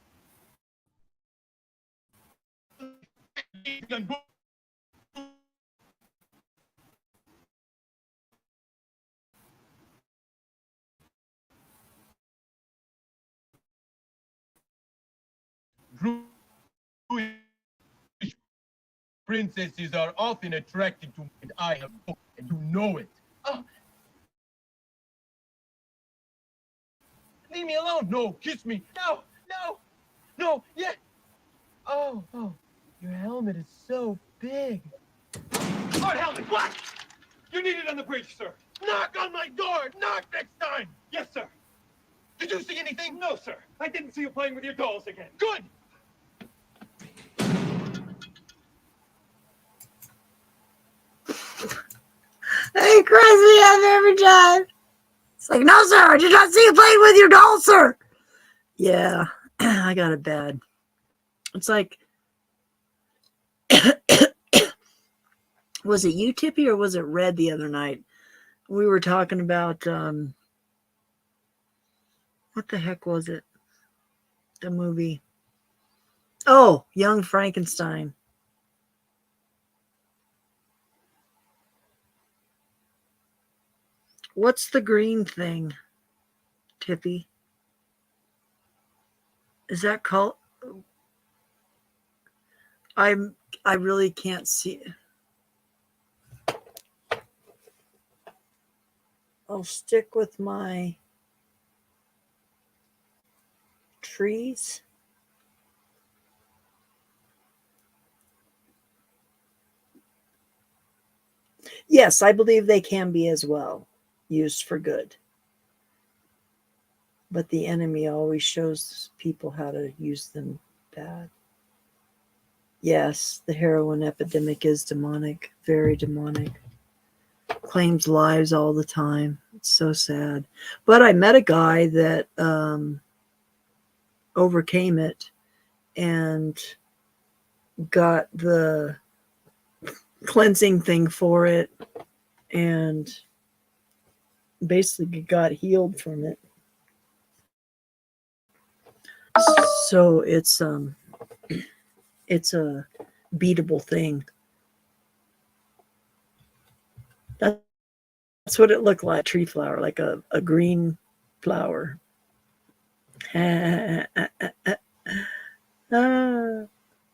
Princesses are often attracted to me, and I have, and you know it. Oh. Leave me alone. No, kiss me. No, no, no, yeah. Oh, your helmet is so big. Our helmet, what? You need it on the bridge, sir. Knock on my door. Knock next time. Yes, sir. Did you see anything? No, sir. I didn't see you playing with your dolls again. Good. Hey, crazy up every time. It's like, no, sir, I did not see you playing with your doll, sir. Yeah, I got it bad. It's like, was it you, Tippy, or was it Red the other night? We were talking about, what the heck was it? The movie. Oh, Young Frankenstein. What's the green thing, Tippy? Is that called? I really can't see it. I'll stick with my trees. Yes, I believe they can be as well used for good. But the enemy always shows people how to use them bad. Yes, the heroin epidemic is demonic, very demonic. Claims lives all the time. It's so sad. But I met a guy that overcame it and got the cleansing thing for it and basically got healed from it. So it's a beatable thing. That's what it looked like, tree flower, like a green flower. Ah,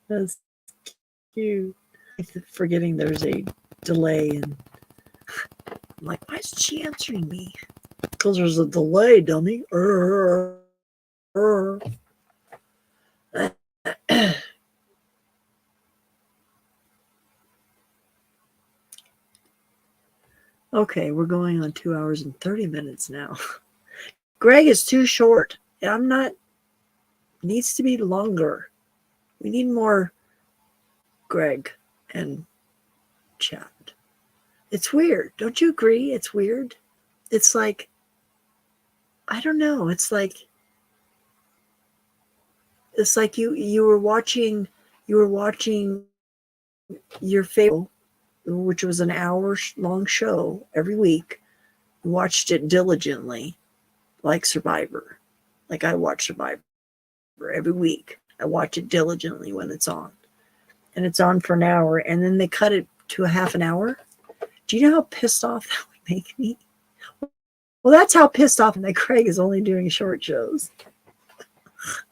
that's cute. Forgetting there's a delay, and I'm like, why isn't she answering me? Because there's a delay, dummy. Okay, we're going on 2 hours and 30 minutes now. Greg is too short. I'm not, needs to be longer. We need more Greg and chat. It's weird. Don't you agree? It's weird. It's like, I don't know. It's like you were watching your favorite, which was an hour-long show every week. You watched it diligently, like Survivor. Like I watch Survivor every week. I watch it diligently when it's on. And it's on for an hour, and then they cut it to a half an hour. Do you know how pissed off that would make me? Well, that's how pissed off that Greg is only doing short shows.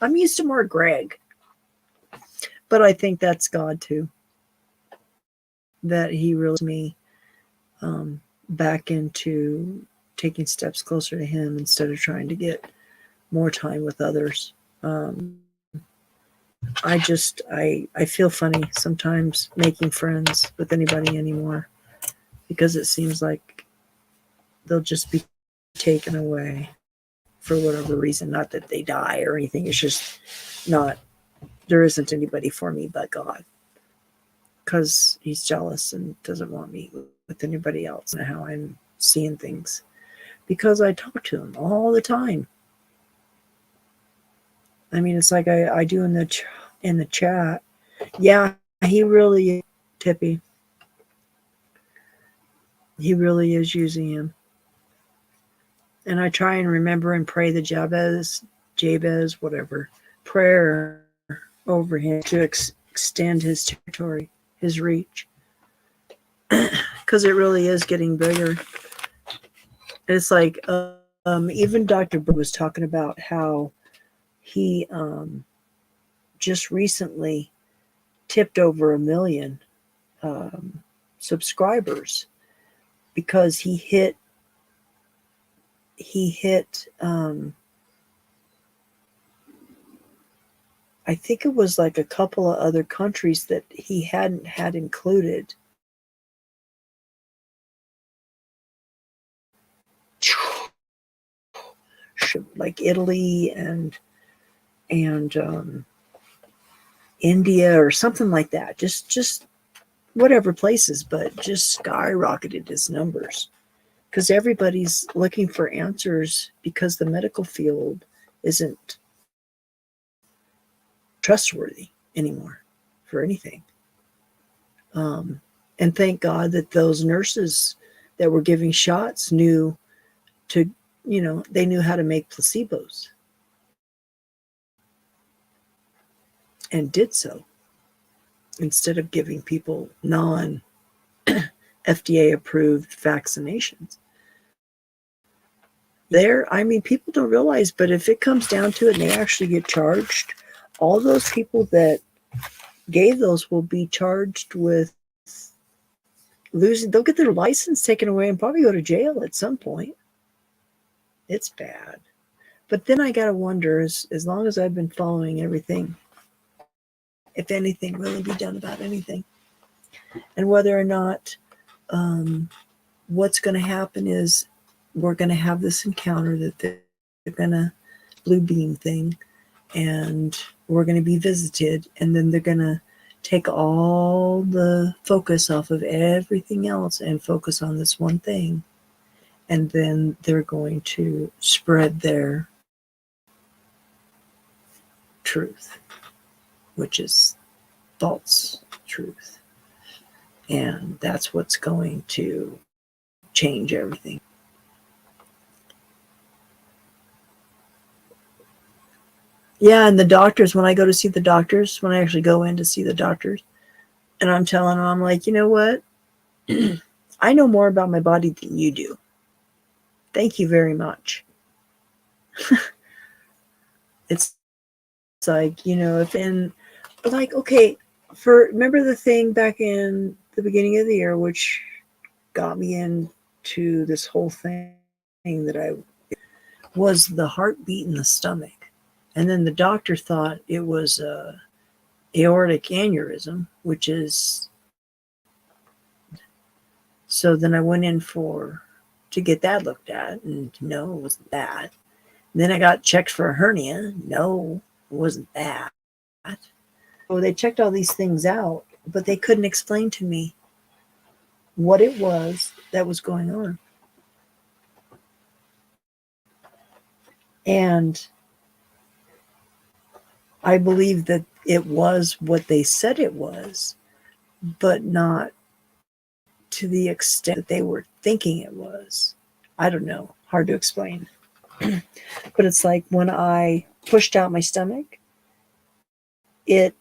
I'm used to more Greg. But I think that's God too. That he reels me back into taking steps closer to him instead of trying to get more time with others. I feel funny sometimes making friends with anybody anymore because it seems like they'll just be taken away for whatever reason. Not that they die or anything. It's just not, there isn't anybody for me but God. Because he's jealous and doesn't want me with anybody else and how I'm seeing things. Because I talk to him all the time. I mean, it's like I do in the chat. Yeah, he really is, Tippy. He really is using him. And I try and remember and pray the Jabez, whatever, prayer over him to extend his territory, his reach. Because it really is getting bigger. It's like even Dr. Bird was talking about how he just recently tipped over 1 million subscribers because he hit I think it was like a couple of other countries that he hadn't had included. like Italy and India or something like that. Just whatever places, but just skyrocketed its numbers because everybody's looking for answers because the medical field isn't trustworthy anymore for anything. And thank God that those nurses that were giving shots knew to, they knew how to make placebos and did so instead of giving people non FDA approved vaccinations. People don't realize, but if it comes down to it and they actually get charged, all those people that gave those will be charged with they'll get their license taken away and probably go to jail at some point. It's bad. But then I got to wonder, as long as I've been following everything, if anything really be done about anything. And whether or not what's going to happen is we're going to have this encounter that they're going to blue beam thing, and we're going to be visited, and then they're going to take all the focus off of everything else and focus on this one thing. And then they're going to spread their truth, which is false truth. And that's what's going to change everything. Yeah, and the doctors, when I go to see the doctors, when I actually go in to see the doctors, and I'm telling them, I'm like, you know what? I know more about my body than you do. Thank you very much. It's like, okay, remember the thing back in the beginning of the year, which got me into this whole thing that was the heartbeat in the stomach. And then the doctor thought it was aortic aneurysm, which is, so then I went in to get that looked at, and no, it wasn't that. And then I got checked for a hernia. No, it wasn't that. So they checked all these things out, but they couldn't explain to me what it was that was going on. And I believe that it was what they said it was, but not to the extent that they were thinking it was. I don't know. Hard to explain. But it's like when I pushed out my stomach, it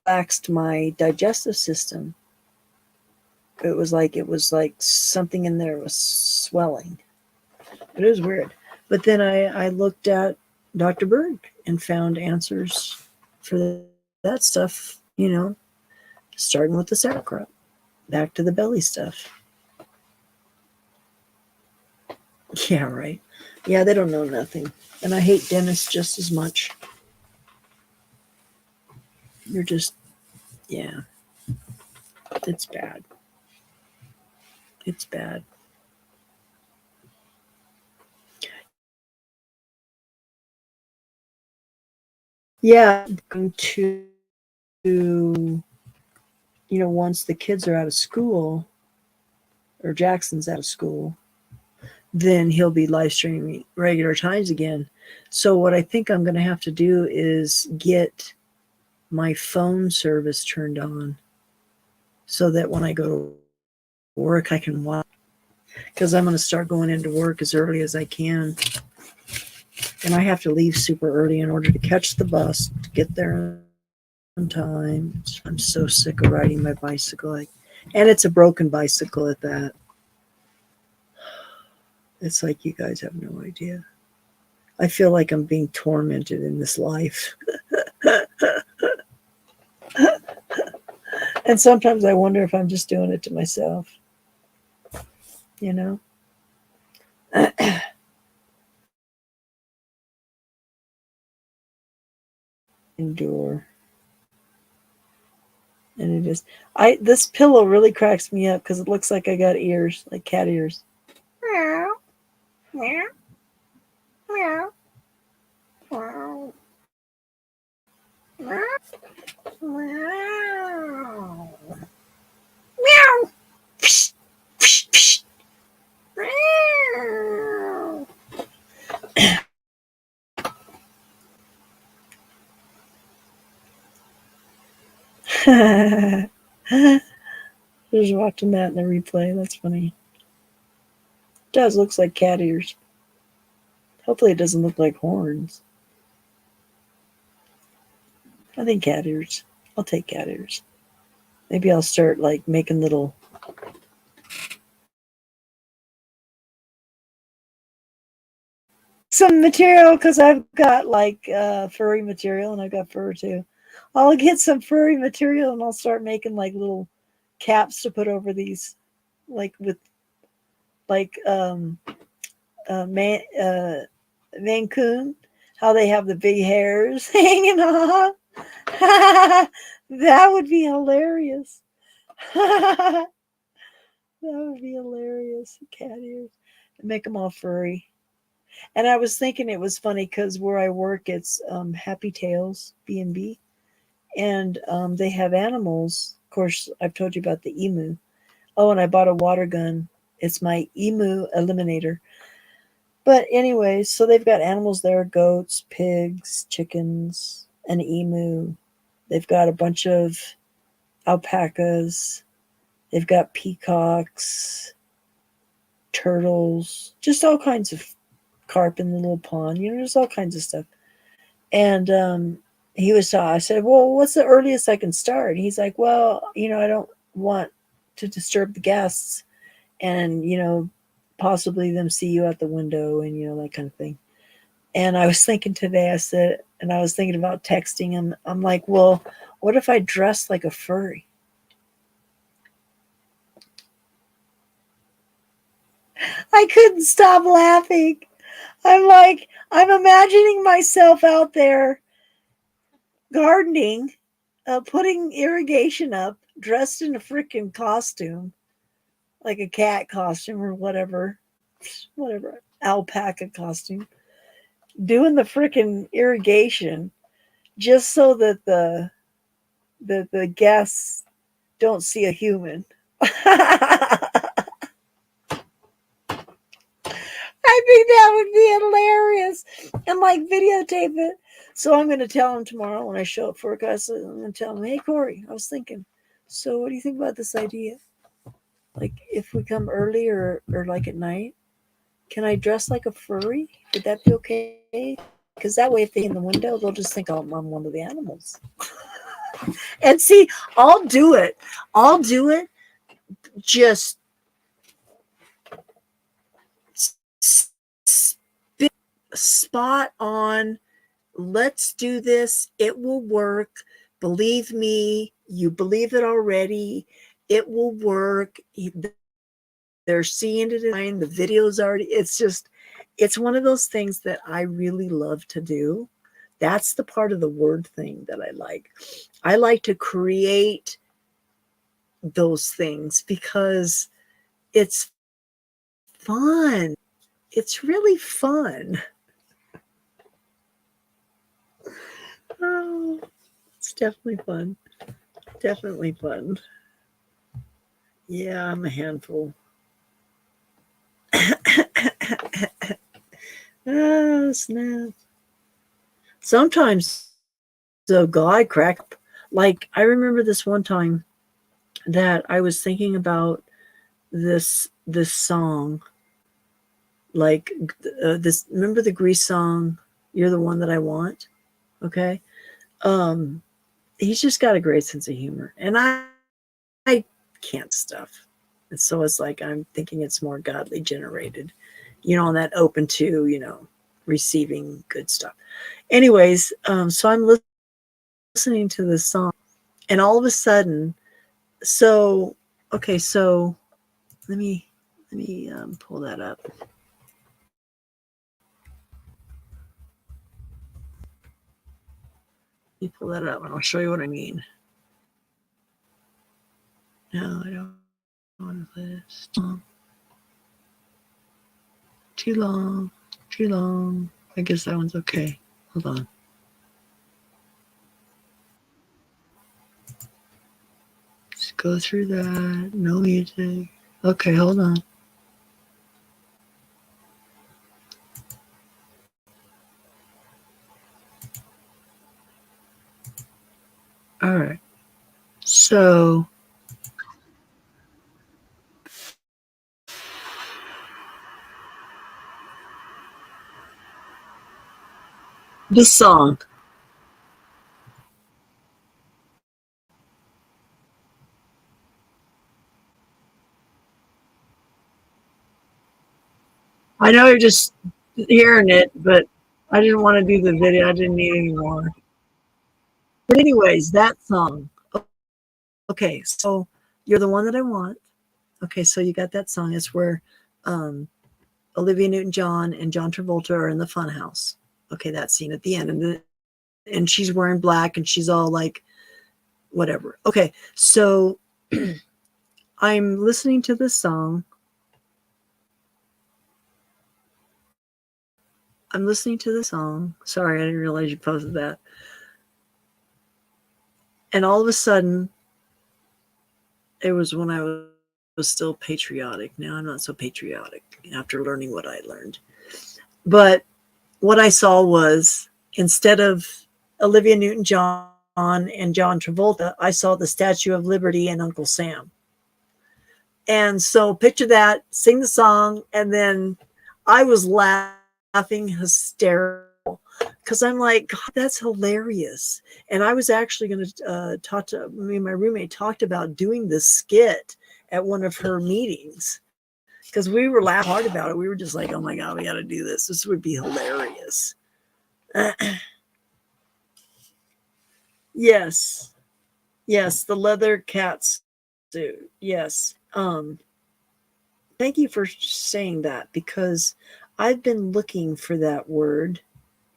relaxed my digestive system. It was like something in there was swelling. But it was weird. But then I looked at Dr. Berg and found answers for that stuff, starting with the sauerkraut, back to the belly stuff. Yeah, right. Yeah, they don't know nothing. And I hate dentists just as much. You're just, yeah. It's bad. It's bad. Yeah, going to, once the kids are out of school, or Jackson's out of school, then he'll be live streaming regular times again. So what I think I'm going to have to do is get my phone service turned on so that when I go to work, I can watch. Because I'm going to start going into work as early as I can. And I have to leave super early in order to catch the bus to get there on time. I'm so sick of riding my bicycle. And it's a broken bicycle at that. It's like you guys have no idea. I feel like I'm being tormented in this life. And sometimes I wonder if I'm just doing it to myself. Endure. And it is. This pillow really cracks me up because it looks like I got ears, like cat ears. Meow. Meow. Meow. Wow. Wow. Wow. Meow. Psh, psh, psh. Meow. Just watching that in the replay. That's funny. It does looks like cat ears. Hopefully it doesn't look like horns. I think cat ears. I'll take cat ears. Maybe I'll start like making little some material because I've got like furry material and I've got fur too. I'll get some furry material and I'll start making like little caps to put over these, like with like Mancoon, how they have the big hairs hanging off. That would be hilarious. That would be hilarious. Cat ears. Make them all furry. And I was thinking it was funny because where I work, it's Happy Tails B&B. And they have animals. Of course, I've told you about the emu. Oh, and I bought a water gun. It's my emu eliminator. But anyway, so they've got animals there, goats, pigs, chickens, an emu. They've got a bunch of alpacas. They've got peacocks, turtles, just all kinds of carp in the little pond. You know, there's all kinds of stuff. And he was I said, well, what's the earliest I can start? And he's like, well, you know, I don't want to disturb the guests and, you know, possibly them see you out the window and, you know, that kind of thing. And I was thinking today, I said, and I was thinking about texting him. I'm like, well, what if I dress like a furry? I couldn't stop laughing. I'm like, I'm imagining myself out there gardening, putting irrigation up, dressed in a freaking costume, like a cat costume or whatever, alpaca costume, doing the freaking irrigation just so that the guests don't see a human. I think that would be hilarious and like videotape it. So I'm going to tell him tomorrow when I show up for a class. I'm going to tell him, hey, Corey, I was thinking, so what do you think about this idea? Like if we come early or like at night, can I dress like a furry? Would that be okay? Because that way if they in the window, they'll just think, oh, I'm one of the animals. And see, I'll do it. I'll do it just spot on. Let's do this. It will work. Believe me, you believe it already. It will work. They're seeing it in the videos already. It's one of those things that I really love to do. That's the part of the word thing that I like. I like to create those things because it's fun. It's really fun. Oh, it's definitely fun. Definitely fun. Yeah, I'm a handful. Oh, snap. Sometimes the guy crack up. Like, I remember this one time that I was thinking about this song. Like, this, remember the Grease song, You're the One That I Want? Okay. He's just got a great sense of humor. And I can't stuff. And so it's like I'm thinking it's more godly generated, you know, and that open to, you know, receiving good stuff. Anyways, so I'm listening to this song, and all of a sudden, so okay, so let me pull that up. Let me pull that up, and I'll show you what I mean. No, I don't want to play this. Too long. I guess that one's okay. Hold on. Let's go through that. No music. Okay, hold on. All right. So this song. I know you're just hearing it, but I didn't want to do the video. I didn't need any more. But anyways, that song. Okay, so you're the one that I want. Okay, so you got that song. It's where Olivia Newton-John and John Travolta are in the funhouse. Okay, that scene at the end, and she's wearing black, and she's all like, whatever. Okay, so I'm listening to this song. I'm listening to the song. Sorry, I didn't realize you posted that. And all of a sudden, it was when I was still patriotic. Now I'm not so patriotic after learning what I learned. But what I saw was, instead of Olivia Newton-John and John Travolta, I saw the Statue of Liberty and Uncle Sam. And so picture that, sing the song, and then I was laughing hysterical because I'm like, God, that's hilarious. And I was actually going to talk to me and my roommate talked about doing this skit at one of her meetings because we were laughing hard about it. We were just like, oh my God, we got to do this. This would be hilarious. Yes. Yes, the leather cat suit. Yes. Thank you for saying that because I've been looking for that word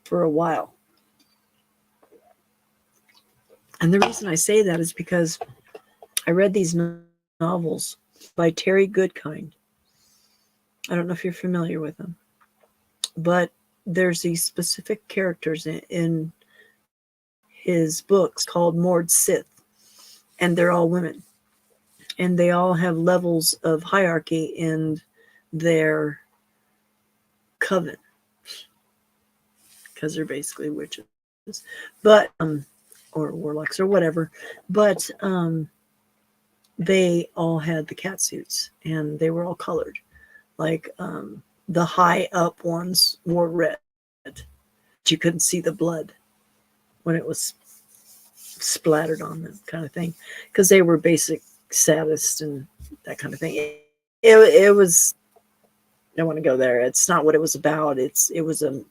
for a while. And the reason I say that is because I read these novels by Terry Goodkind. I don't know if you're familiar with them, but there's these specific characters in his books called Mord Sith, and they're all women. And they all have levels of hierarchy in their coven because they're basically witches, but or warlocks or whatever. But they all had the cat suits, and they were all colored. Like the high up ones wore red, but you couldn't see the blood when it was splattered on them, kind of thing, because they were basic sadists and that kind of thing. It was. I don't want to go there. It's not what it was about. It was a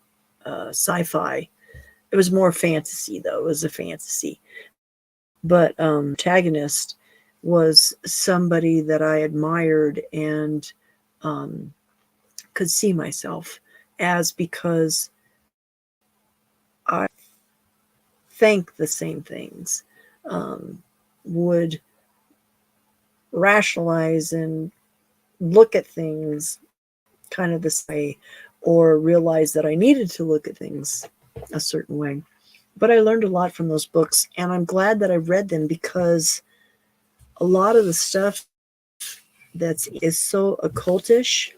sci-fi. It was more fantasy, though. It was a fantasy. But protagonist was somebody that I admired and could see myself as, because I think the same things, would rationalize and look at things kind of this way, or realize that I needed to look at things a certain way. But I learned a lot from those books, and I'm glad that I read them, because a lot of the stuff is so occultish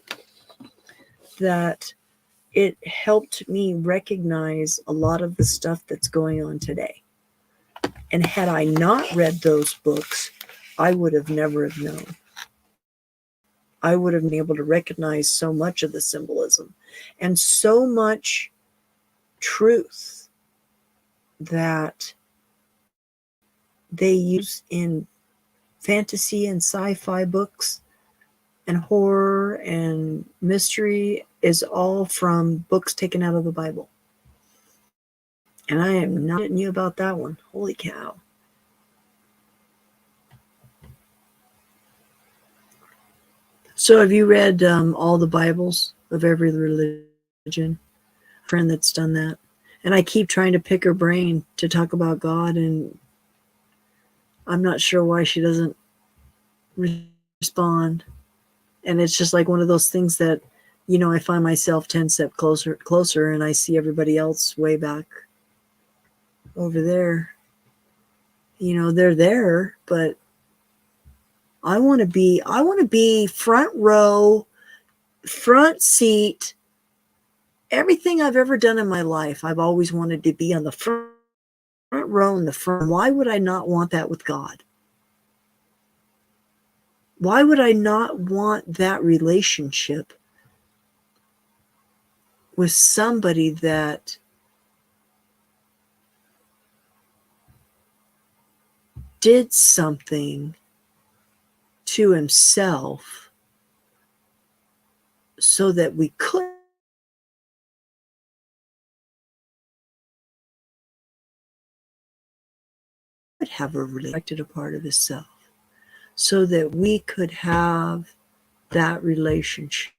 that it helped me recognize a lot of the stuff that's going on today. And had I not read those books, I would have never have known. I would have been able to recognize so much of the symbolism and so much truth that they use in fantasy and sci-fi books, and horror and mystery is all from books taken out of the Bible. And I am not kidding you about that one. Holy cow. So have you read all the Bibles of every religion? A friend that's done that. And I keep trying to pick her brain to talk about God, and I'm not sure why she doesn't respond. And it's just like one of those things that I find myself 10 steps closer, and I see everybody else way back over there. They're there, but I want to be front row, front seat. Everything I've ever done in my life, I've always wanted to be on the front row in the front. Why would I not want that with God? Why would I not want that relationship with somebody that did something to himself so that we could have a related a part of himself, so that we could have that relationship.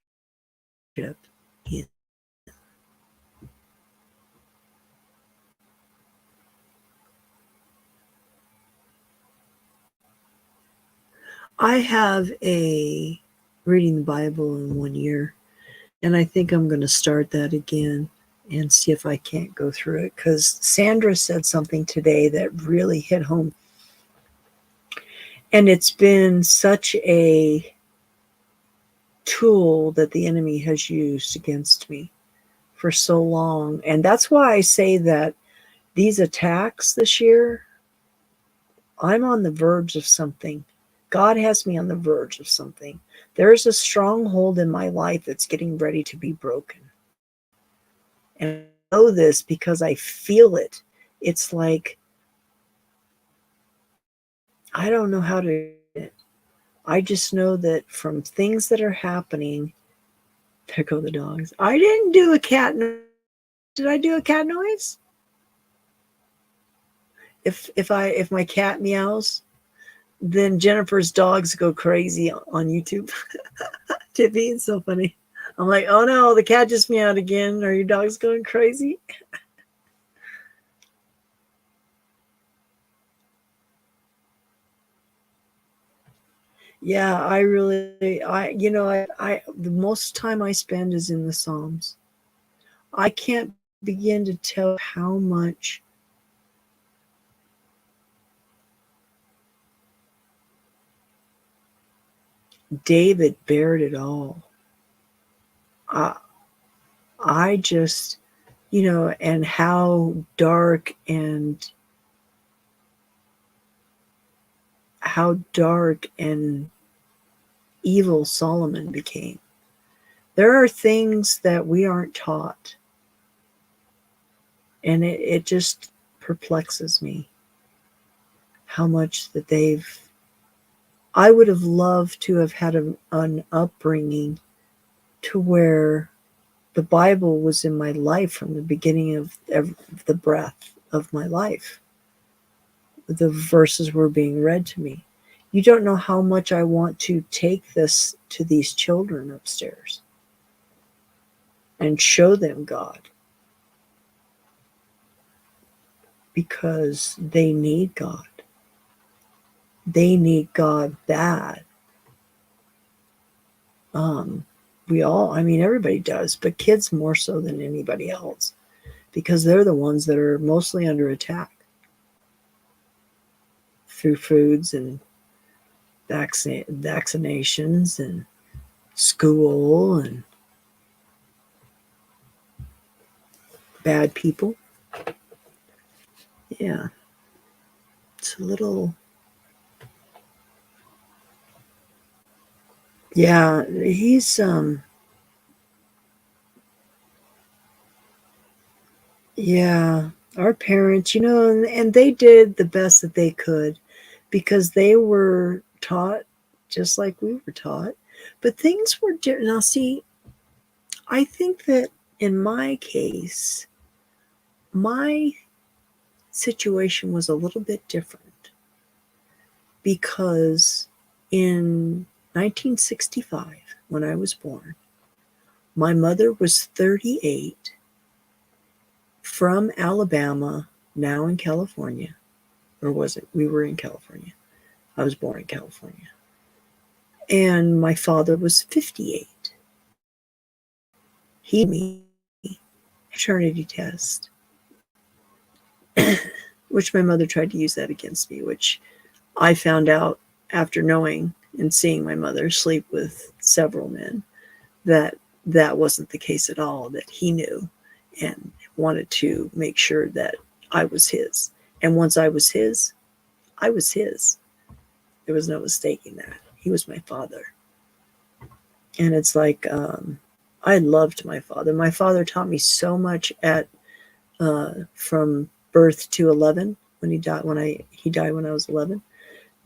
I have a reading the Bible in 1 year, and I think I'm going to start that again and see if I can't go through it, because Sandra said something today that really hit home. And it's been such a tool that the enemy has used against me for so long. And that's why I say that these attacks this year, I'm on the verge of something. God has me on the verge of something. There's a stronghold in my life that's getting ready to be broken. And I know this because I feel it. It's like, I don't know how to do it. I just know that from things that are happening, there go the dogs. I didn't do a cat noise. Did I do a cat noise? If my cat meows, then Jennifer's dogs go crazy on YouTube. Tippy, it's so funny. I'm like, oh no, the cat just meowed again. Are your dogs going crazy? Yeah, the most time I spend is in the Psalms. I can't begin to tell how much David bared it all. I just, and how dark and evil Solomon became. There are things that we aren't taught, and it just perplexes me how much that I would have loved to have had an upbringing to where the Bible was in my life from the beginning of the breath of my life. The verses were being read to me. You don't know how much I want to take this to these children upstairs and show them God, because they need God. They need God bad. Everybody does, but kids more so than anybody else, because they're the ones that are mostly under attack through foods and vaccinations and school and bad people. Yeah, it's a little. Yeah, he's yeah, our parents, and they did the best that they could, because they were taught just like we were taught, but things were different. Now, see, I think that in my case, my situation was a little bit different, because in 1965, when I was born, my mother was 38, from Alabama, now in California. Or was it? We were in California. I was born in California. And my father was 58. he me paternity test, which my mother tried to use that against me, which I found out after knowing and seeing my mother sleep with several men that that wasn't the case at all, that he knew and wanted to make sure that I was his. And once I was his, I was his. There was no mistaking that. He was my father. And it's like, I loved my father. My father taught me so much at from birth to 11 when he died. He died when I was 11.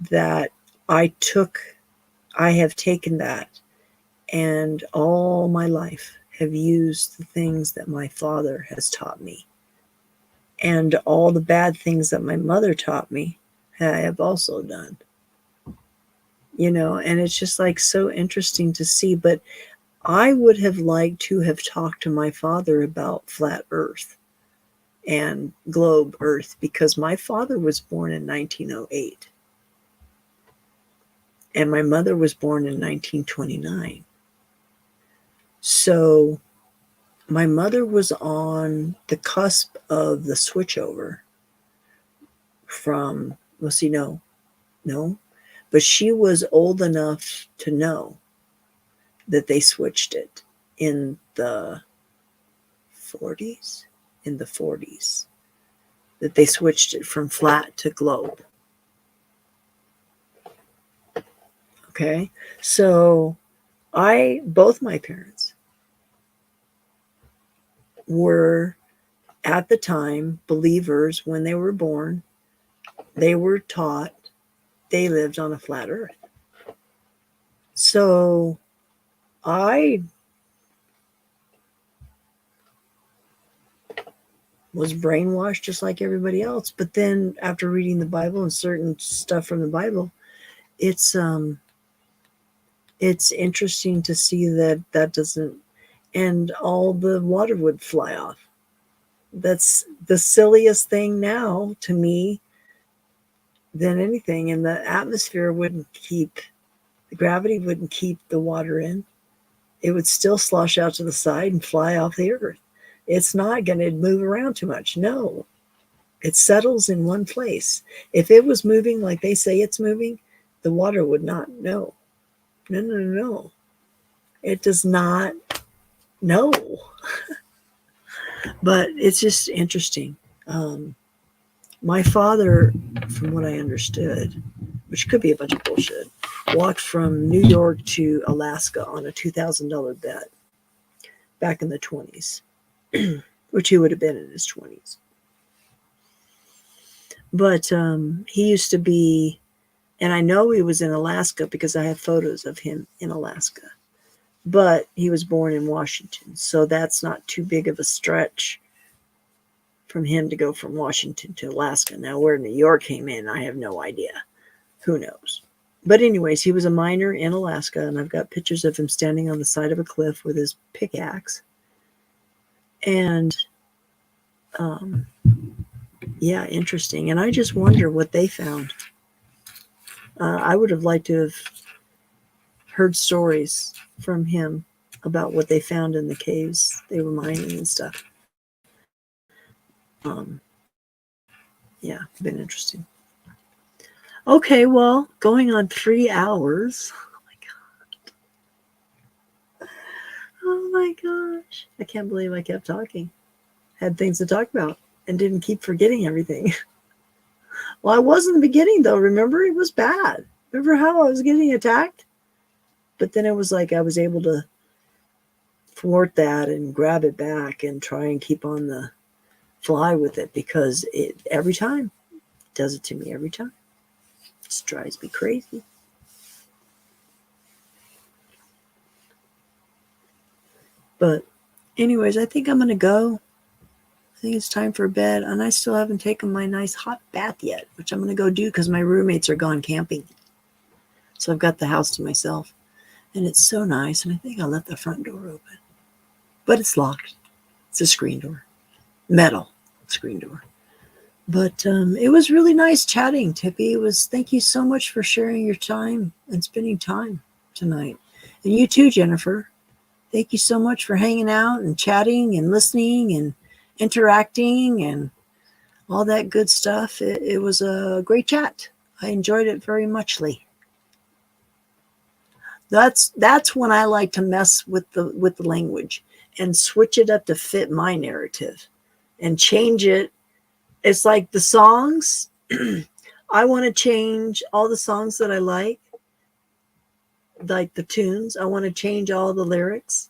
That I have taken that, and all my life have used the things that my father has taught me, and all the bad things that my mother taught me, I have also done. And it's just like so interesting to see. But I would have liked to have talked to my father about flat Earth and globe Earth, because my father was born in 1908 and my mother was born in 1929. So my mother was on the cusp of the switchover from, well, see, no, but she was old enough to know that they switched it in the 40s, that they switched it from flat to globe. Okay, so both my parents were at the time believers. When they were born, they were taught they lived on a flat earth. So I was brainwashed just like everybody else. But then after reading the Bible and certain stuff from the Bible, it's interesting to see that doesn't, and all the water would fly off. That's the silliest thing now to me than anything. And the atmosphere the gravity wouldn't keep the water in. It would still slosh out to the side and fly off the earth. It's not going to move around too much. No, it settles in one place. If it was moving like they say it's moving, the water would not know. No. It does not know. But it's just interesting. My father, from what I understood, which could be a bunch of bullshit, walked from New York to Alaska on a $2,000 bet back in the 20s, which he would have been in his 20s. But he used to be, and I know he was in Alaska because I have photos of him in Alaska, but he was born in Washington. So that's not too big of a stretch from him to go from Washington to Alaska. Now, where New York came in, I have no idea. Who knows? But anyways, he was a miner in Alaska, and I've got pictures of him standing on the side of a cliff with his pickaxe. And, yeah, interesting. And I just wonder what they found. I would have liked to have heard stories from him about what they found in the caves they were mining and stuff. Yeah, been interesting. Okay, well, going on 3 hours. Oh my gosh. I can't believe I kept talking. Had things to talk about and didn't keep forgetting everything. Well, I was in the beginning, though. Remember, it was bad. Remember how I was getting attacked? But then it was like I was able to thwart that and grab it back and try and keep on the fly with it, because every time it does it to me every time. It just drives me crazy. But anyways, I think I'm going to go. I think it's time for bed, and I still haven't taken my nice hot bath yet, which I'm going to go do because my roommates are gone camping. So I've got the house to myself, and it's so nice, and I think I left the front door open. But it's locked. It's a screen door. Metal screen door. But it was really nice chatting, Tippy. Thank you so much for sharing your time and spending time tonight. And you too, Jennifer. Thank you so much for hanging out and chatting and listening and interacting and all that good stuff. It was a great chat. I enjoyed it very muchly. That's when I like to mess with the language and switch it up to fit my narrative and change it. It's like the songs. I want to change all the songs that I like the tunes. I want to change all the lyrics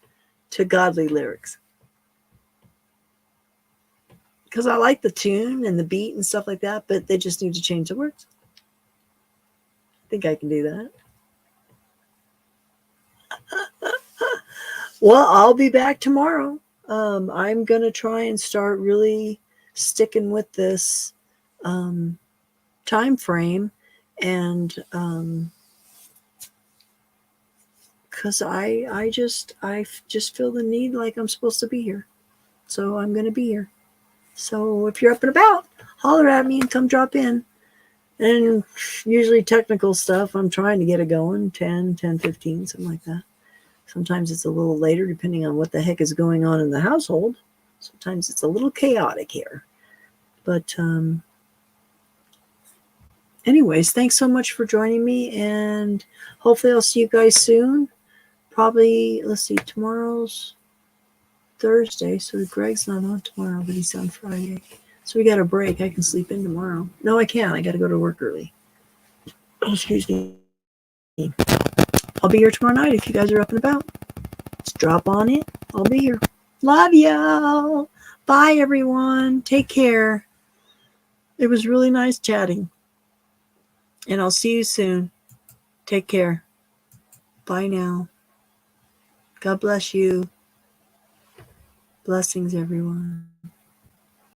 to godly lyrics. Because I like the tune and the beat and stuff like that, but they just need to change the words. I think I can do that. Well, I'll be back tomorrow. I'm going to try and start really sticking with this time frame, and because I just feel the need like I'm supposed to be here. So I'm going to be here. So if you're up and about, holler at me and come drop in. And usually technical stuff, I'm trying to get it going, 10:15, something like that. Sometimes it's a little later, depending on what the heck is going on in the household. Sometimes it's a little chaotic here. But anyways, thanks so much for joining me. And hopefully I'll see you guys soon. Probably, let's see, tomorrow's Thursday. So Greg's not on tomorrow, but he's on Friday. So we got a break. I can sleep in tomorrow. No, I can't. I got to go to work early. Oh, excuse me. I'll be here tomorrow night if you guys are up and about. Just drop on it. I'll be here. Love y'all. Bye, everyone. Take care. It was really nice chatting. And I'll see you soon. Take care. Bye now. God bless you. Blessings, everyone.